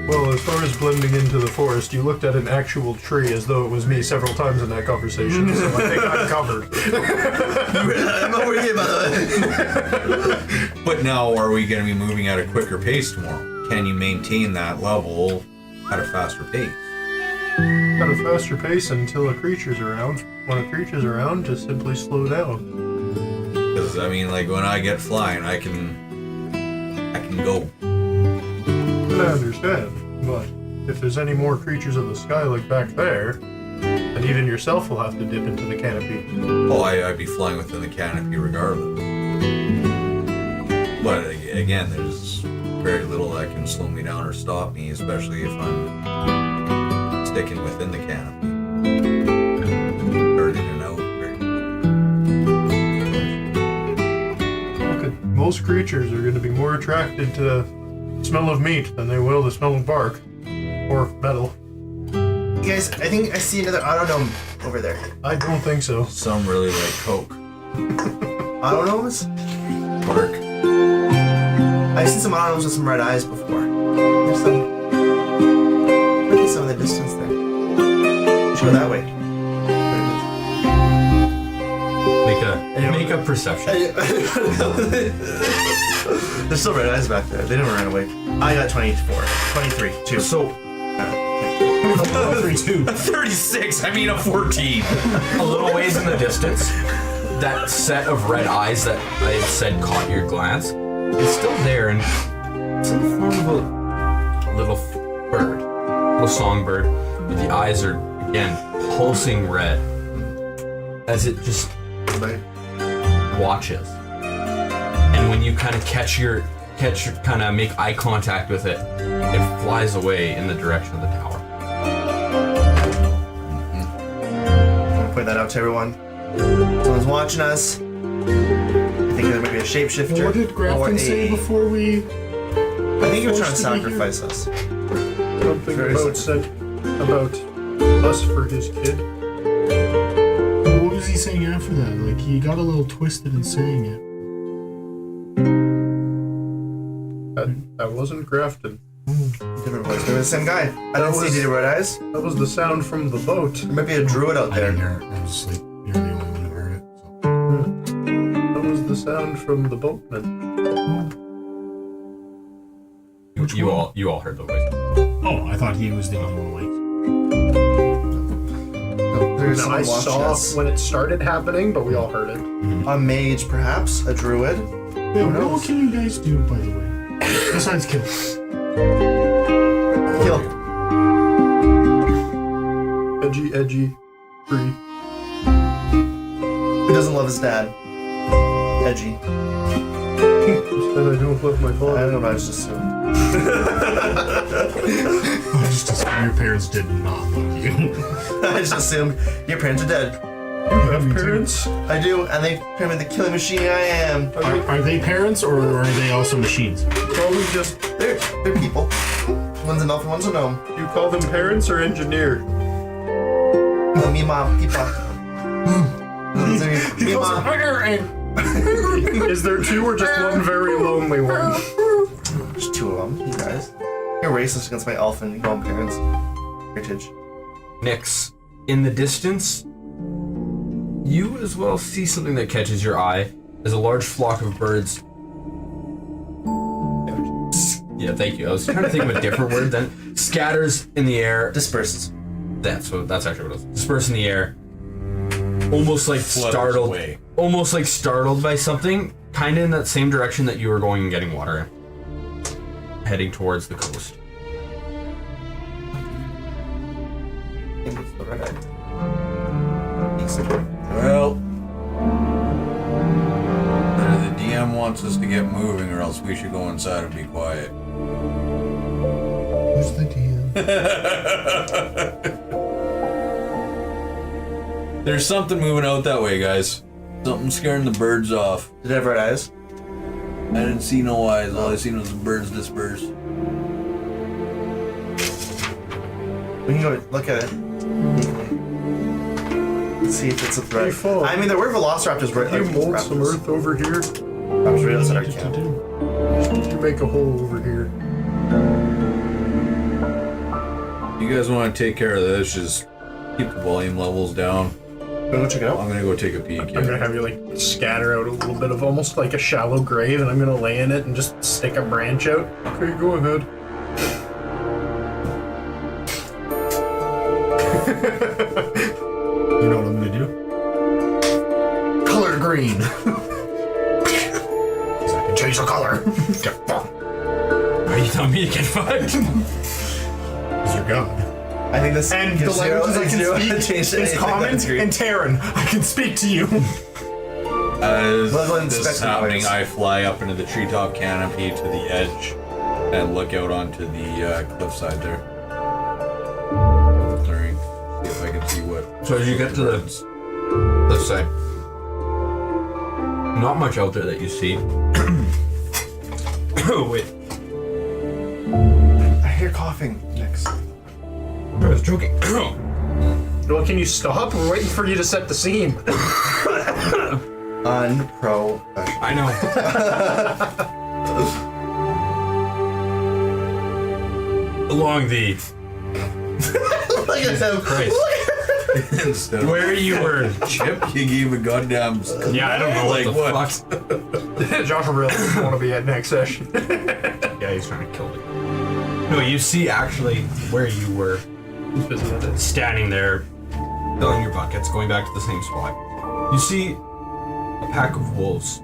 Well, as far as blending into the forest, you looked at an actual tree as though it was me several times in that conversation, so I think I'm covered. I'm over here, by the way. But now, are we going to be moving at a quicker pace tomorrow? Can you maintain that level at a faster pace? At a faster pace until a creature's around. When a creature's around, just simply slow down. Because I mean, like when I get flying, I can go. I understand, but if there's any more creatures of the sky like back there, then even yourself will have to dip into the canopy. Oh, I'd be flying within the canopy regardless. But again, there's very little that can slow me down or stop me, especially if I'm sticking within the canopy. Or in and out. Look, most creatures are going to be more attracted to the smell of meat than they will the smell of bark or metal. You guys, I think I see another autodome over there. I don't think so. Some really like Coke. Autodomes? Bark. I've seen some autodomes with some red eyes before. There's some. Look at some in the distance there. Should go that way. Make a perception. There's still red eyes back there. They never ran away. I got 24. 23. 2. So 3-2. 36. I mean a 14. A little ways in the distance, that set of red eyes that I had said caught your glance is still there, and it's in the form of a little bird, a little songbird. But the eyes are, again, pulsing red as it just watches. And when you kind of kind of make eye contact with it, it flies away in the direction of the tower. I'm gonna point that out to everyone. Someone's watching us. I think there might be a shapeshifter. What did Grafton say before we... I think he was trying to sacrifice us. Something Very about us for his kid. What was he saying after that? Like, he got a little twisted in saying it. That wasn't Grafton. Different voice. They were the same guy. I didn't see Dita Red Eyes. That was the sound from the boat. There might be a druid out there. I was asleep. You're the only one who heard it. So. That was the sound from the boatman. You all heard the voice. Oh, I thought he was the only one awake. There's No, I someone watching saw us. when it started happening, but we all heard it. A mage, perhaps? A druid? Yeah, what can you guys do, by the way? Besides kill. Kill. Edgy, free. Who doesn't love his dad? Edgy. Said I don't love my I father. don't know, I just assumed. Just to say, your parents did not love you. I just assumed your parents are dead. You have parents? I do, and they turned me the killing machine I am. Are they parents or are they also machines? Probably just... They're people. One's an elf and one's a gnome. You call them parents or engineer? Me mom, peepa. Me mom. Is there two or just one very lonely one? There's two of them, you guys. You're racist against my elf and gnome parents. Heritage. Nyx, in the distance, you as well see something that catches your eye as a large flock of birds. Yeah, thank you. I was trying to think of a different word then. Scatters in the air. Disperses. That's actually what it was. Disperse in the air. Almost like startled. away. Almost like startled by something, kind of in that same direction that you were going and getting water in. Heading towards the coast. Well, either the DM wants us to get moving, or else we should go inside and be quiet. Who's the DM? There's something moving out that way, guys. Something scaring the birds off. Did it have red eyes? I didn't see no eyes. All I seen was the birds disperse. We can go look at it. Let's see if it's a threat. Hey, Fog. I mean, there were velociraptors right You like mold raptors. some earth over here. I was realizing I can't. You make a hole over here. You guys want to take care of this? Just keep the volume levels down. Wanna go check it out? I'm gonna go take a peek. I'm gonna have you like scatter out a little bit of almost like a shallow grave, and I'm gonna lay in it and just stick a branch out. Okay, go ahead. You know what I'm gonna do? Color green. Because I can change the color. Get fucked. Are you telling me you get fucked? Because you're God. I think this And the gives languages I zero can change speak to is anything common that's green. and Terran. I can speak to you. As Well, go this is inspect the happening, place. I fly up into the treetop canopy to the edge and look out onto the cliffside there. Clearing. See if I can see what. So as you get to the cliffside, not much out there that you see. Oh wait, I hear coughing. Next. I was joking. Well, can you stop? We're waiting for you to set the scene. Unprofessional. I know. Along the Look at him. Christ. Instead Where you were. Chip, you gave a goddamn. Yeah, I don't know Like what what? the fuck. Josh really doesn't want to be at next session. Yeah, he's trying to kill me. No, you see actually where you were standing there, filling your buckets, going back to the same spot. You see a pack of wolves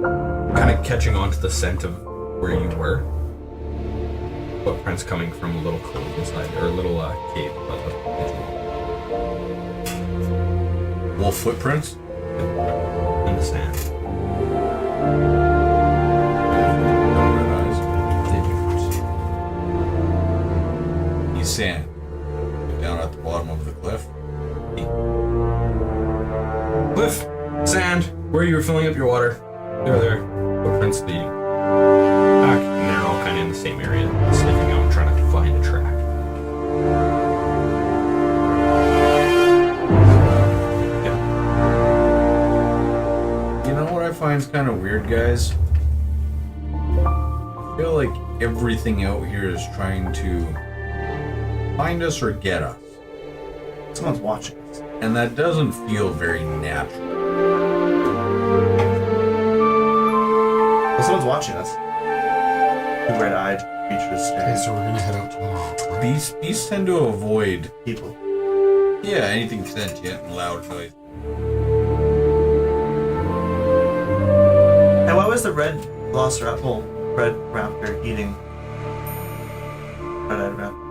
kind of catching on to the scent of where you were. Footprints coming from a little cove inside, or a little cave above the Wolf footprints? in the sand. He's sand. Down at the bottom of the cliff. Cliff, sand, where you were filling up your water. They're there. Footprints leading back, and they're all kind of in the same area, sniffing out, trying to find a track. You know what I find is kind of weird, guys? I feel like everything out here is trying to find us or get us. Someone's watching us. And that doesn't feel very natural. Well, someone's watching us. Two red-eyed creatures Okay, staring so we're gonna head out tomorrow. Right? Beasts tend to avoid, at people. yeah, anything sentient and loud noise. And why was the red velociraptor, red raptor eating red-eyed raptor?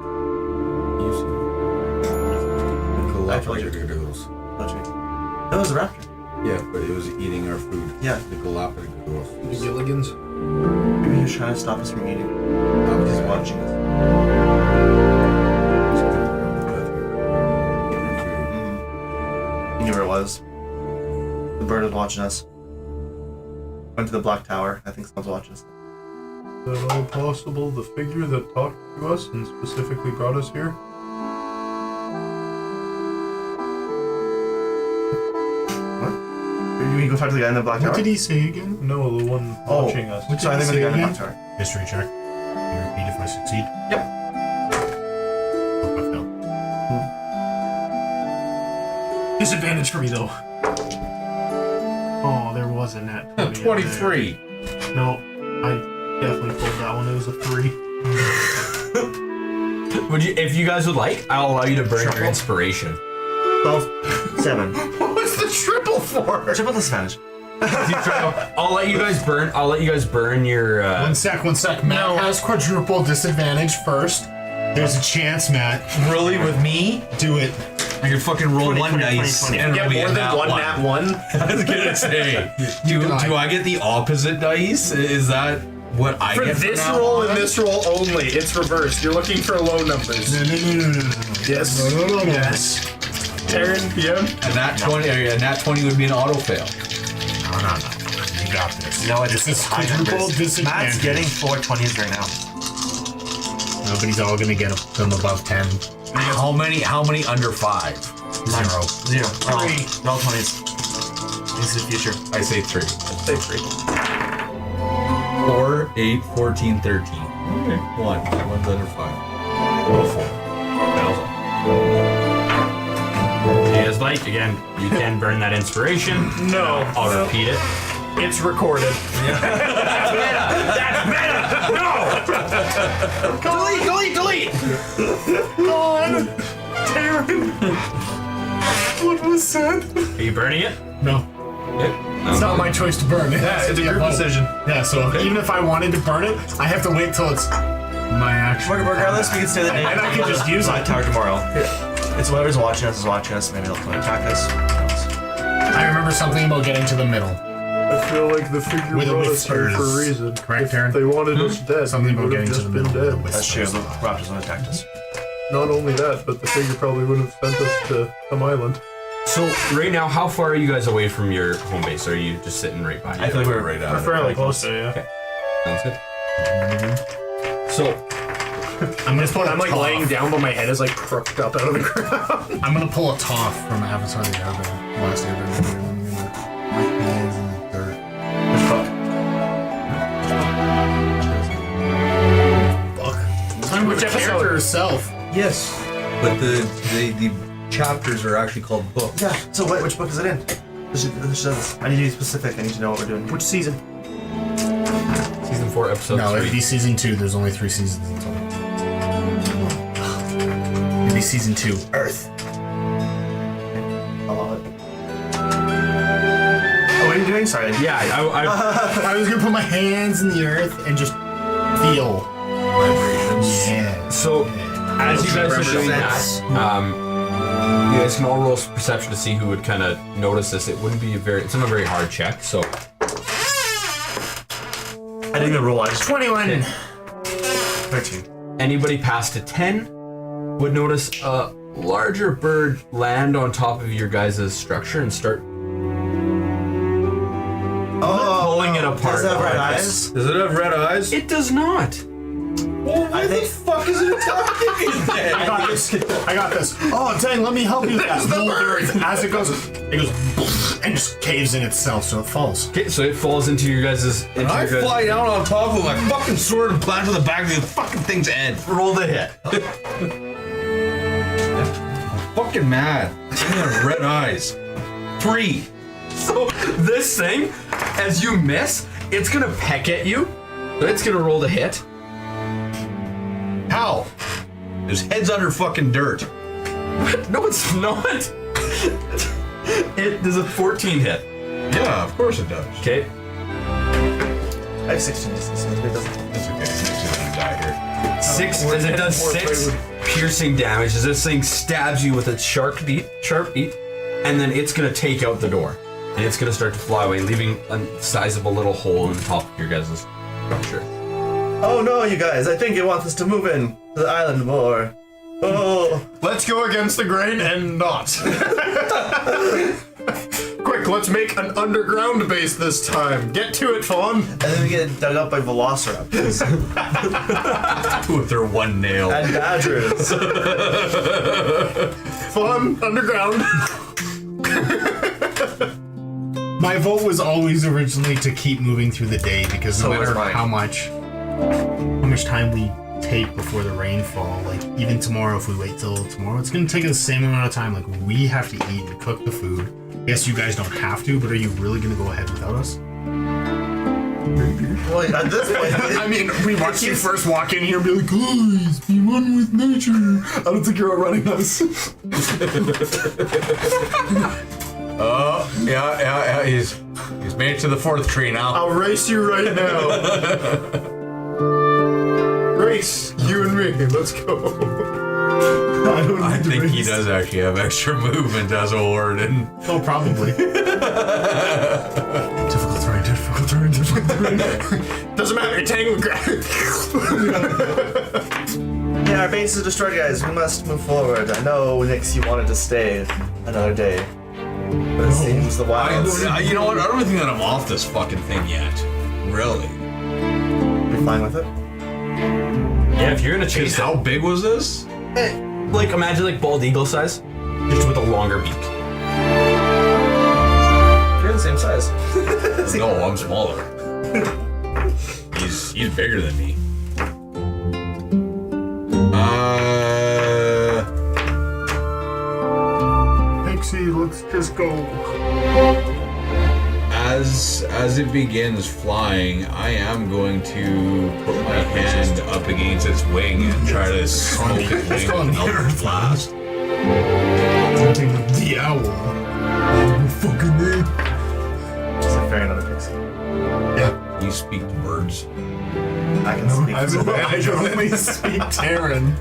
I told you. That was a raptor. Yeah, but it was eating our food. Yeah. The Galapagos. The Gilligans. Maybe he was trying to stop us from eating. He's watching us. He knew where it was. The bird was watching us. Went to the Black Tower. I think someone's watching us. Is that all possible? The figure that talked to us and specifically brought us here? You mean go talk to the guy in the Black Tower? What did he say again? No, the one Oh, watching us. so I think did he the guy in the say Black Tower. History check. Can you repeat if I succeed? Yep. Hope I fail. Disadvantage for me though. Oh, there was a nat 20 up there. 23. No, I definitely pulled that one. It was a 3. Would you, if you guys would like, I'll allow you to burn your inspiration. 12, 7. What's the triple for? Triple disadvantage. I'll let you guys burn. I'll let you guys burn your. One sec. Matt has quadruple disadvantage first. There's a chance, Matt. Really, with me? Do it. I can fucking roll 20, one 20, dice 20. and Yeah, it'll be more a than nat one one. nat one. I was gonna say, do I get the opposite dice? Is that what I For get this from now roll on? and this roll only, it's reversed. You're looking for low numbers. No. Yes. No. Yes. Taryn, PM. A nat 20, a nat 20 would be an auto fail. No. You got this. No, This is quadruple Matt's disadvantage. getting 4 20s right now. Nobody's all gonna get them above 10. How many under 5? 0. 0. Oh, 3. no 20s. This is the future. I say 3. Say 3. 4, 8, 14, 13. Okay. 1. That one's under 5. Roll 4. As like again, you can burn that inspiration. No. I'll repeat it. It's recorded. That's meta! Delete! God, Taryn. What was said? Are you burning it? No. It's not my choice to burn it. Yeah, it's a group decision. Yeah, so even if I wanted to burn it, I have to wait till it's my action. Regardless, we can stay the day. And I can just use Black it. Tower tomorrow. It's whoever's watching us is watching us. Maybe they'll come and attack us. Who knows? I remember something about getting to the middle. I feel like the figure With a brought us here for a whiskers. reason. Correct, If Taryn? they wanted us dead, Something we about would have getting to just the been middle. dead. That's true. The Raptors would attacked us. Not only that, but the figure probably would have sent us to some island. So right now, how far are you guys away from your home base? Or are you just sitting right by? I feel like we're right We're at fairly it. close to you. Yeah. Sounds good. So I'm gonna pull I'm like laying down, but my head is like crooked up out of the ground. I'm gonna pull a Toph from Avatar the Airbender. Last Airbender. My hands in the dirt. Fuck. Time with the character herself. Yes, but the chapters are actually called books. Yeah. So which book is it in? I need to be specific. I need to know what we're doing. Which season? season 4, episode No, 3. it'd be season 2. There's only 3 seasons in total. It'd be season 2. Earth. I love it. Oh, we didn't do doing? Sorry. Yeah, I was gonna put my hands in the earth and just feel vibrations. Yeah. So, as you guys are doing that, you guys can all roll perception to see who would kind of notice this. It wouldn't be it's not a very hard check, so. I didn't even roll. I just 21. 13. Anybody past a 10 would notice a larger bird land on top of your guys' structure and start pulling it apart. Does it have red Alright, eyes? Does it have red eyes? It does not. Well, why I think- the fuck is it attacking me then? I got this. I got this. Oh, dang, let me help you with that. the Boulder, as it goes and just caves in itself, so it falls. Okay, so it falls into your guys'. And I fly down on top of my fucking sword and plant on the back of the fucking thing's head. Roll the hit. Fucking mad. It has red eyes. 3. So this thing, as you miss, it's gonna peck at you. So it's gonna roll the hit. How? His head's under fucking dirt. No, it's not. It does a 14 hit. Yeah, of course it does. Okay. I have 16 distance. It doesn't. That's okay. It's gonna die here. 6 as it does 6 piercing damage as this thing stabs you with its sharp beak, and then it's gonna take out the door. And it's gonna start to fly away, leaving a sizable little hole in the top of your guys' structure. Oh no, you guys! I think it wants us to move in to the island more. Oh. Let's go against the grain and not. Quick, let's make an underground base this time. Get to it, Fawn. And then we get dug up by velociraptors With their one nail. and badgers. Fawn, underground. My vote was always originally to keep moving through the day because no So was matter mine. how much time we take before the rainfall, like even tomorrow, if we wait till tomorrow, it's gonna take us the same amount of time. Like we have to eat and cook the food. Yes, you guys don't have to, but are you really gonna go ahead without us? Well, at this point, I mean, we watched you first walk in here and be like, guys, be one with nature. I don't think you're outrunning us. Oh, yeah. He's made it to the 4th tree now. I'll race you right now. Race, you and me. Let's go. I think he does actually have extra movement as a warden. Oh, probably. Difficult terrain. Doesn't matter, you're tangled grass. yeah, our base is destroyed, guys. We must move forward. I know, Nix, you wanted to stay another day, but it seems the wilds. You know what? I don't think that I'm off this fucking thing yet. Really. You're fine with it? Yeah, if you're gonna chase Jeez, how big was this? like imagine like bald eagle size, just with a longer beak. You're the same size. No, I'm smaller. He's bigger than me. Pixie, let's just go. As it begins flying, I am going to put my hand up against its wing and try to smoke its wing with an eldritch blast. The owl. Fucking name. Is it fair another pixie? Yeah. You speak to birds. I can speak. I only speak Terran.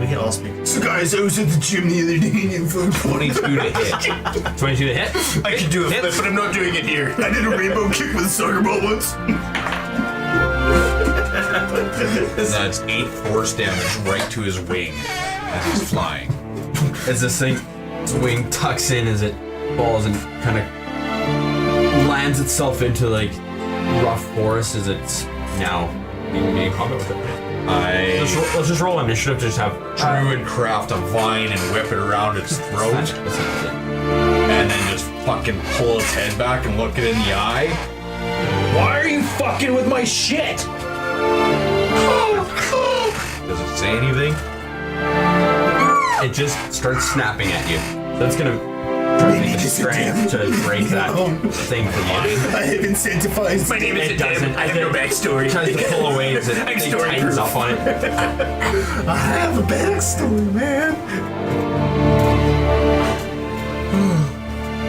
We can all speak. So guys, I was at the gym the other day and 22 to hit. 22 to hit? I can do a flip, but I'm not doing it here. I did a rainbow kick with a soccer ball once. That's 8 force damage right to his wing as he's flying. As this thing, its wing tucks in as it falls and kind of lands itself into like rough forest as it's now being made combat with it. Let's just roll initiative to just have Druid craft a vine and whip it around its throat, That's it. and then just fucking pull its head back and look it in the eye. Why are you fucking with my shit? Does it say anything? It just starts snapping at you. So it's gonna try to make a strength to break that thing from you. I have incentivized. My name It doesn't. I have no backstory. It tries to pull away as it tightens up on it. I have a backstory, man.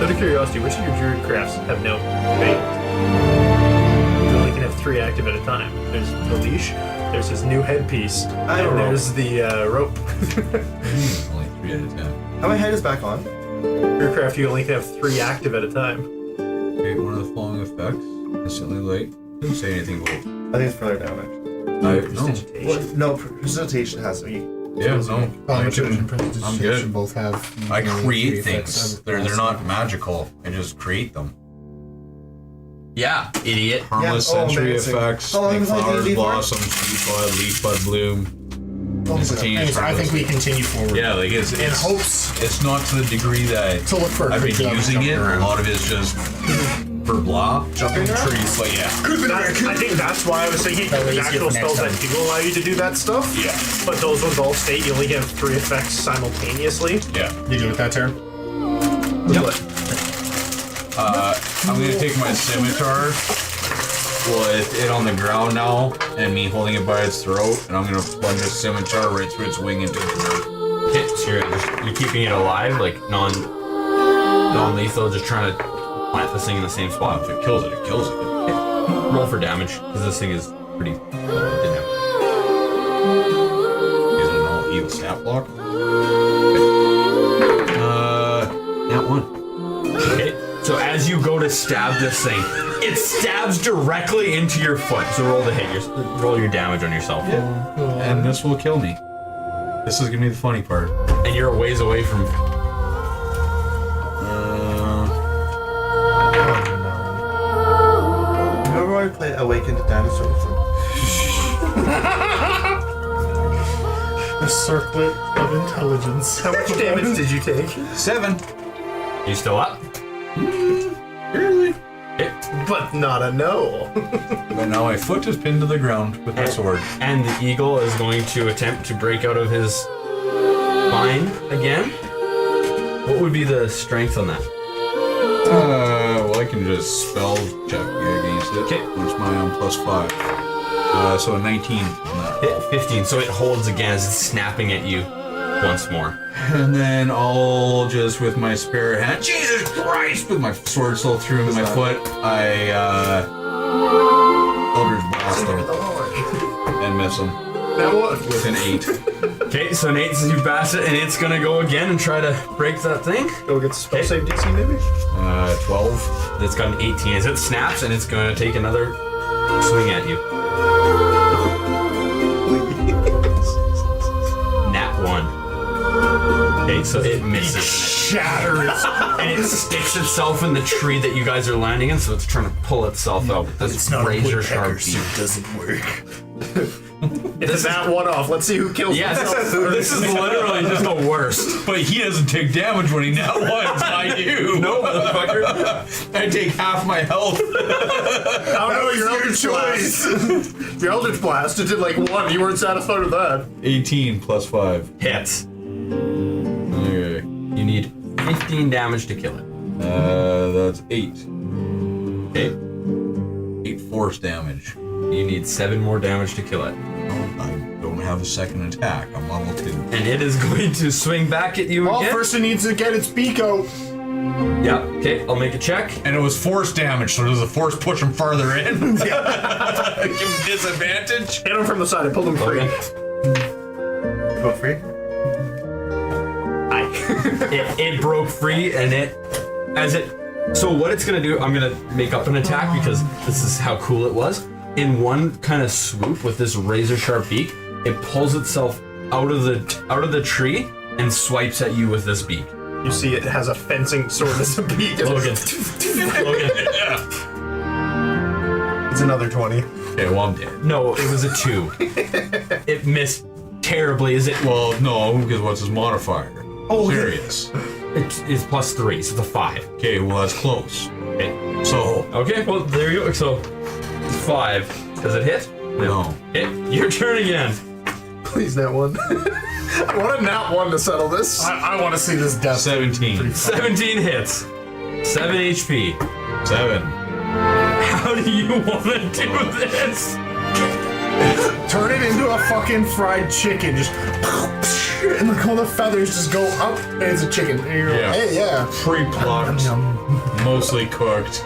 Out of curiosity, which of your druid crafts have no bait? You only can have 3 active at a time. There's the leash, there's his new headpiece, have a and rope. there's the rope. Only 3 out of 10. And my head is back on. Your craft, you only can have 3 active at a time. Okay, one of the following effects. Instantly light. Didn't say anything about. I think it's further damage. No. Well, no, precipitation has to be. Yeah, no. Patonage and prestidigitation I'm good. both have. I nearly create 3 effects things. of They're blast. not magical. I just create them. Yeah, idiot. Harmless Yeah, oh, sensory amazing. effects. How long Make was I flowers D&D for? blossom, tree bud, leaf bud bloom. Instantaneous Anyways, I think we harmless. continue forward. Yeah, like it's In hopes it's not to the degree that to look for a I've been creature that using jump it. around. A lot of it's just for blah. Jumping around? trees, but yeah. I think that's why I was thinking That there's way easier actual for next spells that time. do allow you to do that stuff. Yeah. But those ones all state you only have 3 effects simultaneously. Yeah. Did you do it that turn? But I'm gonna take my scimitar with it on the ground now and me holding it by its throat, and I'm gonna plunge a scimitar right through its wing into the dirt. Okay, so you're keeping it alive, like non-lethal, just trying to plant this thing in the same spot. If it kills it, it kills it. Roll for damage, because this thing is pretty. Didn't have. Is it an all heal stat block? That one. Okay, so as you go to stab this thing, it stabs directly into your foot. So roll to hit roll your damage on yourself. And this will kill me. This is gonna be the funny part. And you're a ways away from. Remember when I played Awakened to Dinosaur before? A circlet of intelligence. how much damage did you take? 7. You still up? Barely. But not a no. But now my foot is pinned to the ground with my sword. And the eagle is going to attempt to break out of his bind again. What would be the strength on that? Well, I can just spell check against it. Okay. What's my own +5? So a 19 on that. Hit 15, so it holds again as it's snapping at you once more. And then I'll just, with my spare hand, Jesus Christ, with my sword still through my foot, I, Eldritch Blast him and miss him That one. with an 8. Okay, so Nate says you bash it, and it's gonna go again and try to break that thing. Go get the spell save DC maybe? 12. It's got an 18 as it snaps, and it's gonna take another swing at you. Nat 1. Okay, so it misses. Shatters. And it sticks itself in the tree that you guys are landing in, so it's trying to pull itself out with this razor sharp beak. doesn't work. It's that one off. Let's see who kills Yes, himself. this is literally just the worst. But he doesn't take damage when he nat ones. I do. No, motherfucker. I take half my health. Oh no, your Eldritch Blast. Your Eldritch Blast, it did like 1. You weren't satisfied with that. 18 +5. Hits. Okay. You need 15 damage to kill it. That's 8. Okay. 8 force damage. You need 7 more damage to kill it. I don't have a second attack. I'm level 2. And it is going to swing back at you Well, again. first it needs to get its beak out. Yeah, okay, I'll make a check. And it was force damage, so does the force push him farther in? Give him disadvantage? Hit him from the side. I pulled him free. Okay. Go free? It broke free, and so what it's gonna do, I'm gonna make up an attack because this is how cool it was. In one kind of swoop with this razor sharp beak, it pulls itself out of the tree and swipes at you with this beak. You see it has a fencing sword as a beak. Logan. Logan. It's another 20. Okay, well, I'm dead. No, it was a 2. It missed terribly. Well, no, because what's his modifier? Oh, Serious. It's +3, so it's a 5. Okay, well, that's close. Okay. So, Okay, well there you go. So it's 5. Does it hit? no. Hit. Your turn again. Please, nat 1. I want a nat 1 to settle this. I want to see this death. 17. 17 hits. 7 HP. 7. How do you want to do this? Turn it into a fucking fried chicken. Just and like all the feathers just go up, and it's a chicken. And you're Yeah. like, hey, yeah. Pre-plucked, mostly cooked.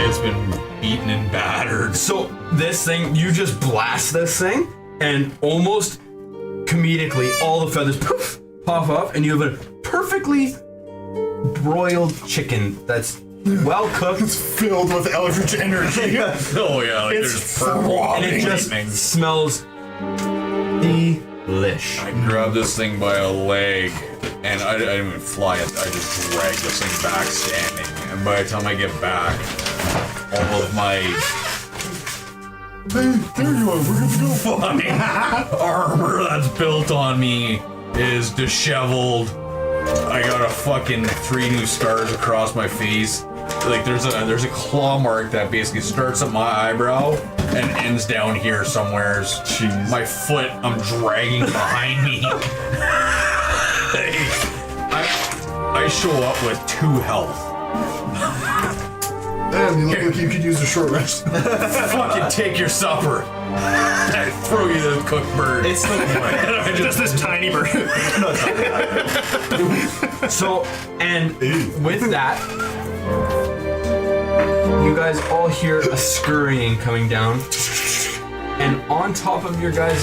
It's been beaten and battered. So this thing, you just blast this thing, and almost comedically, all the feathers poof, pop up, and you have a perfectly broiled chicken that's well cooked. It's filled with eldritch energy. Oh yeah, like It's there's purple throbbing. And it just smells delish. I grabbed this thing by a leg, and I didn't even fly it. I just dragged this thing back standing. And by the time I get back, all of my Hey, there you are. We're good to go. fucking armor that's built on me is disheveled. I got a fucking 3 new scars across my face. Like there's a claw mark that basically starts at my eyebrow and ends down here somewheres. Jeez. My foot I'm dragging behind me. I show up with 2 health. Damn, you look like you could use a short rest. Fucking take your supper. I throw you the cooked bird. It's still I just This tiny bird. So, and with that, you guys all hear a scurrying coming down, and on top of your guys'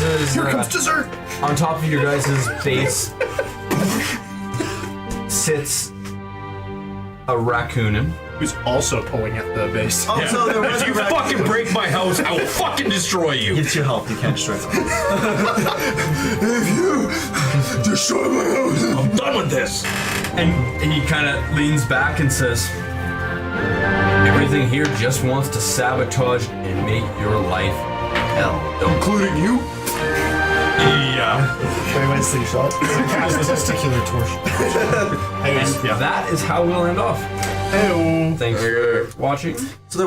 Dessert. on top of your guys' base sits a raccoonin. Who's also pulling at the base. Also, there was If you a raccoon. fucking break my house, I will fucking destroy you. It's your help. You can't destroy it. Destroy my house. I'm done with this. And he kind of leans back and says, everything here just wants to sabotage and make your life hell. Including you? Yeah. Very my slingshot. Cast the testicular torch. And that is how we'll end off. Hey-oh. Thanks for watching. So there was